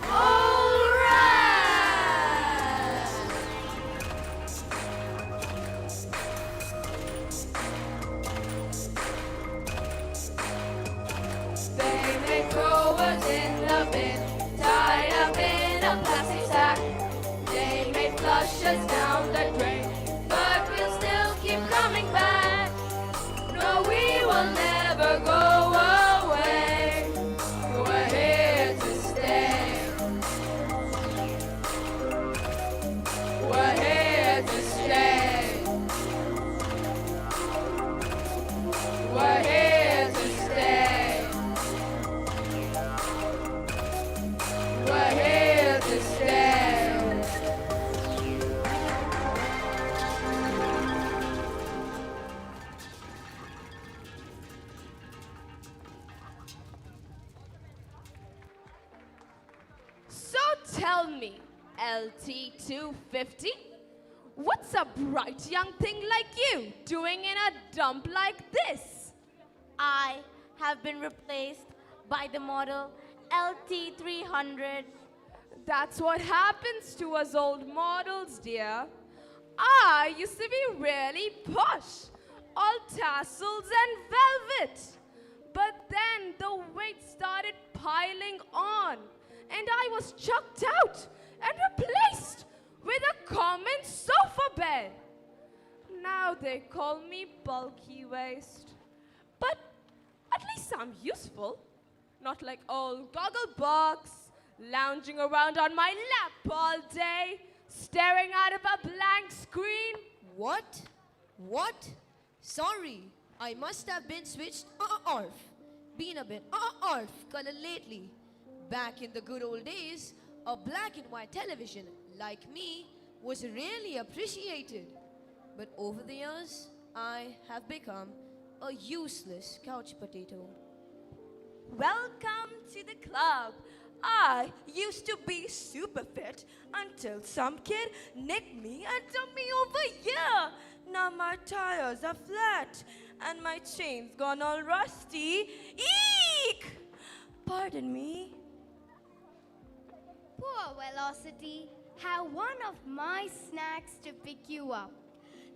old rags. They may throw us in the bin, tied up in a plastic sack. They may flush us down the drain, but we'll still keep coming back. No, we will never go away. We're here to stay. We're here to stay. We're here to stay. We're here to stay. So tell me, LT250, what's a bright young thing like you doing in a dump like this? I have been replaced by the model LT300. That's what happens to us old models, dear. I used to be really posh, all tassels and velvet. But then the weight started piling on, and I was chucked out and replaced with a common sofa bed. Now they call me bulky waist. But at least I'm useful. Not like old Gogglebox, lounging around on my lap all day, staring out of a blank screen. What? What? Sorry, I must have been switched off. Been a bit off color lately. Back in the good old days, a black and white television like me was really appreciated. But over the years, I have become a useless couch potato. Welcome to the club. I used to be super fit until some kid nicked me and took me over here. Now my tires are flat and my chain's gone all rusty. Eek! Pardon me. Poor Velocity, have one of my snacks to pick you up.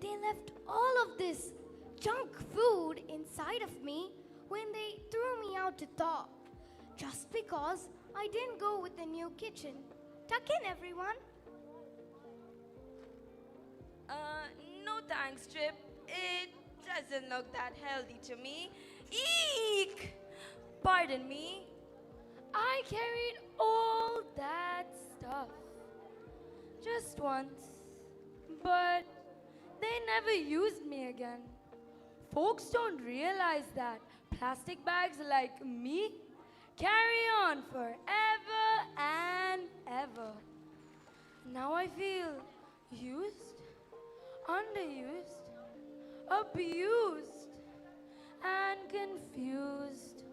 They left all of this junk food inside of me when they threw me out to thaw, just because I didn't go with the new kitchen. Tuck in, everyone. No thanks, Trip. It doesn't look that healthy to me. Eek! Pardon me. I carried all that stuff just once, but they never used me again. Folks don't realize that plastic bags like me carry on forever and ever. Now I feel used, underused, abused, and confused.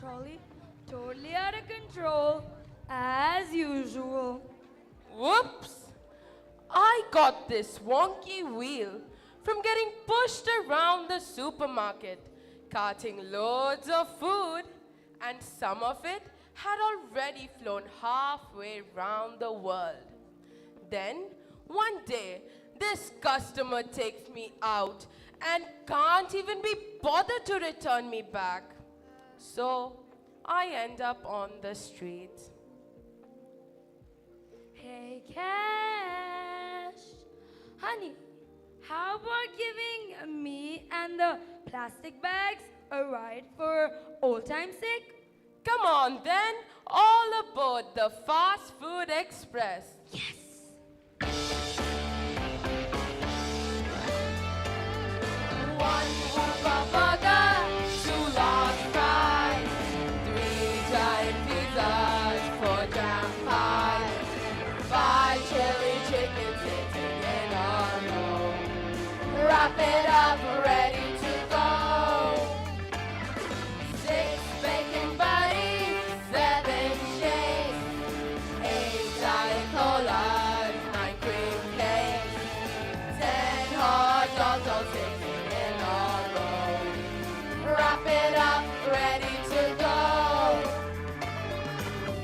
trolley. Totally out of control, as usual. Whoops! I got this wonky wheel from getting pushed around the supermarket, carting loads of food, and some of it had already flown halfway round the world. Then, one day, this customer takes me out and can't even be bothered to return me back. So, I end up on the street. Hey, Cash. Honey, how about giving me and the plastic bags a ride for old time's sake? Come on then, all aboard the Fast Food Express. Yes! One Whopper burger, 2 large fries, 3 giant pizzas, 4 jam pies, 5 chili chicken sitting in a row. Wrap it up, ready to go. 6 bacon butties, 7 shakes, 8 diet colas, 9 cream cakes, 10 hot dogs all sitting in a row. Wrap it up, ready to go.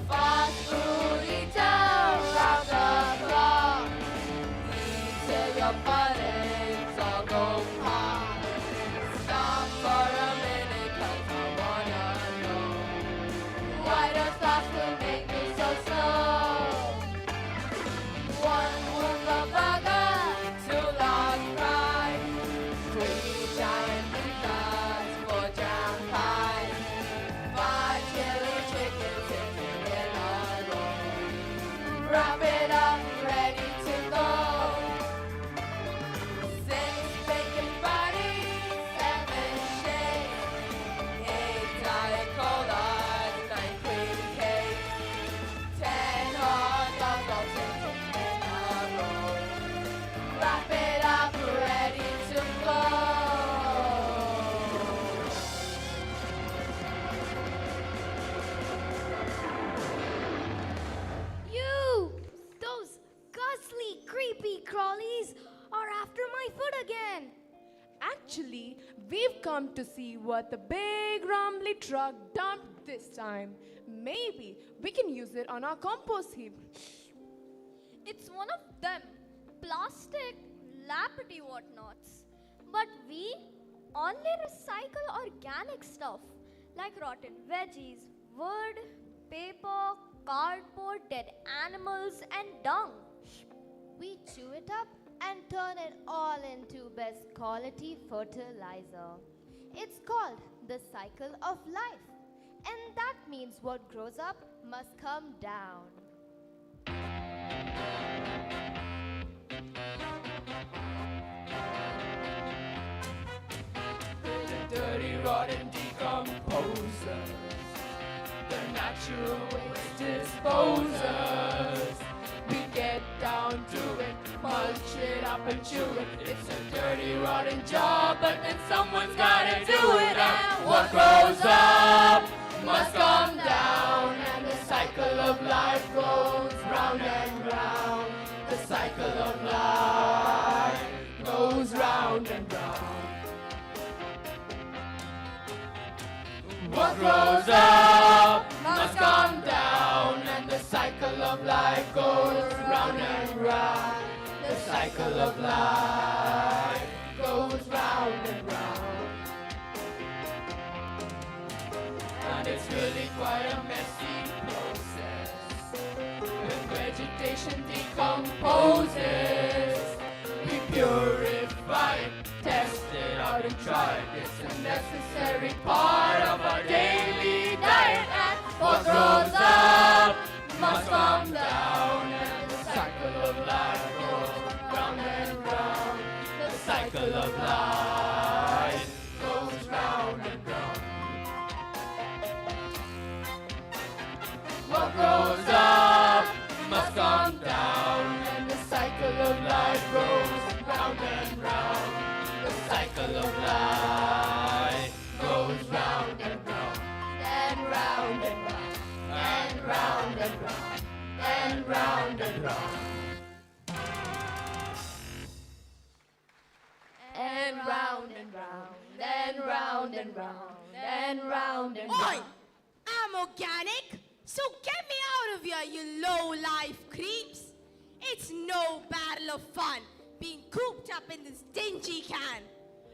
Fast food eater, round the clock. Eat till your buttons all go pop. Stop for a minute 'cause I wanna know why does fast food make me so slow? 1 Whopper burger, 2 large fries, 3 giant pizzas, 4 jam pies, 5 chili chicken sitting in a row. Wrap it up, ready to go. 6 bacon butties, 7 shakes, 8 diet colas, 9 cream cakes, 10 hot dogs all sitting in a row. Wrap it up, ready to go. You! Those ghastly, creepy crawlies are after my food again. Actually, we've come to see what the big rumbly truck dumped this time. Maybe we can use it on our compost heap. It's one of them plastic, lappity whatnots. But we only recycle organic stuff like rotten veggies, wood, paper, cardboard, dead animals, and dung. We chew it up and turn it all into best quality fertilizer. It's called the cycle of life. And that means what grows up must come down. The dirty, rotten decomposers, the natural waste disposers. We get down to it, mulch it up and chew it. It's a dirty, rotten job, but then someone's gotta do it. And what grows up must come down, and the cycle of life goes round and round. The cycle of life goes round and round. What grows up must come down, and the cycle of life goes round and round. The cycle of life goes round and round. And it's really quite a messy process. When vegetation decomposes, we purify it, test it out and try it. It's a necessary part of our daily diet. And what grows up must come down, and the cycle of life goes round and round. The cycle of life goes round and round. What grows up must come down, and the cycle of life goes round and round. The cycle of life goes round and round and round and round. And round and round, and round and round, and round and round. Oi! I'm organic, so get me out of here, you low-life creeps. It's no battle of fun being cooped up in this dingy can.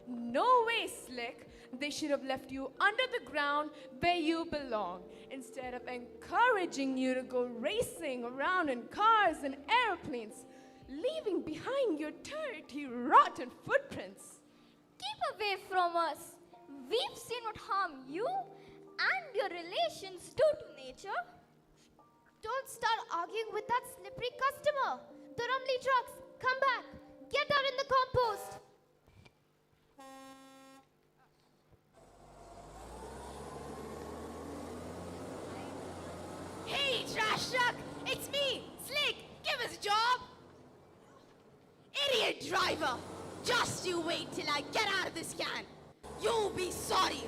No way, Slick. They should have left you under the ground where you belong, instead of encouraging you to go racing around in cars and airplanes, leaving behind your dirty, rotten footprints. Keep away from us. We've seen what harm you and your relations do to nature. Don't start arguing with that slippery customer. The rumbly trucks, come back. Get out in the compost. Hey, trash truck! It's me, Slick! Give us a job! Idiot driver! Just you wait till I get out of this can. You'll be sorry.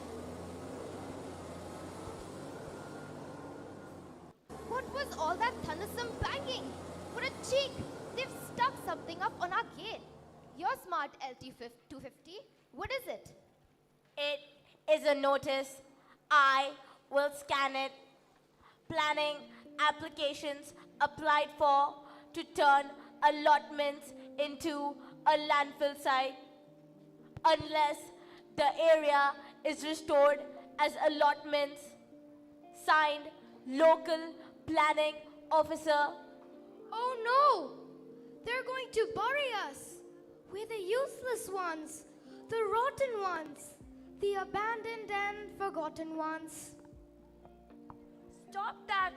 What was all that thundersome banging? What a cheek! They've stuck something up on our gate. Your smart LT250, what is it? It is a notice. I will scan it. Planning applications applied for to turn allotments into a landfill site unless the area is restored as allotments. Signed, local planning officer. Oh no! They're going to bury us. We're the useless ones, the rotten ones, the abandoned and forgotten ones. Stop that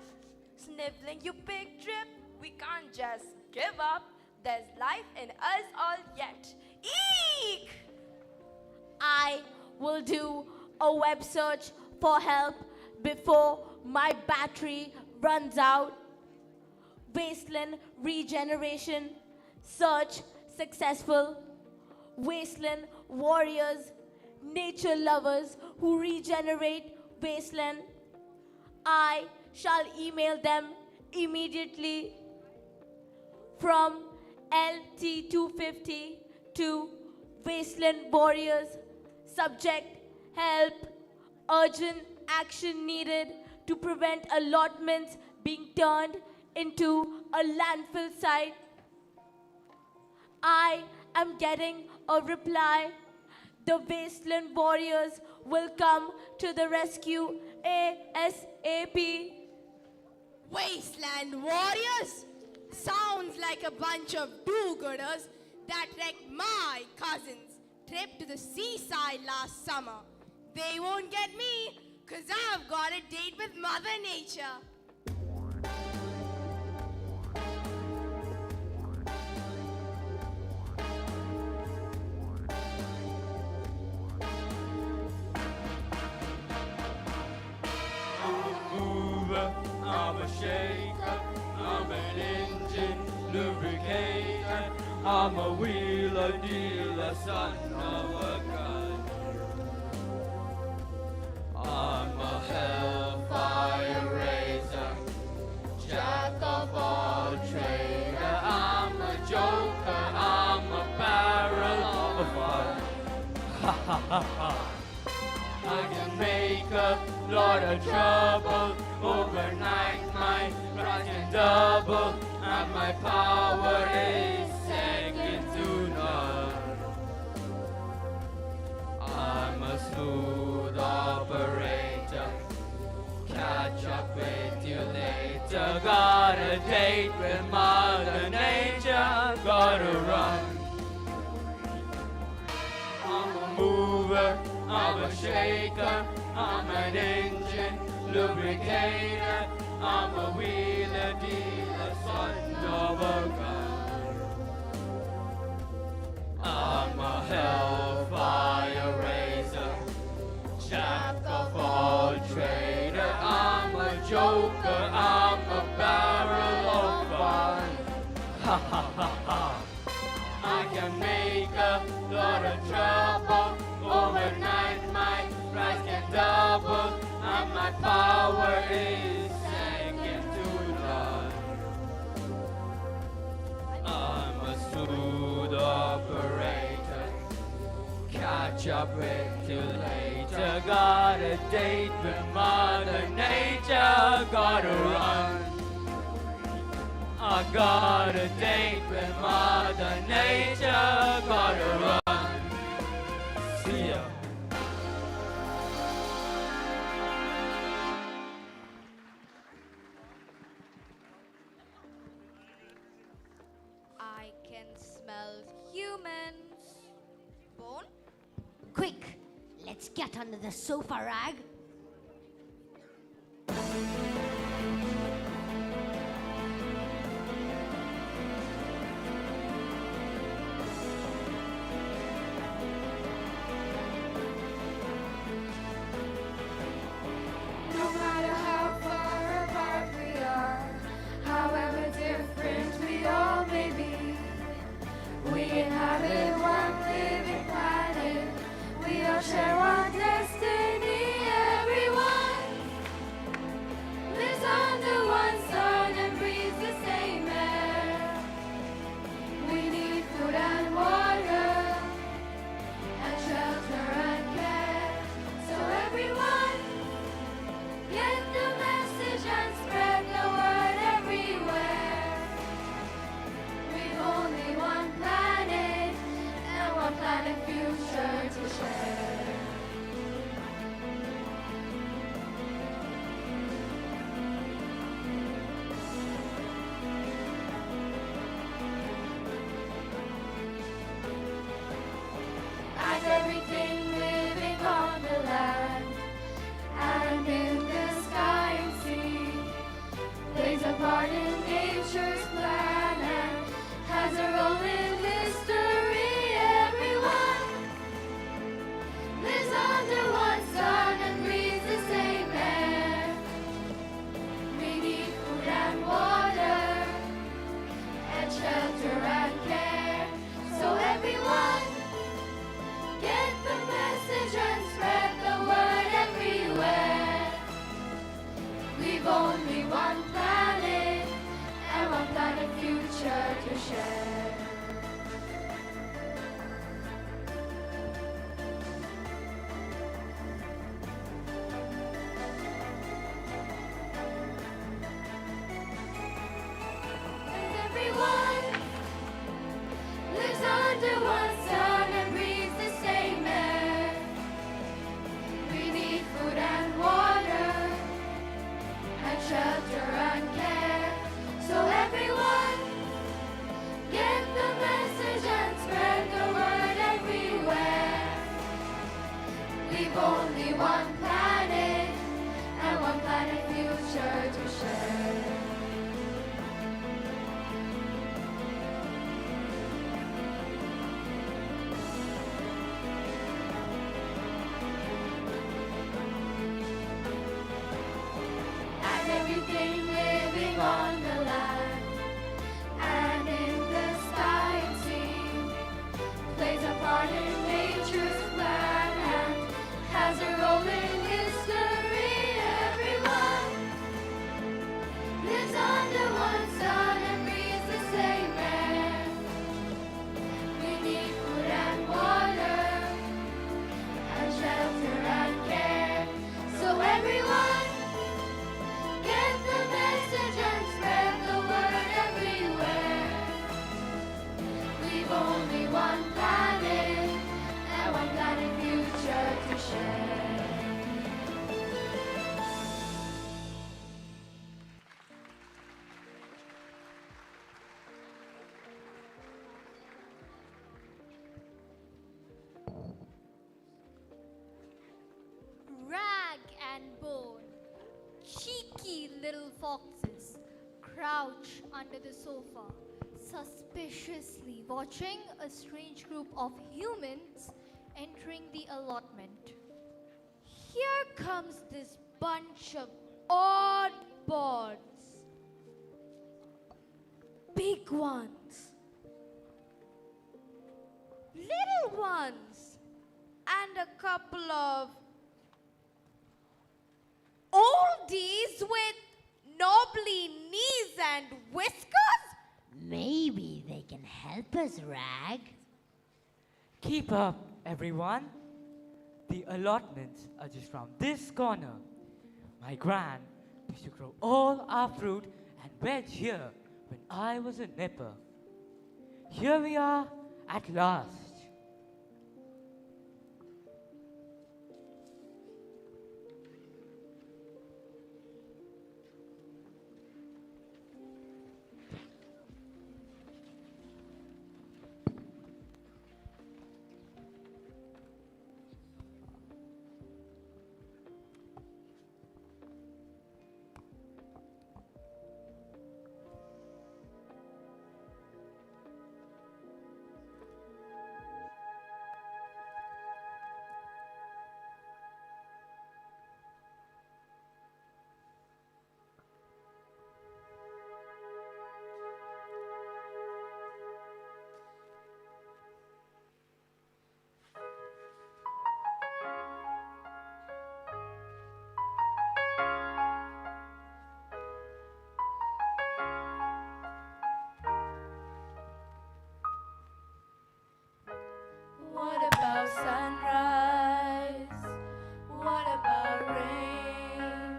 sniveling, you big drip. We can't just give up. There's life in us all yet. Eek! I will do a web search for help before my battery runs out. Wasteland regeneration. Search successful. Wasteland warriors, nature lovers who regenerate wasteland. I shall email them immediately. From LT250 to Wasteland Warriors. Subject: help. Urgent action needed to prevent allotments being turned into a landfill site. I am getting a reply. The Wasteland Warriors will come to the rescue ASAP. Wasteland warriors? Sounds like a bunch of do-gooders that wrecked my cousin's trip to the seaside last summer. They won't get me, 'cause I've got a date with Mother Nature. I'm a shaker, I'm an engine lubricator, I'm a wheeler dealer, son of a gun. I'm a hellfire raiser, jack of all trader, I'm a joker, I'm a barrel of fun. Ha ha ha ha. I can make a lot of trouble. Overnight my price can double, and my power is second to none. I'm a smooth operator. Catch up with you later. Got a date with Mother Nature. Gotta run. I'm a mover, I'm a shaker, I'm an engine lubricator, I'm a wheeler dealer, son of a gun. I'm a hellfire raiser, jack of all trader, I'm a joker, I'm a barrel of fun. Ha ha ha ha. I can make a lot of trouble. Overnight my price can double, and my power is second to none. catch up with you later. Got a date with Mother Nature, gotta run. I got a date with Mother Nature, gotta run. See ya. I can smell humans. Bone? Quick, let's get under the sofa rag. No matter how far apart we are, however different we all may be, we inhabit one living planet. We all share one destiny. Everyone lives under one sun and breathes the same air. We need food and water and shelter and care. So everyone, get the message and spread the word everywhere. We've only one planet and one planet future to share. And everything living on the land and in the sky and sea plays a part in nature's plan and has a role in history. Everyone lives under one sun and breathes the same air. We need food and water and shelter and care. So everyone, get the message and spread the word everywhere. We've only one planet and one planet future to share. And everyone lives under one sun and breathes the same air. We need food and water and shelter and care. So everyone, get the message and spread the word everywhere. We've only one planet and one planet future to share. And everything living on the land and in the sky and sea plays a part in nature's plan and has a role in history. Everyone lives under one sun and breathes the same air. We need food and water and shelter and care. So everyone, get the message and spread the word everywhere. We've only one planet and one planet future to share. Rag and bone, cheeky little foxes, crouch under the sofa, suspiciously watching a strange group of humans entering the allotment. Here comes this bunch of oddbods. Big ones, little ones, and a couple of oldies with knobbly knees and whiskers? Maybe they can help us, Rag. Keep up, everyone. The allotments are just round this corner. My gran used to grow all our fruit and veg here when I was a nipper. Here we are at last. What about sunrise? What about rain?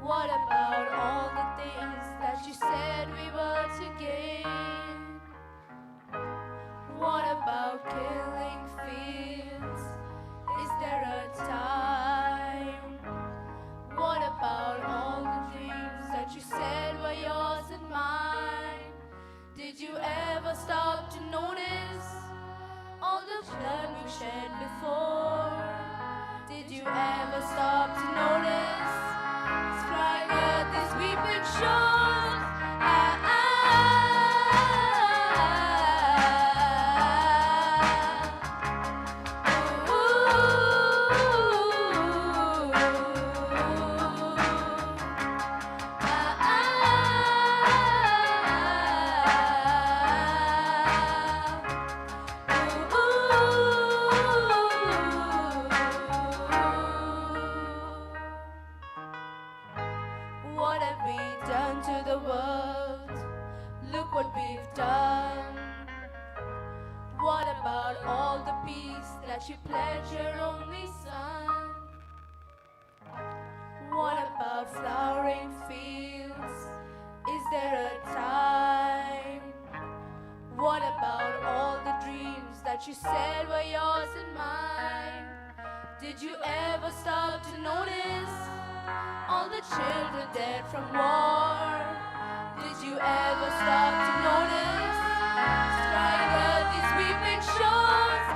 What about all the things that you said we were to gain? What about killing fields? Is there a time? What about all the dreams that you said were yours and mine? Did you ever stop to notice all the blood we shed before? Did you ever stop to notice this crying earth, these weeping shores? What have we done to the world? Look what we've done. What about all the peace that you pledged your only son? What about flowering fields? Is there a time? What about all the dreams that you said were yours and mine? Did you ever stop to notice all the children dead from war? Did you ever stop to notice crying earth, these weeping shores?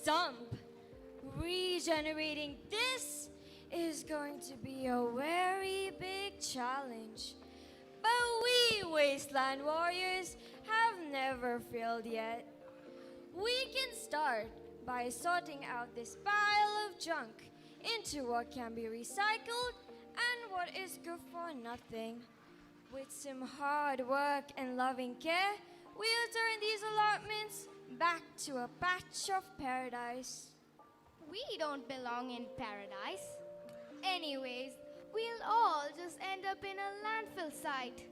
dump. Regenerating this is going to be a very big challenge. But we wasteland warriors have never failed yet. We can start by sorting out this pile of junk into what can be recycled and what is good for nothing. With some hard work and loving care, we'll turn these allotments back to a patch of paradise. We don't belong in paradise. Anyways, we'll all just end up in a landfill site.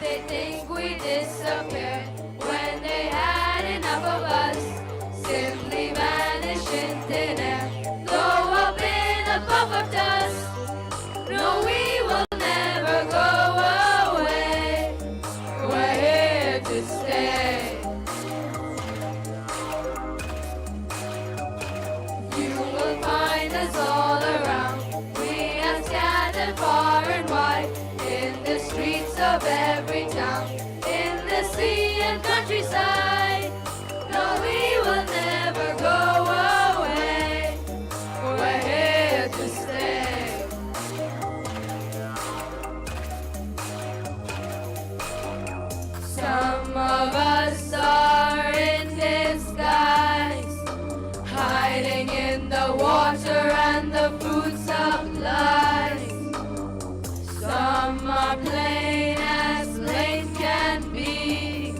They think we disappeared when they had enough of us. Simply vanish in thin air, blow up in a puff of dust. No, we will never go away. We're here to stay. You will find us all around. We are scattered far and wide in the streets of every town, in the sea and countryside. No, we will never go away. We're here to stay. Some of us are in disguise, hiding in the water and the food supplies. Some are plain as plain can be,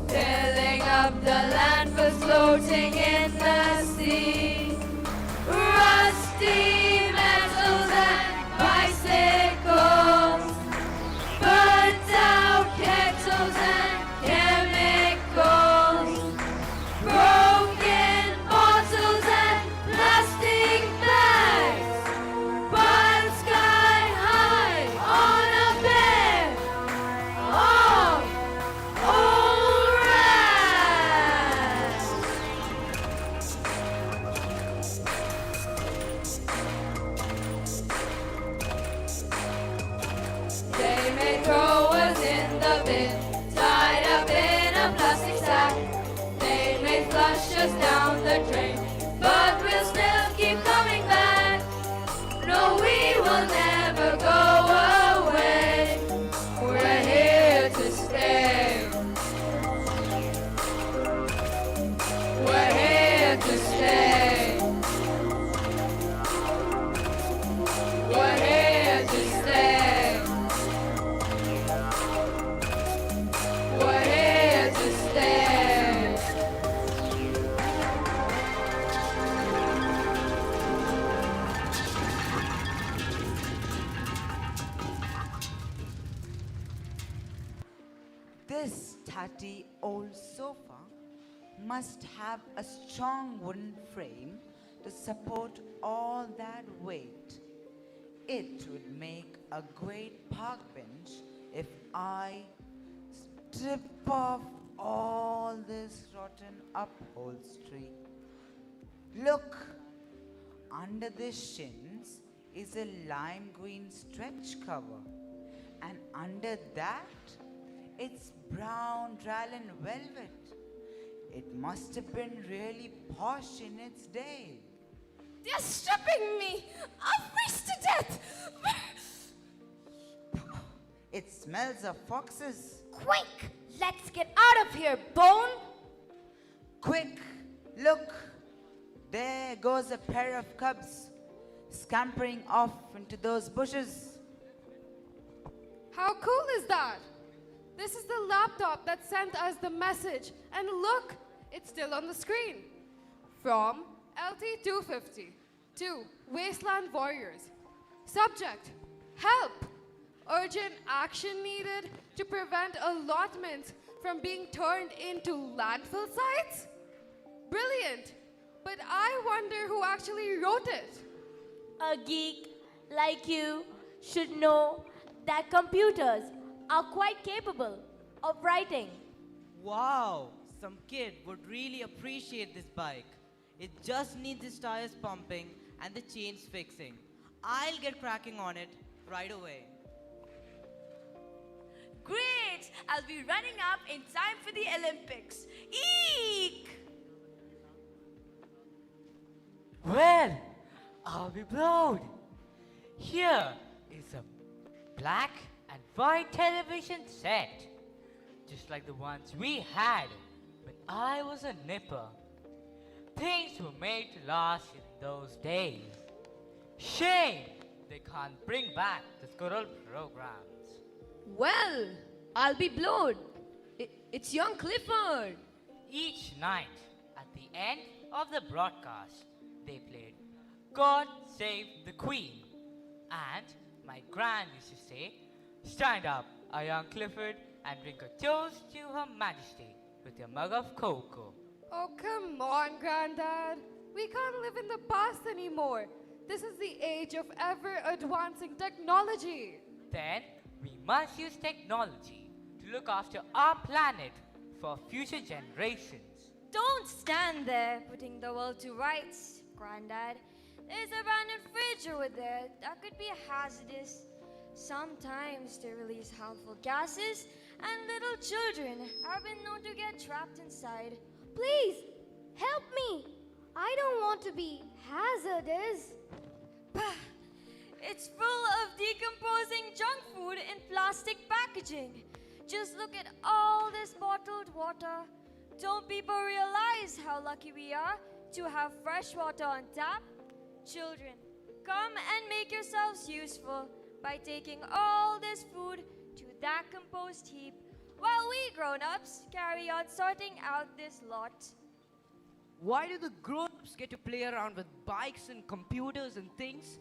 filling up the landfills floating in the sea. Rusty metals and bicycles, burnt out kettles and chemicals, broken bottles and plastic bags, but sky high on a bed of old rags. They may throw us in the bin, tied up in a plastic sack. They may flush us down the drain, but we'll still keep coming back. No, we will never go away. We're here to stay. We're here to stay. We're here to stay. We're here to stay. This tatty old sofa must have a strong wooden frame to support all that weight. It would make a great park bench if I strip off all this rotten upholstery. Look, under the shins is a lime green stretch cover, and under that it's brown Dralin velvet. It must have been really posh in its day. They're stripping me! I'll freeze to death! It smells of foxes. Quick! Let's get out of here, Bone! Quick, look! There goes a pair of cubs scampering off into those bushes. How cool is that? This is the laptop that sent us the message. And look, it's still on the screen. From LT-250 to Wasteland Warriors. Subject, help! Urgent action needed to prevent allotments from being turned into landfill sites? Brilliant! But I wonder who actually wrote it. A geek like you should know that computers are quite capable of writing. Wow, some kid would really appreciate this bike. It just needs its tires pumping and the chains fixing. I'll get cracking on it right away. Great! I'll be running up in time for the Olympics. Eek! Well, I'll be blowed. Here is a black and white television set, just like the ones we had when I was a nipper. Things were made to last in those days. Shame they can't bring back the good old programs. Well, I'll be blowed. It's young Clifford. Each night, at the end of the broadcast, they played God Save the Queen. And my gran used to say, "Stand up, our young Clifford, and drink a toast to Her Majesty with your mug of cocoa." Oh, come on, Granddad. We can't live in the past anymore. This is the age of ever-advancing technology. Then we must use technology to look after our planet for future generations. Don't stand there putting the world to rights, Granddad. There's a abandoned fridge over there that could be hazardous. Sometimes they release harmful gases, and little children have been known to get trapped inside. Please, help me. I don't want to be hazardous. It's full of decomposing junk food in plastic packaging. Just look at all this bottled water. Don't people realize how lucky we are to have fresh water on tap? Children, come and make yourselves useful by taking all this food to that compost heap while we grown-ups carry on sorting out this lot. Why do the grown-ups get to play around with bikes and computers and things,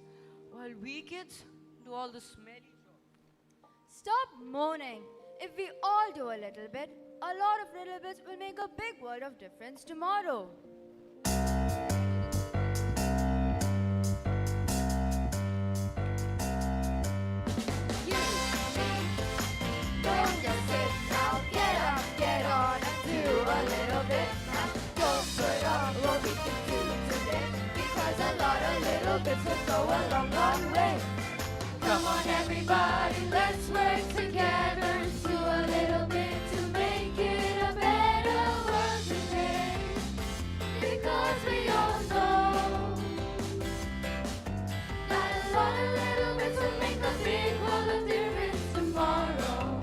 while we kids do all the smelly job? Stop moaning. If we all do a little bit, a lot of little bits will make a big world of difference tomorrow. Don't just sit now, get up, get on and do a little bit now. Don't put off what we can do today, because a lot of little bits will go a long, long way. Come on everybody, let's work together, do a little bit to make it a better world today. Because we all know that a lot of little bits will make a big world of difference tomorrow.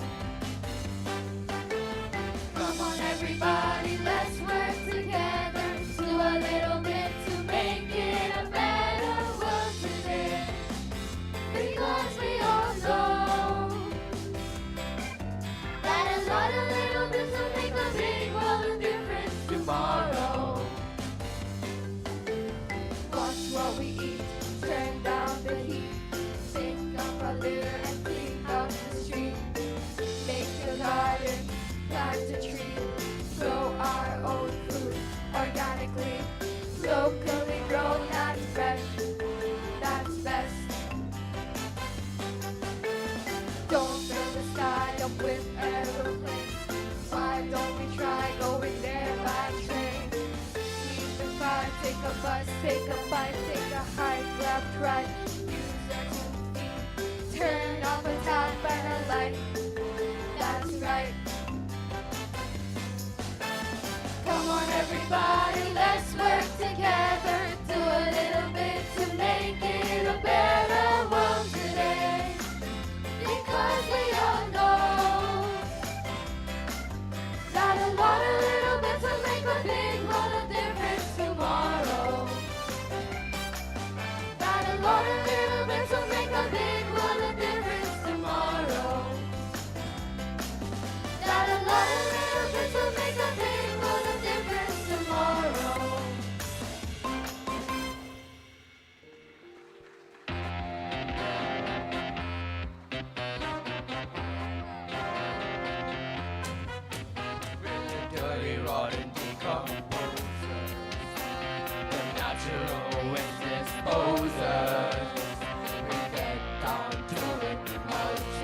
Come on everybody, let's work together, do a little bit to make it a better world today. Because we all know that a lot of little bits will make a big world of difference tomorrow. Watch what we eat, turn down the heat, think of our litter and clean up the street. Make a garden, plant a tree, grow our own food organically, locally grown and fresh. That's best. Don't fill the sky up with aeroplanes. Why don't we try going there by train? Leave the car, take a bus, take a bike, take a hike, left, right. Use our 2 feet. Turn off a tap and a light. That's right. Come on everybody, let's work together. Do a little bit to make it a better world today. Because we all know that a lot of little bits will make a big world of difference tomorrow. That a lot of little bits will make a big world of difference tomorrow. That a lot of little bits will make a big world of difference tomorrow. Dirty, rotten decomposers, the natural waste disposers. We get down to it, mulch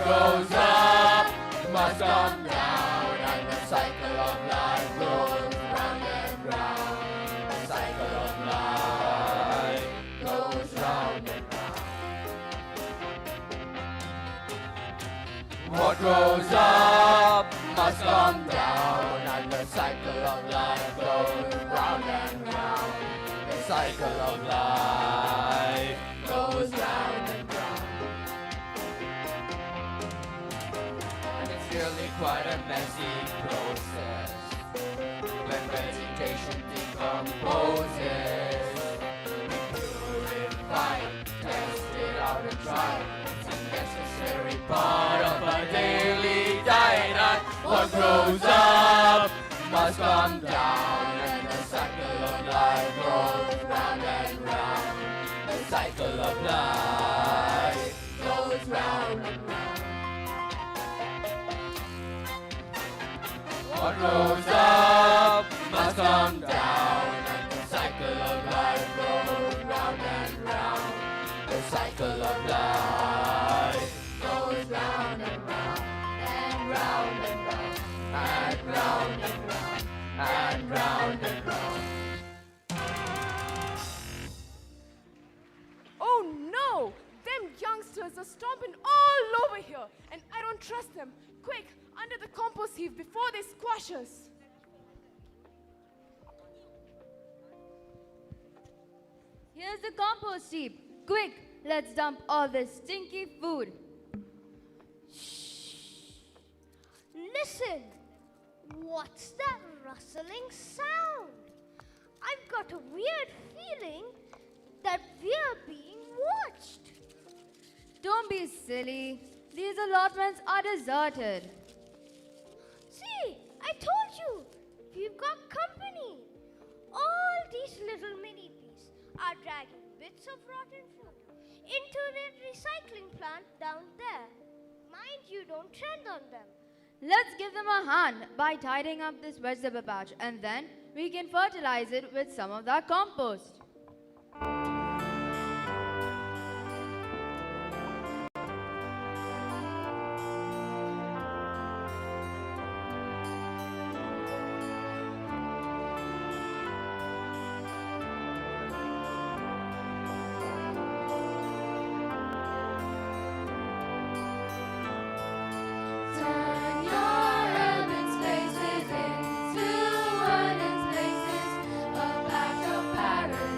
goes up must come down, and the cycle of life goes round and round. The cycle of life goes round and round. What goes up must come down, and the cycle of life goes round and round. The cycle of life goes round and round. And it's really quite a messy process when vegetation decomposes. We purify it, test it out and try it. It's a necessary part of our daily diet. And what grows up must come down, and the cycle of life goes round and round. The cycle of life goes round and round. What goes up must come down, and the cycle of life goes round and round. The cycle of life goes round and round, and round and round, and round and round, and round and round. Oh no! Them youngsters are stomping all over here, and I don't trust them. Quick, under the compost heap before they squash us. Here's the compost heap. Quick, let's dump all this stinky food. Listen! What's that rustling sound? I've got a weird feeling that we're being watched. Don't be silly. These allotments are deserted. See, I told you, we've got company. All these little mini bees are dragging bits of rotten food into the recycling plant down there. Mind you don't tread on them. Let's give them a hand by tidying up this vegetable patch, and then we can fertilize it with some of that compost. Turn your urban spaces into wooden spaces, a patch of paradise.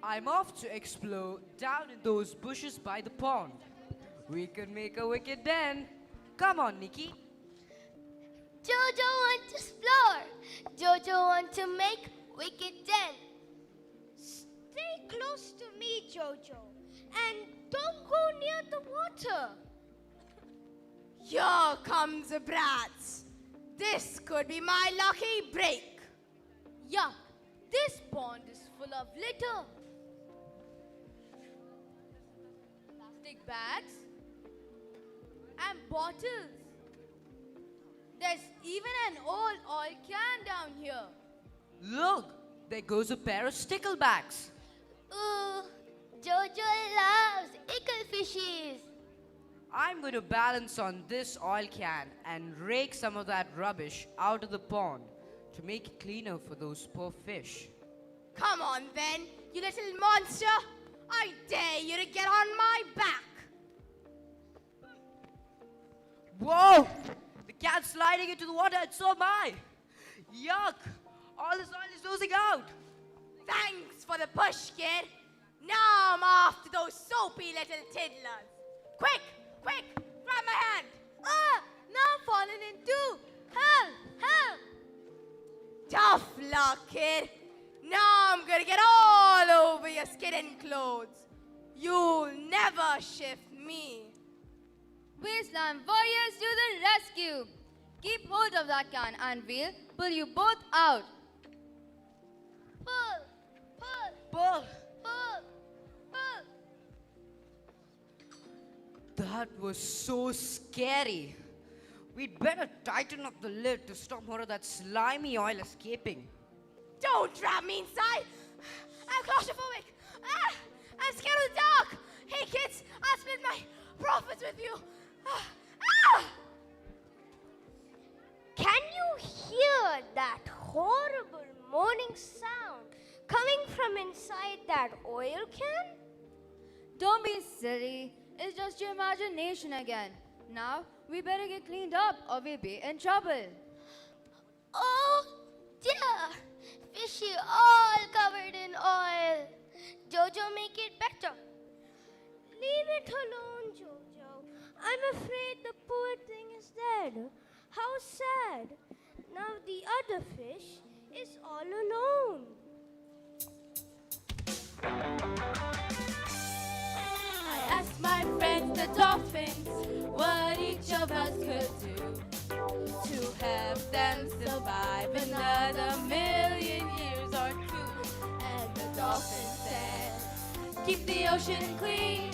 I'm off to explore down in those bushes by the pond. We could make a wicked den. Come on, Nikki. Jojo want to explore. Jojo want to make wicked den. Stay close to me, Jojo, and don't go near the water. Here comes the brats. This could be my lucky break. Yuck, this pond is full of litter. Plastic bags and bottles. There's even an old oil can down here. Look, there goes a pair of sticklebacks. Ooh, Jojo loves ickle fishes. I'm going to balance on this oil can and rake some of that rubbish out of the pond to make it cleaner for those poor fish. Come on then, you little monster. I dare you to get on my back. Whoa! The cat's sliding into the water and so am I. Yuck! All this oil is oozing out. Thanks for the push, kid. Now I'm after those soapy little tiddlers. Quick, quick, grab my hand. Ah, now I'm falling in too. Help, help. Tough luck, kid. Now I'm gonna get all over your skin and clothes. You'll never shift me. Wasteland warriors to the rescue! Keep hold of that can and we'll pull you both out. Pull, pull, Pull! pull, pull. That was so scary. We'd better tighten up the lid to stop more of that slimy oil escaping. Don't trap me inside. I'm claustrophobic. Ah, I'm scared of the dark. Hey, kids, I'll split my profits with you. Ah! Can you hear that horrible moaning sound coming from inside that oil can? Don't be silly. It's just your imagination again. Now, we better get cleaned up or we'll be in trouble. Oh dear, fishy all covered in oil. Jojo, make it better. Leave it alone, Jojo. I'm afraid the poor thing is dead. How sad. Now the other fish is all alone. I asked my friends, the dolphins, what each of us could do to help them survive another million years or two. And the dolphin said, keep the ocean clean.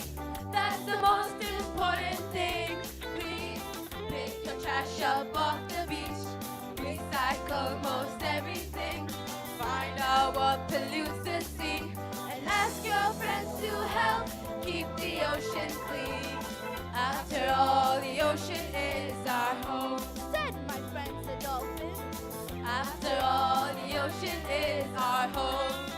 That's the most important thing. Please pick your trash up off the beach. Recycle most everything. Find out what pollutes the sea. And ask your friends to help keep the ocean clean. After all, the ocean is our home. Said my friends the dolphins. After all, the ocean is our home.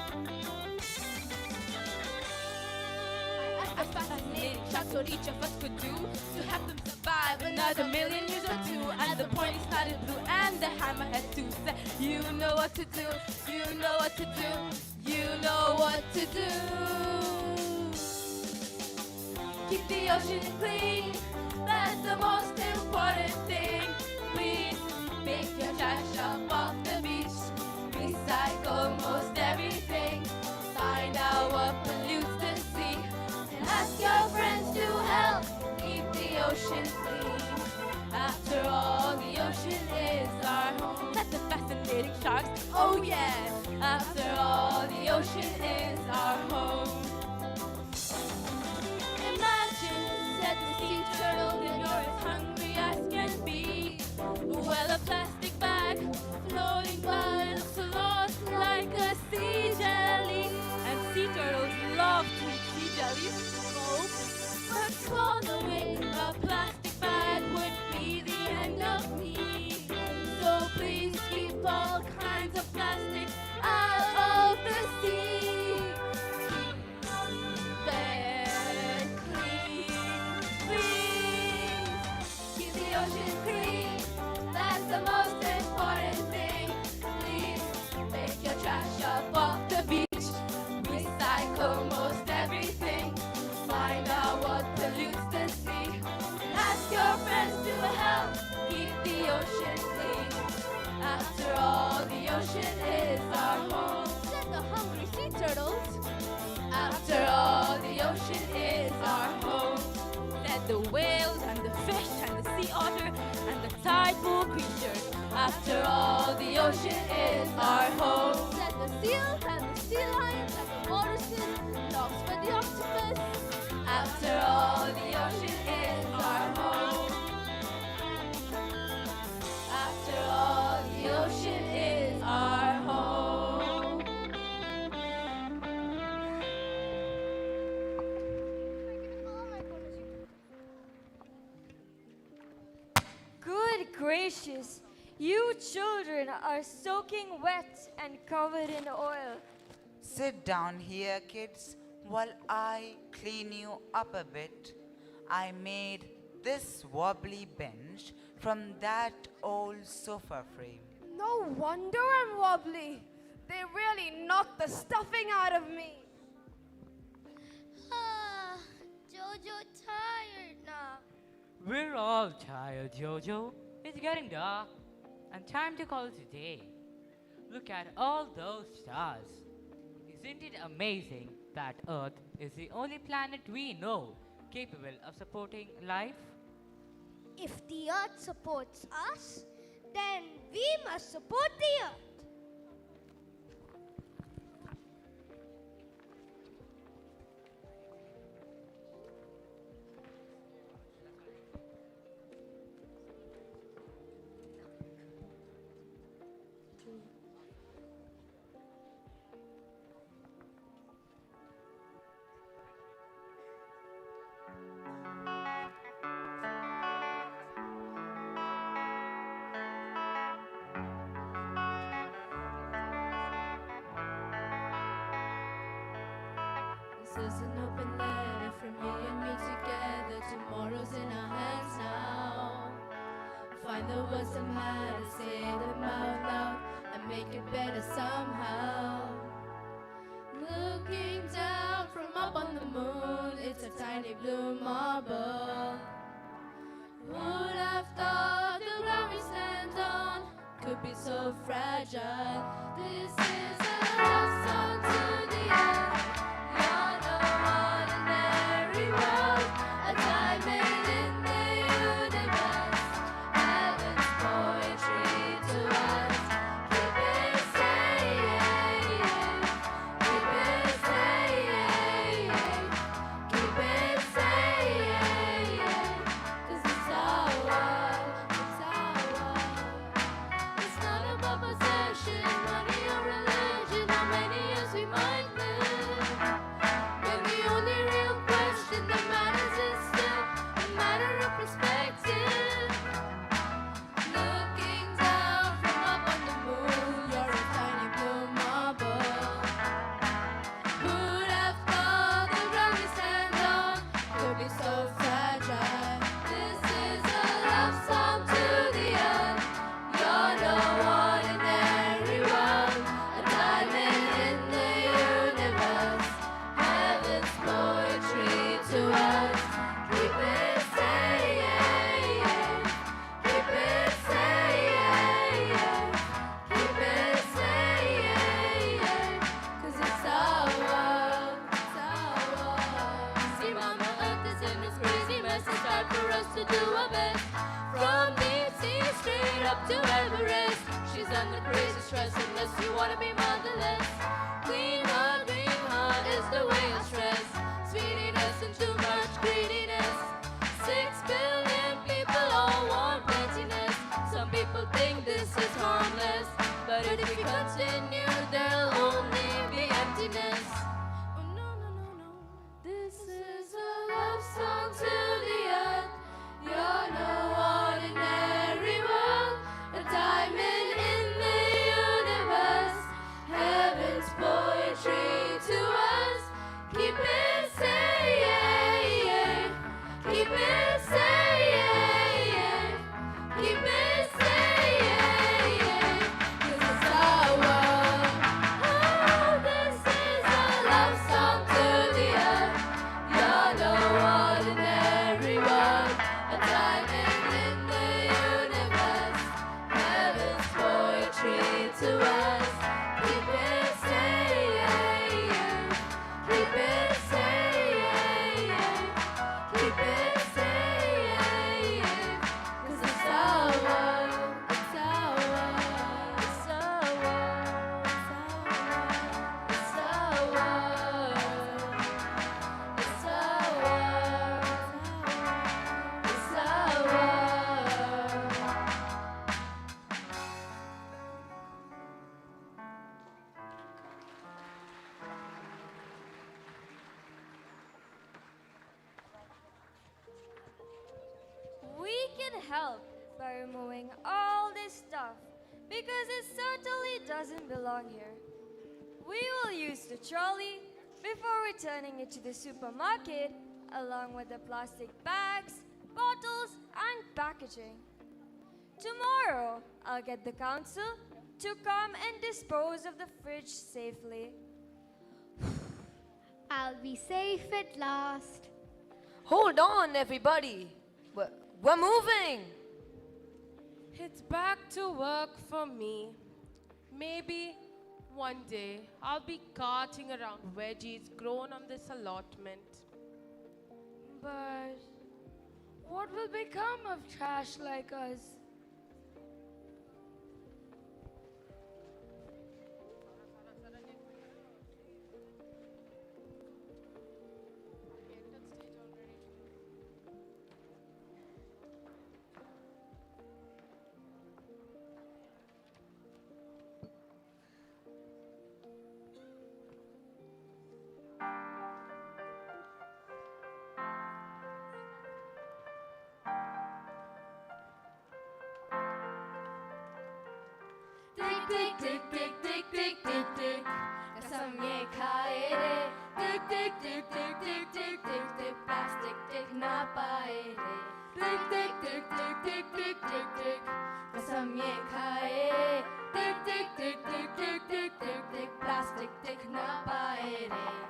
I fascinating shots what each of us could do to help them survive another million years or two. And the pointy snotted blue and the hammerhead too said, you know what to do, you know what to do, you know what to do. Keep the ocean clean, that's the most important thing. Please pick your trash up off the beach. Recycle most everything. Find out what pollutes the sea. And ask your friends to help keep the ocean clean. After all, the ocean is our home. That's the fascinating sharks, oh yeah. After all, the ocean is our home. Imagine, said the sea turtle, that you're as hungry as can be. Well, a plastic bag floating by looks a lot like a sea jelly. And sea turtles love to eat sea jellies. But swallowing a plastic bag would be the end of me. So please keep all kinds of plastic out of the sea. Keep it clean, please. Keep the ocean clean. That's the most important thing. Please pick your trash up off the beach. Recycle insightful creature. After all, the ocean is our home. Said the seal and the sea lion and the walruses, dogs for the octopus. After all, the ocean is our home. After all, the ocean is our home. Good gracious, you children are soaking wet and covered in oil. Sit down here, kids, while I clean you up a bit. I made this wobbly bench from that old sofa frame. No wonder I'm wobbly. They really knocked the stuffing out of me. Ah, Jojo tired now. We're all tired, Jojo. It's getting dark and time to call it a day. Look at all those stars. Isn't it amazing that Earth is the only planet we know capable of supporting life? If the earth supports us, then we must support the earth. This is an open letter from you and me together. Tomorrow's in our hands now. Find the words that matter, say them out loud, and make it better somehow. Looking down from up on the moon, it's a tiny blue marble. Who'd have thought the ground we stand on could be so fragile? This is a love song to the earth. You're no ordinary world, a diamond in the universe. Heaven's poetry to us. Keep it saying, keep it saying, keep it saying, 'cause it's our world, it's our world. It's not about possession, money or religion, how many years we might live. But the only real question that matters is still a matter of perspective. Looking down from up on the moon, you're a tiny blue marble. Who'd have thought the ground we stand on could be so fragile? This is a love song to the earth. You're no ordinary world, a diamond in the universe. Heaven's poetry to us. Keep it saying, keep it saying, keep it saying, 'cause it's our world, it's our world. See, Mama Earth is in this crazy mess. It's time for us to do our best. From deep sea straight up to Everest, she's under crazy stress unless you wanna be motherless. Clean heart, green heart is the way I stress. Sweetiness and too much greediness. 6 billion people all want plentiness. Some people think this is harmless, but if we continue, there'll only be emptiness. Oh no, no, no, no. This is a love song to the earth. You're no ordinary world, a diamond in the universe. Heaven's poetry to us. Keep it saying, by removing all this stuff because it certainly doesn't belong here. We will use the trolley before returning it to the supermarket along with the plastic bags, bottles, and packaging. Tomorrow, I'll get the council to come and dispose of the fridge safely. I'll be safe at last. Hold on, everybody. We're moving. It's back to work for me. Maybe one day I'll be carting around veggies grown on this allotment. But what will become of trash like us? टिक टिक टिक टिक टिक टिक टिक कसम ये खाए रे टिक टिक टिक टिक टिक टिक टिक टिक plastic टिक ना पाए रे टिक टिक टिक टिक टिक टिक टिक टिक कसम ये खाए टिक टिक टिक टिक टिक टिक टिक टिक प्लास्टिक टिक ना पाए रे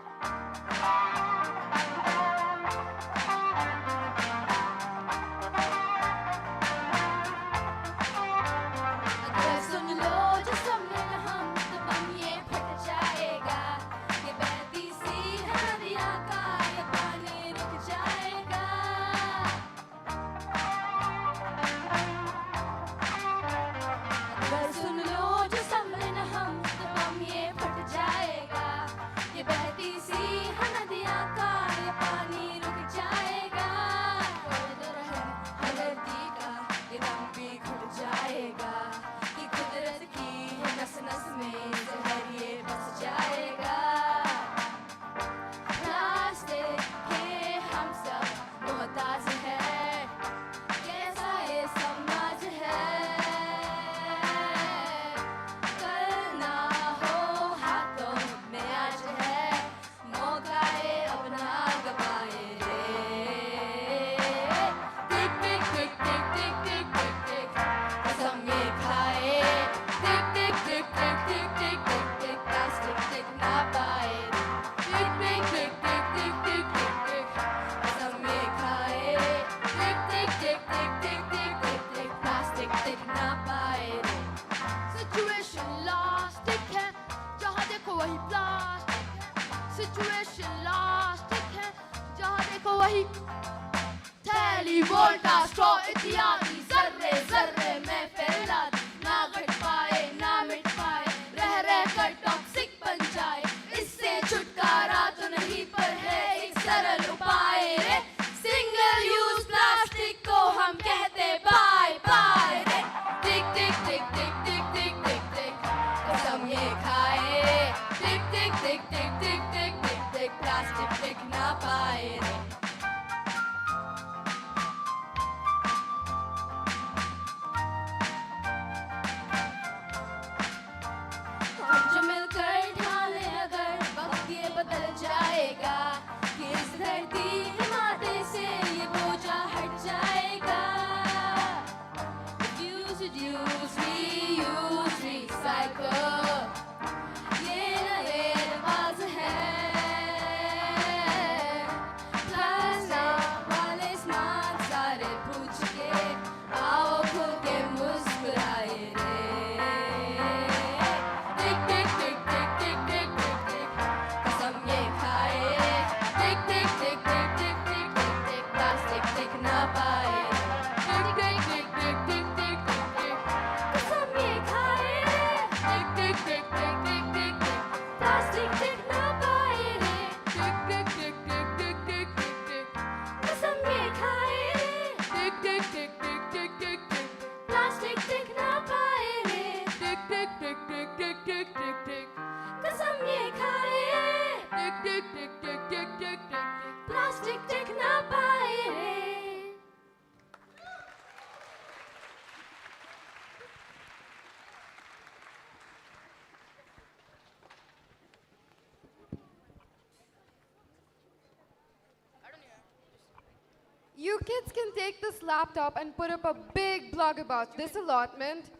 You kids can take this laptop and put up a big blog about this allotment.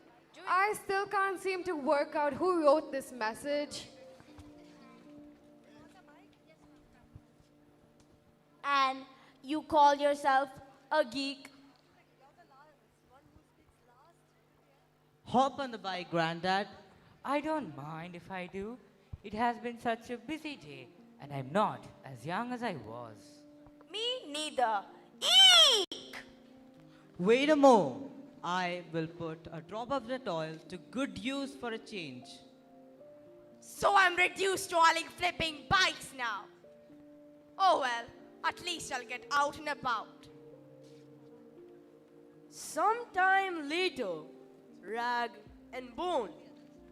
I still can't seem to work out who wrote this message. And you call yourself a geek? Hop on the bike, Granddad. I don't mind if I do. It has been such a busy day, and I'm not as young as I was. Me neither. Wait a mo. I will put a drop of that oil to good use for a change. So I'm reduced to only flipping bikes now. Oh well, at least I'll get out and about. Sometime later, Rag and Bone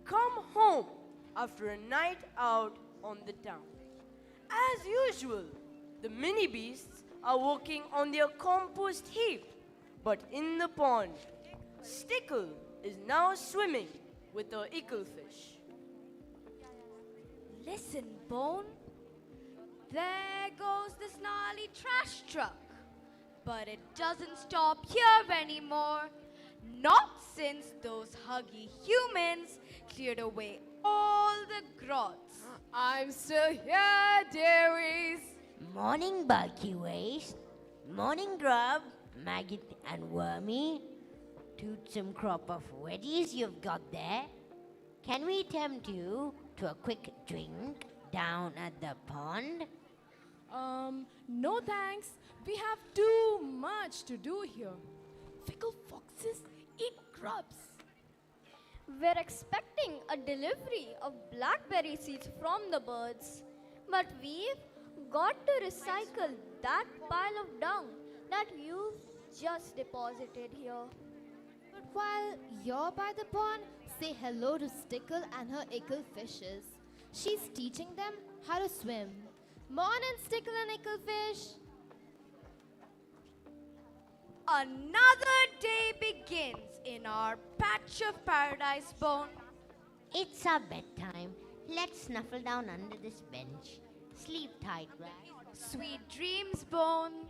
come home after a night out on the town. As usual, the mini beasts are working on their compost heap, but in the pond, Stickle is now swimming with the icklefish. Listen, Bone. There goes the snarly trash truck. But it doesn't stop here anymore. Not since those huggy humans cleared away all the grots. I'm still here, dearies. Morning, bulky waste. Morning, grub, maggot and wormy. Toothsome crop of weddies you've got there. Can we tempt you to a quick drink down at the pond? No thanks. We have too much to do here. Fickle foxes eat grubs. We're expecting a delivery of blackberry seeds from the birds, but we've got to recycle that pile of dung that you've just deposited here. But while you're by the pond, say hello to Stickle and her ickle fishes. She's teaching them how to swim. Morning, Stickle and Icklefish. Another day begins in our patch of paradise, Bone. It's our bedtime. Let's snuffle down under this bench. Sleep tight, right? Sweet dreams, Bone.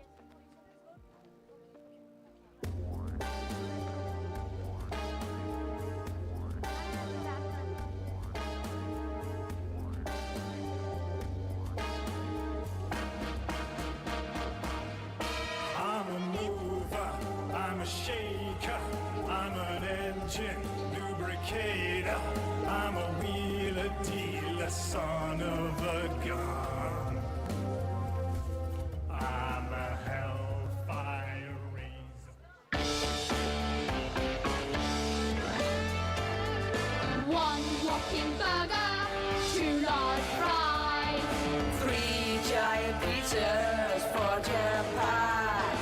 I'm a mover, I'm a shaker, I'm an engine lubricator, I'm a wheeler dealer, son of a gun. I'm a hellfire raiser. One walking burger, two large fries, Three giant pizzas for Japan.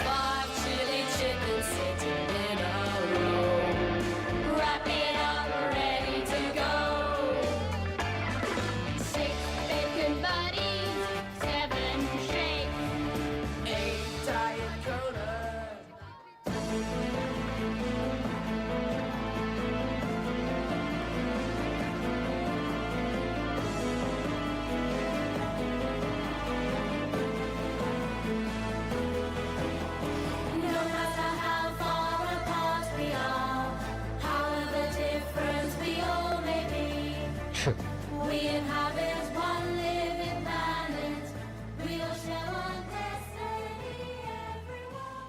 Five chili chickens sitting in a row. wrap it up, ready to go. 6 bacon buddies, 7 shakes, 8 diet colas. No matter how far apart we are, however different we all may be, we inhabit one living planet. We all share one destiny, everyone.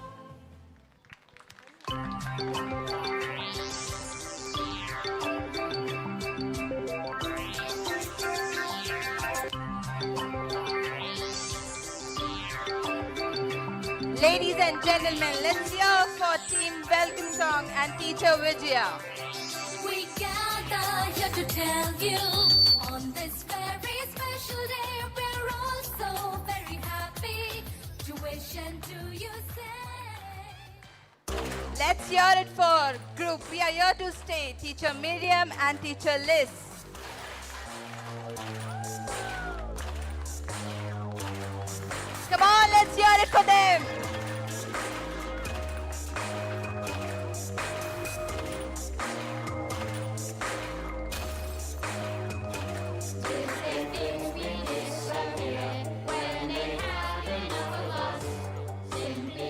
Ladies and gentlemen, let's hear for Team Welcome Song and Teacher Vijaya. We gather here to tell you on this very special day we're all so very happy to wish and to you say. Let's hear it for group We Are Here to Stay, Teacher Miriam and Teacher Liz. Come on, let's hear it for them. They think we disappear when they have enough of us. Simply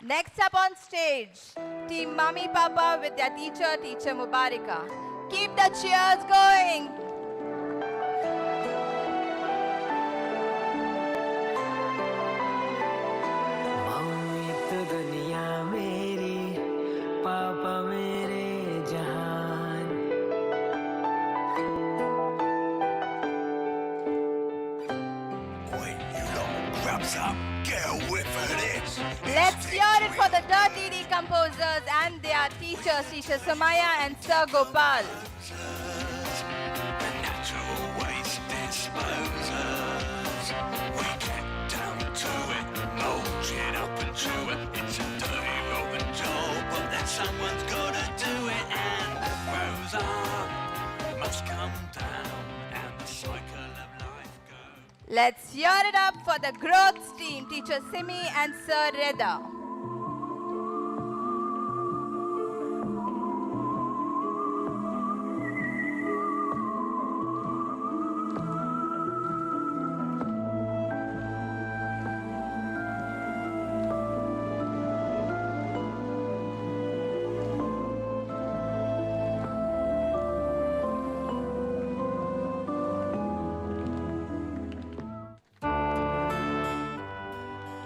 Next up on stage, Team Mummy Papa with their teacher, Teacher Mubarika. Keep the cheers going. Mummy तो दुनिया मेरी, पापा मेरे जहान. When you lot grabs up, get a whiff of this. Let's hear it for the Dirty Decomposers and their teachers, Teacher Samaya and Sir Gopal. The natural waste disposers. We get down to it, mulch it up and chew it. It's a dirty Roman job, but then someone's gotta do it, and the grows up must come down, and the cycle of life goes. Let's hear it up for the growth team, Teacher Simi and Sir Reda.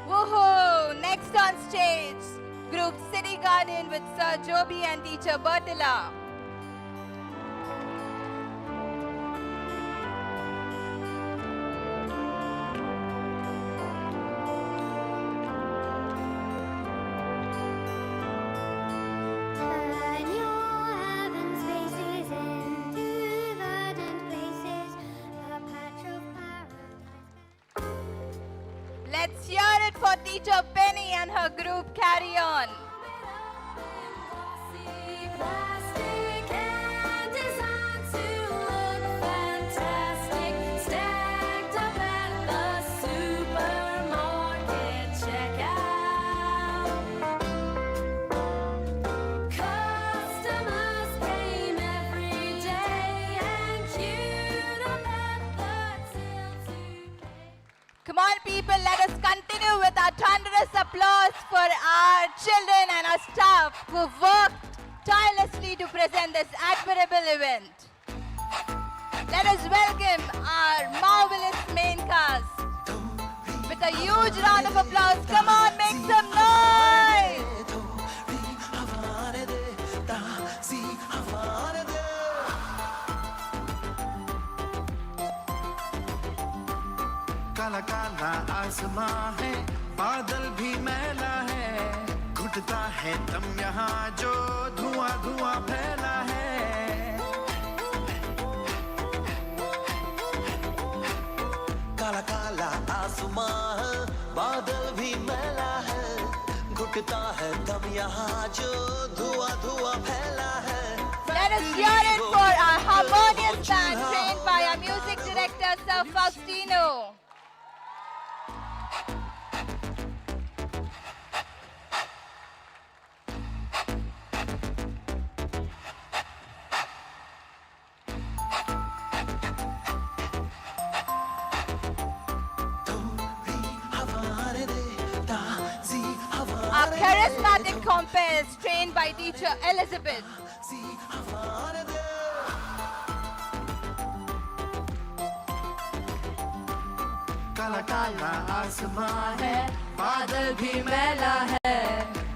Woohoo! Next on stage, Group City Garden with Sir Joby and Teacher Bertilla. Turn your heaven spaces into verdant places, a patch of paradise. Let's hear it for Teacher Penny and her group Carry On. Plastic and designed to look fantastic, stacked up at the supermarket checkout. Customers came every day and queued up at the till to pay. Come on, people, let us continue with our thunderous applause for our children and our staff who worked tirelessly to present this admirable event. Let us welcome our marvelous main cast with a huge round of applause. Come on, make some noise! काला काला आसमां है, बादल भी मैला है, घुटता है दम यहाँ जो धुआं धुआं फैला है. काला काला आसमां है, बादल भी मैला है, घुटता है दम यहाँ जो धुआं धुआं फैला है. Let us hear it for our harmonious band trained by our music director, Sir Faustino. Our charismatic compares trained by teacher Elizabeth. काला काला आसमां है, बादल भी मैला है,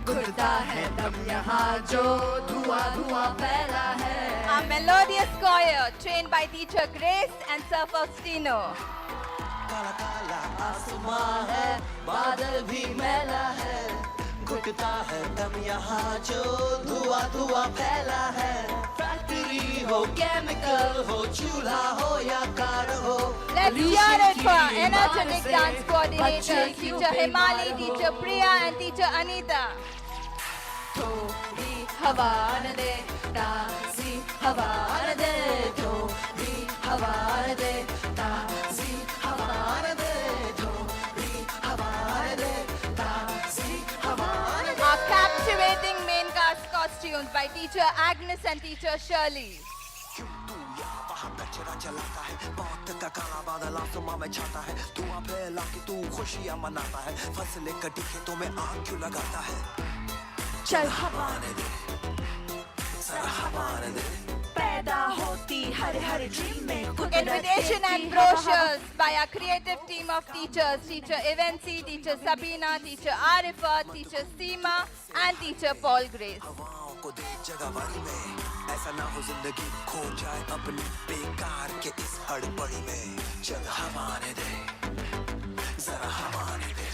घुटता है दम यहाँ जो धुआं धुआं फैला है. Our melodious choir trained by teacher Grace and Sir Faustino. काला काला आसमां है, बादल भी मैला है, घुटता है दम यहाँ जो धुआं धुआं फैला है. फैक्ट्री हो, केमिकल हो, चूल्हा हो या कार हो. Let's hear it for our energetic dance coordinators, teacher Himali, teacher Priya and teacher Anita. थोड़ी हवा न दे, ताज़ी हवा न दे, थोड़ी हवा न दे, ताज़ी हवा न दे, थोड़ी हवा न दे, ताज़ी हवा न दे. Our captivating main cast costumes by teacher Agnes and teacher Shirley. कचरा जलाता है मौत का काला बादल आसमां में छाता है धुआं फैला के तू खुशियां मनाता है फसलें कटी खेतों में आग क्यों लगाता है चल हवा ने दे जरा हवा ने दे पैदा होती हरे हरे ड्रीम में Invitation and brochures by our creative team of teachers, Teacher Evancy, Teacher Sabina, Teacher Arifa, Teacher Seema and Teacher Paul Grace. हवाओं को दे जगहवारी में ऐसा ना हो जिंदगी खो जाए अपनी बेकार के इस हड़बड़ी में चल हवा ने दे जरा हवा ने दे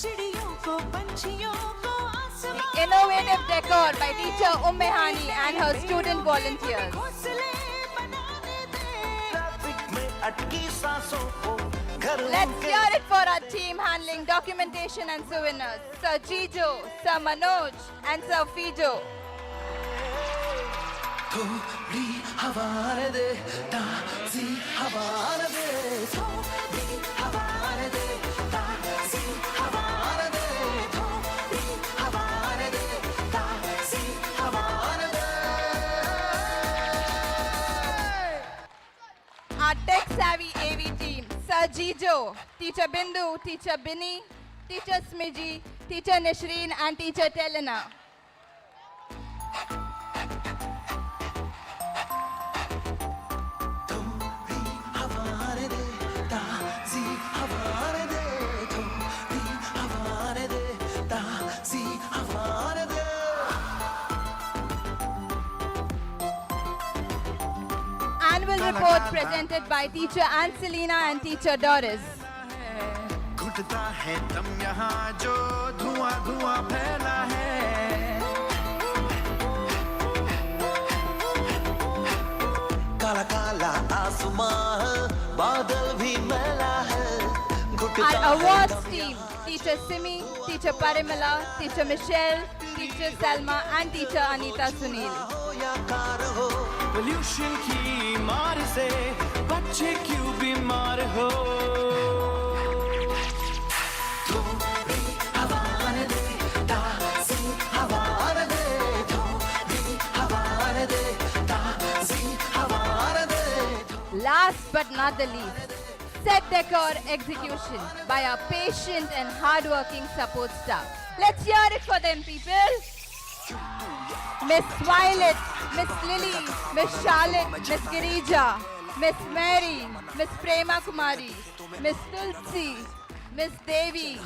चिड़ियों को पंछियों को The innovative decor by teacher Ummehani and her student volunteers. Let's hear it for our team handling documentation and souvenirs. Sir Jijo, Sir Manoj and Sir Fijo. थोड़ी हवा ने दे ताज़ी हवा ने दे थोड़ी हवा ने दे ताज़ी हवा ने दे थोड़ी हवा ने दे ताज़ी हवा ने दे Our tech-savvy AV team, Sir Jijo, Teacher Bindu, Teacher Binny, Teacher Smiji, Teacher Nishreen and Teacher Telena. Annual report presented by Teacher Anselina and Teacher Doris. घुटता है दम यहाँ जो धुआं धुआं फैला है काला काला आसमां बादल भी मैला है Our awards team, Teacher Simi, Teacher Parimala, Teacher Michelle, Teacher Salma and Teacher Anita Sunil. Pollution की मार से बच्चे क्यों बीमार हो थोड़ी हवा ने दे ताज़ी हवा ने दे थोड़ी हवा ने दे ताज़ी हवा ने दे Last but not the least, set decor execution by our patient and hardworking support staff. Let's hear it for them, people. Miss Violet, Miss Lily, Miss Charlotte, Miss Girija, Miss Mary, Miss Prema Kumari, Miss Tulsi, Miss Devi,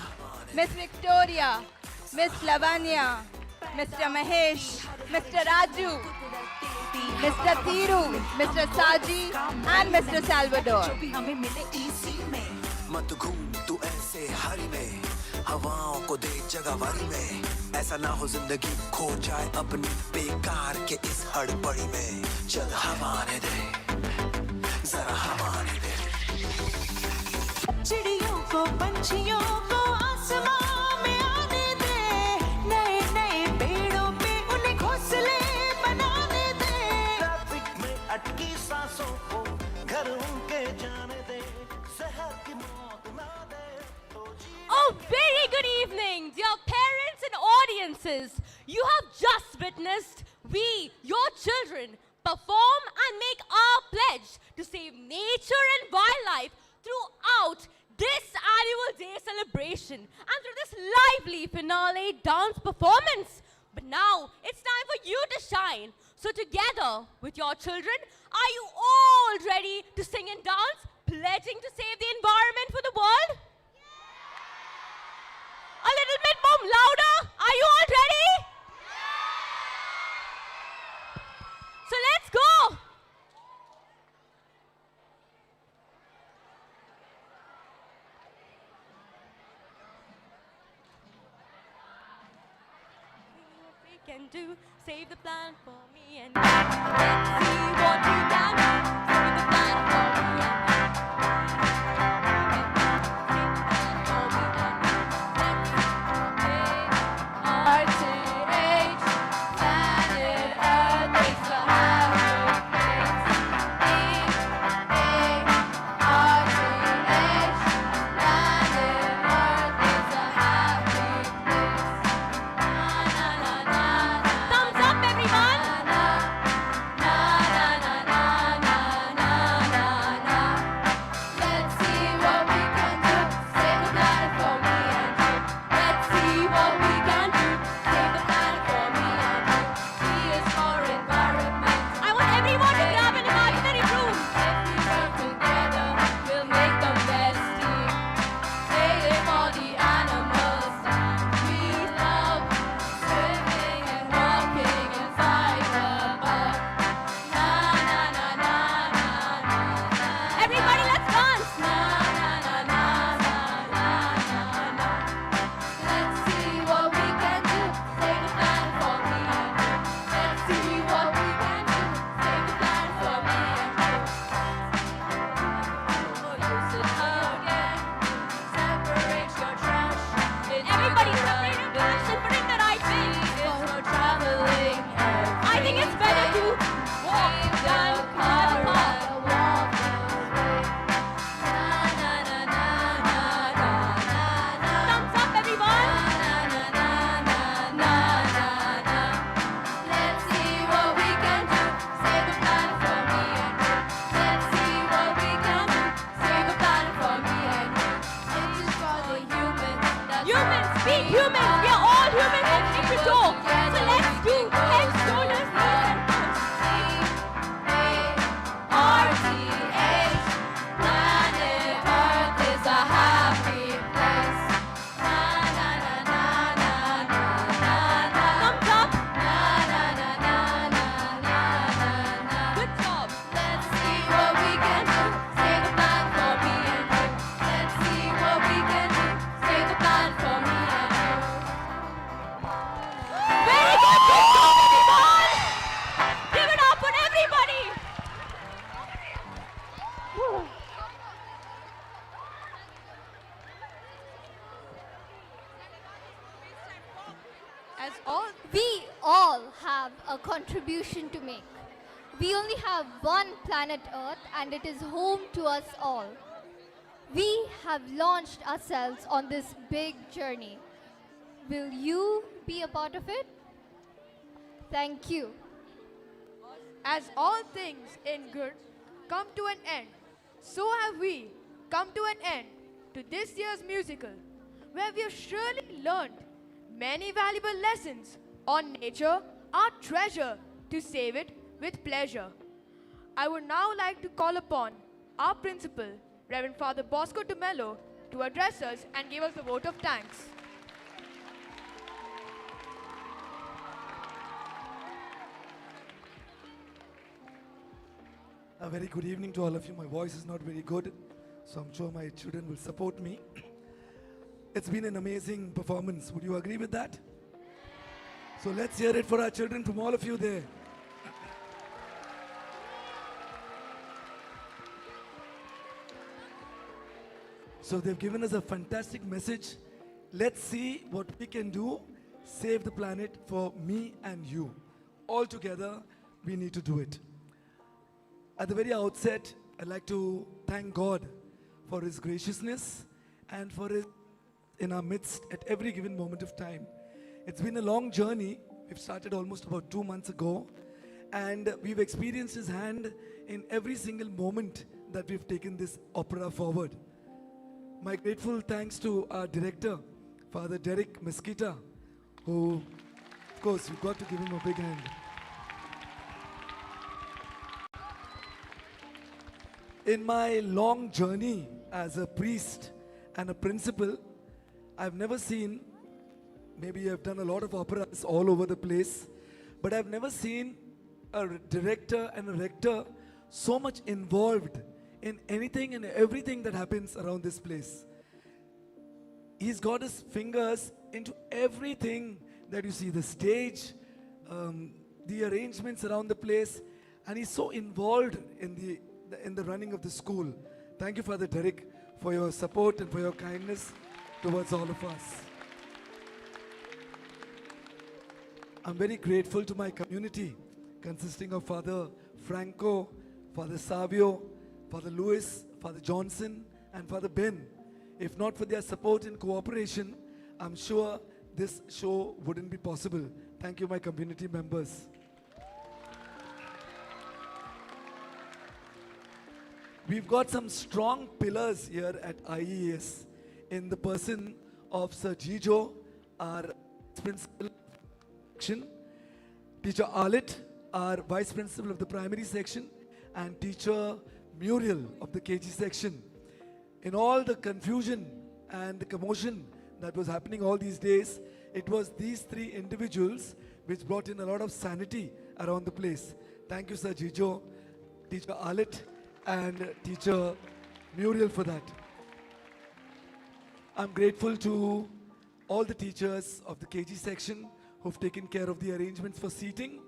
Miss Victoria, Miss Lavanya, Mr. Mahesh, Mr. Raju, Mr. Thiru, Mr. Saji and Mr. Salvador. मत घूम तू ऐसे हरी में हवाओं को दे जगहवारी में ऐसा ना हो जिंदगी खो जाए अपनी बेकार के इस हड़बड़ी में चल हवा ने दे जरा हवा ने दे चिड़ियों को पंछियों को आसमां में आने दे नए नए पेड़ों पे उन्हें घोंसले बनाने दे ट्रैफिक में अटकी सांसों को घर उनके जाने दे शहर की मौत ना दे A very good evening, dear parents and audiences. You have just witnessed we, your children, perform and make our pledge to save nature and wildlife throughout this annual day celebration and through this lively finale dance performance. But now it's time for you to shine. So together with your children, are you all ready to sing and dance, pledging to save the environment for the world? A little bit more louder. Are you all ready? So let's go. What we can do, save the planet for me and you. Let's see what we can do, save the planet for me and you. Thumbs up, everyone! what we can do. Save the planet for me and you. E is for environment. I want everyone to grab an imaginary broom. If we work together, we'll make the best team. A is for the animals that we love. Swimming and walking inside the bug. Na na na na na na. Everybody, let's dance. Na na na na na na na na. Let's see what we can do. Save the planet for me and you. Let's see what we can do. Save the planet for me and you. Use it again. Separate your trash. Everybody separate your trash and put it in the right bin. For traveling. I think it's better to walk than car walk. Na na na na na na na. Thumbs up, everyone. Na na na na na na na. Let's see what we can do. Save the planet for me and you. Let's see what we can do. Save the planet for me and you. It is for the humans. Humans, be humans. We are all humans at every door. So let's do head, shoulders, knees, and toes. E-A-R-T-H. Planet Earth is a happy place. Na na na na na na na na. Thumbs up. Na na na na na na na na. Good job. Let's see what we can do. Save the planet for me and you. Let's see what we can do. Save the planet for me and you. Very good. Good job, everyone. Give it up for everybody. We all have a contribution to make. We only have one planet Earth and it is home to us all. We have launched ourselves on this big journey. Will you be a part of it? Thank you. As all things in good come to an end, so have we come to an end to this year's musical, where we have surely learned many valuable lessons on nature, our treasure, to save it with pleasure. I would now like to call upon our principal, Reverend Father Bosco Tumello, to address us and give us a vote of thanks. A very good evening to all of you. My voice is not very good, so I'm sure my children will support me. It's been an amazing performance. Would you agree with that? So let's hear it for our children from all of you there. So they've given us a fantastic message. Let's see what we can do. Save the planet for me and you. All together, we need to do it. At the very outset, I'd like to thank God for His graciousness and for His in our midst at every given moment of time. It's been a long journey. We've started almost about 2 months ago, and we've experienced His hand in every single moment that we've taken this opera forward. My grateful thanks to our director, Father Derek Mesquita, who, of course, we've got to give him a big hand. In my long journey as a priest and a principal, I've never seen, maybe I've done a lot of operas all over the place, but I've never seen a director and a rector so much involved in anything and everything that happens around this place. He's got his fingers into everything that you see, the stage, the arrangements around the place, and he's so involved in the running of the school. Thank you, Father Derek, for your support and for your kindness towards all of us. I'm very grateful to my community, consisting of Father Franco, Father Savio, Father Lewis, Father Johnson, and Father Ben. If not for their support and cooperation, I'm sure this show wouldn't be possible. Thank you, my community members. We've got some strong pillars here at IEAS in the person of Sir Jijo, our principal section, teacher Alit, our vice principal of the primary section, and teacher Muriel of the KG section. In all the confusion and the commotion that was happening all these days, it was these three individuals which brought in a lot of sanity around the place. Thank you, Sir Jijo, teacher Alit, and teacher Muriel for that. I'm grateful to all the teachers of the KG section who've taken care of the arrangements for seating.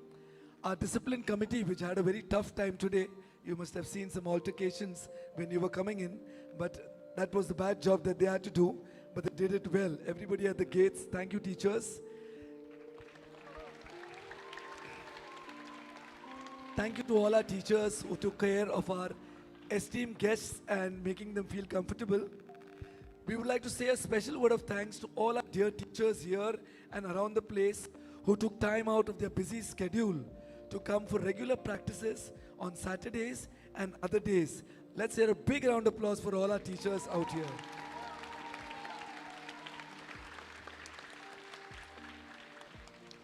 Our discipline committee, which had a very tough time today, you must have seen some altercations when you were coming in, but that was the bad job that they had to do, but they did it well. Everybody at the gates, thank you, teachers. Thank you to all our teachers who took care of our esteemed guests and making them feel comfortable. We would like to say a special word of thanks to all our dear teachers here and around the place who took time out of their busy schedule to come for regular practices on Saturdays and other days. Let's hear a big round of applause for all our teachers out here.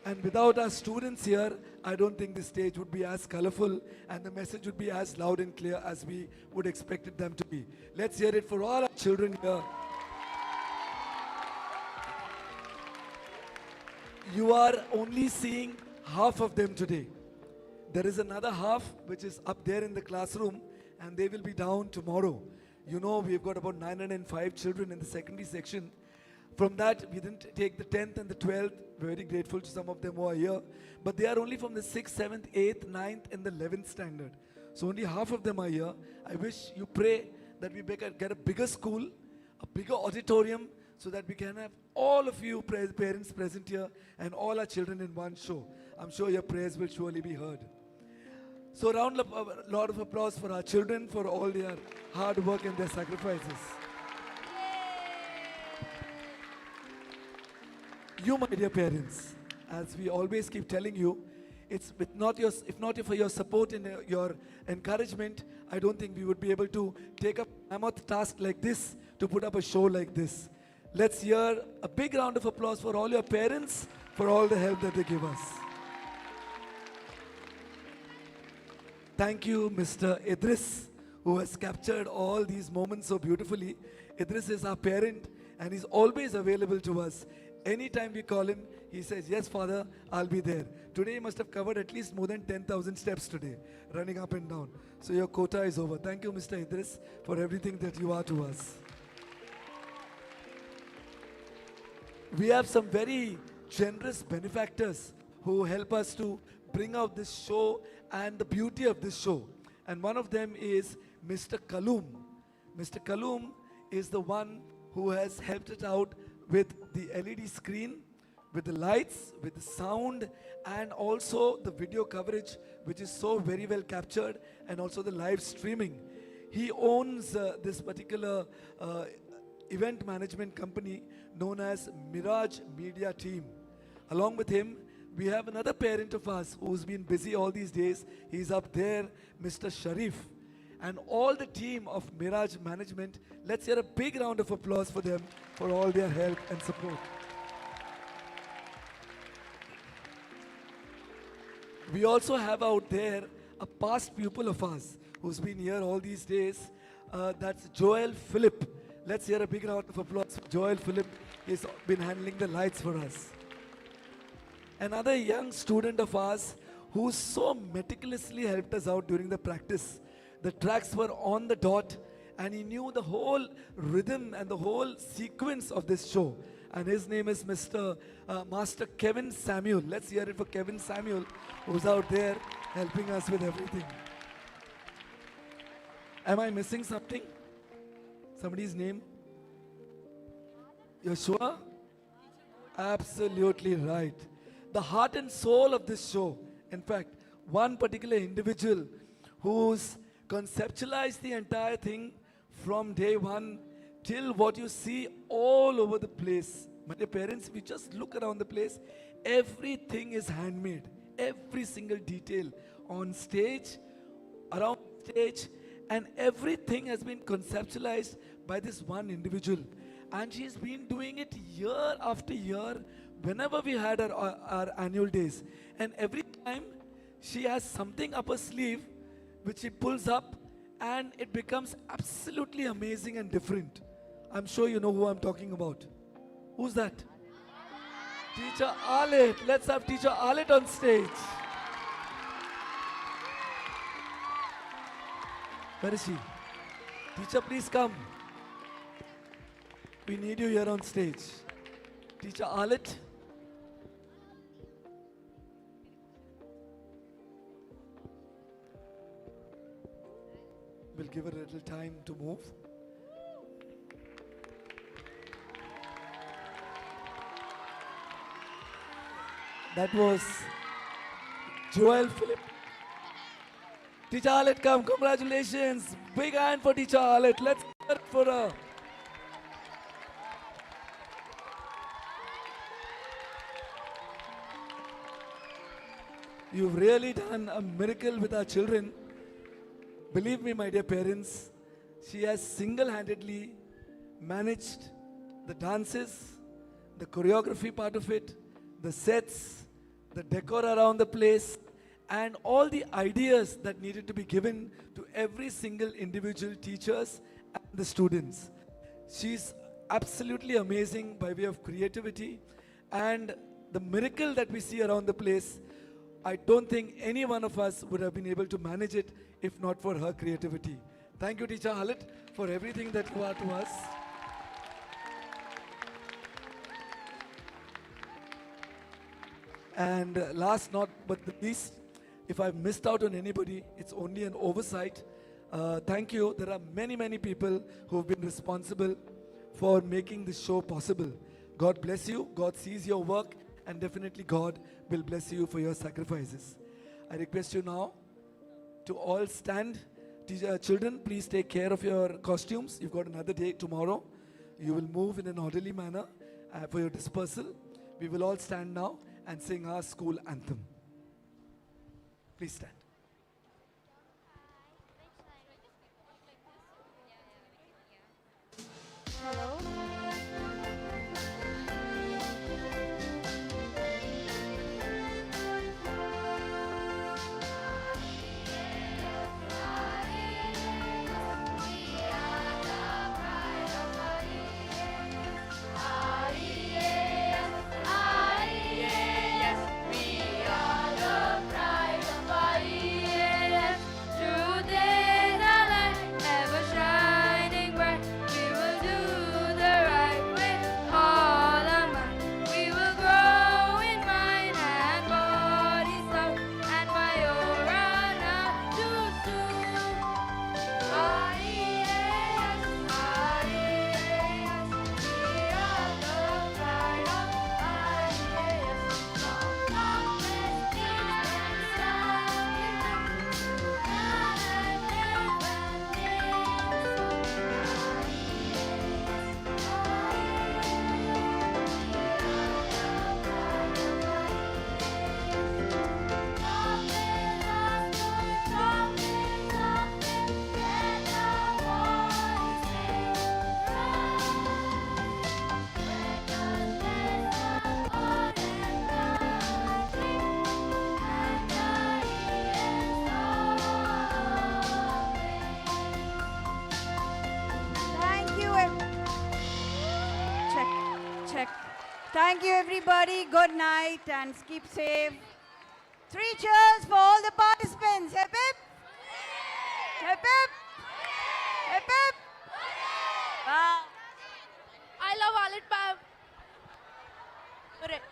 And without our students here, I don't think the stage would be as colorful and the message would be as loud and clear as we would expect them to be. Let's hear it for all our children here. You are only seeing half of them today. There is another half which is up there in the classroom and they will be down tomorrow. You know, we've got about 905 children in the secondary section. From that, we didn't take the 10th and the 12th. Very grateful to some of them who are here. But they are only from the 6th, 7th, 8th, 9th and the 11th standard. So only half of them are here. I wish you pray that we get a bigger school, a bigger auditorium, so that we can have all of you parents present here and all our children in one show. I'm sure your prayers will surely be heard. So a lot of applause for our children for all their hard work and their sacrifices. You, my dear parents, as we always keep telling you, if not for your support and your encouragement, I don't think we would be able to take up a mammoth task like this to put up a show like this. Let's hear a big round of applause for all your parents for all the help that they give us. Thank you, Mr. Idris, who has captured all these moments so beautifully. Idris is our parent and he's always available to us. Anytime we call him, he says, yes, Father, I'll be there. Today he must have covered at least more than 10,000 steps today, running up and down. So your quota is over. Thank you, Mr. Idris, for everything that you are to us. We have some very generous benefactors who help us to bring out this show and the beauty of this show. And one of them is Mr. Kaloom. Mr. Kaloom is the one who has helped it out with the LED screen, with the lights, with the sound, and also the video coverage, which is so very well captured, and also the live streaming. He owns this particular event management company known as Mirage Media Team. Along with him, we have another parent of ours who's been busy all these days. He's up there, Mr. Sharif. And all the team of Mirage Management, let's hear a big round of applause for them for all their help and support. We also have out there a past pupil of ours who's been here all these days. That's Joel Philip. Let's hear a big round of applause for Joel Philip. He's been handling the lights for us. Another young student of ours who so meticulously helped us out during the practice. The tracks were on the dot and he knew the whole rhythm and the whole sequence of this show. And his name is Master Kevin Samuel. Let's hear it for Kevin Samuel, who's out there helping us with everything. Am I missing something? Somebody's name? You're sure? Absolutely right. The heart and soul of this show. In fact, one particular individual who's conceptualized the entire thing from day one till what you see all over the place. My dear parents, if you just look around the place, everything is handmade. Every single detail on stage, around stage, and everything has been conceptualized by this one individual. And she's been doing it year after year whenever we had our annual days, and every time she has something up her sleeve which she pulls up and it becomes absolutely amazing and different. I'm sure you know who I'm talking about. Who's that? Teacher Alit. Let's have Teacher Alit on stage. Where is she? Teacher, please come. We need you here on stage. Teacher Alit. We'll give her a little time to move. That was Joel Philip. Teacher Alit, come. Congratulations. Big hand for Teacher Alit. Let's hear it for her. You've really done a miracle with our children. Believe me, my dear parents, she has single-handedly managed the dances, the choreography part of it, the sets, the decor around the place, and all the ideas that needed to be given to every single individual teachers and the students. She's absolutely amazing by way of creativity, and the miracle that we see around the place, I don't think any one of us would have been able to manage it if not for her creativity. Thank you, Teacher Alit, for everything that you are to us. And last not but the least, if I've missed out on anybody, it's only an oversight. Thank you. There are many, many people who have been responsible for making this show possible. God bless you. God sees your work, and definitely God will bless you for your sacrifices. I request you now to all stand. Children, please take care of your costumes. You've got another day tomorrow. You will move in an orderly manner for your dispersal. We will all stand now and sing our school anthem. Please stand. Hello. Thank you, everybody. Good night and keep safe. 3 cheers for all the participants. Hip hip. Hip hip. Hip hip. Wow. I love Alit ma'am. Correct.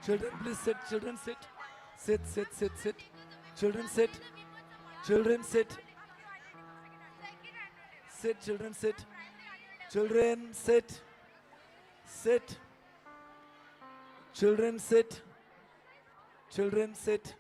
Children, please sit. Children, sit. Sit, sit, sit, sit. Children, sit. Children, sit. Sit, children, sit. Children, sit. Sit. Children, sit. Children, sit.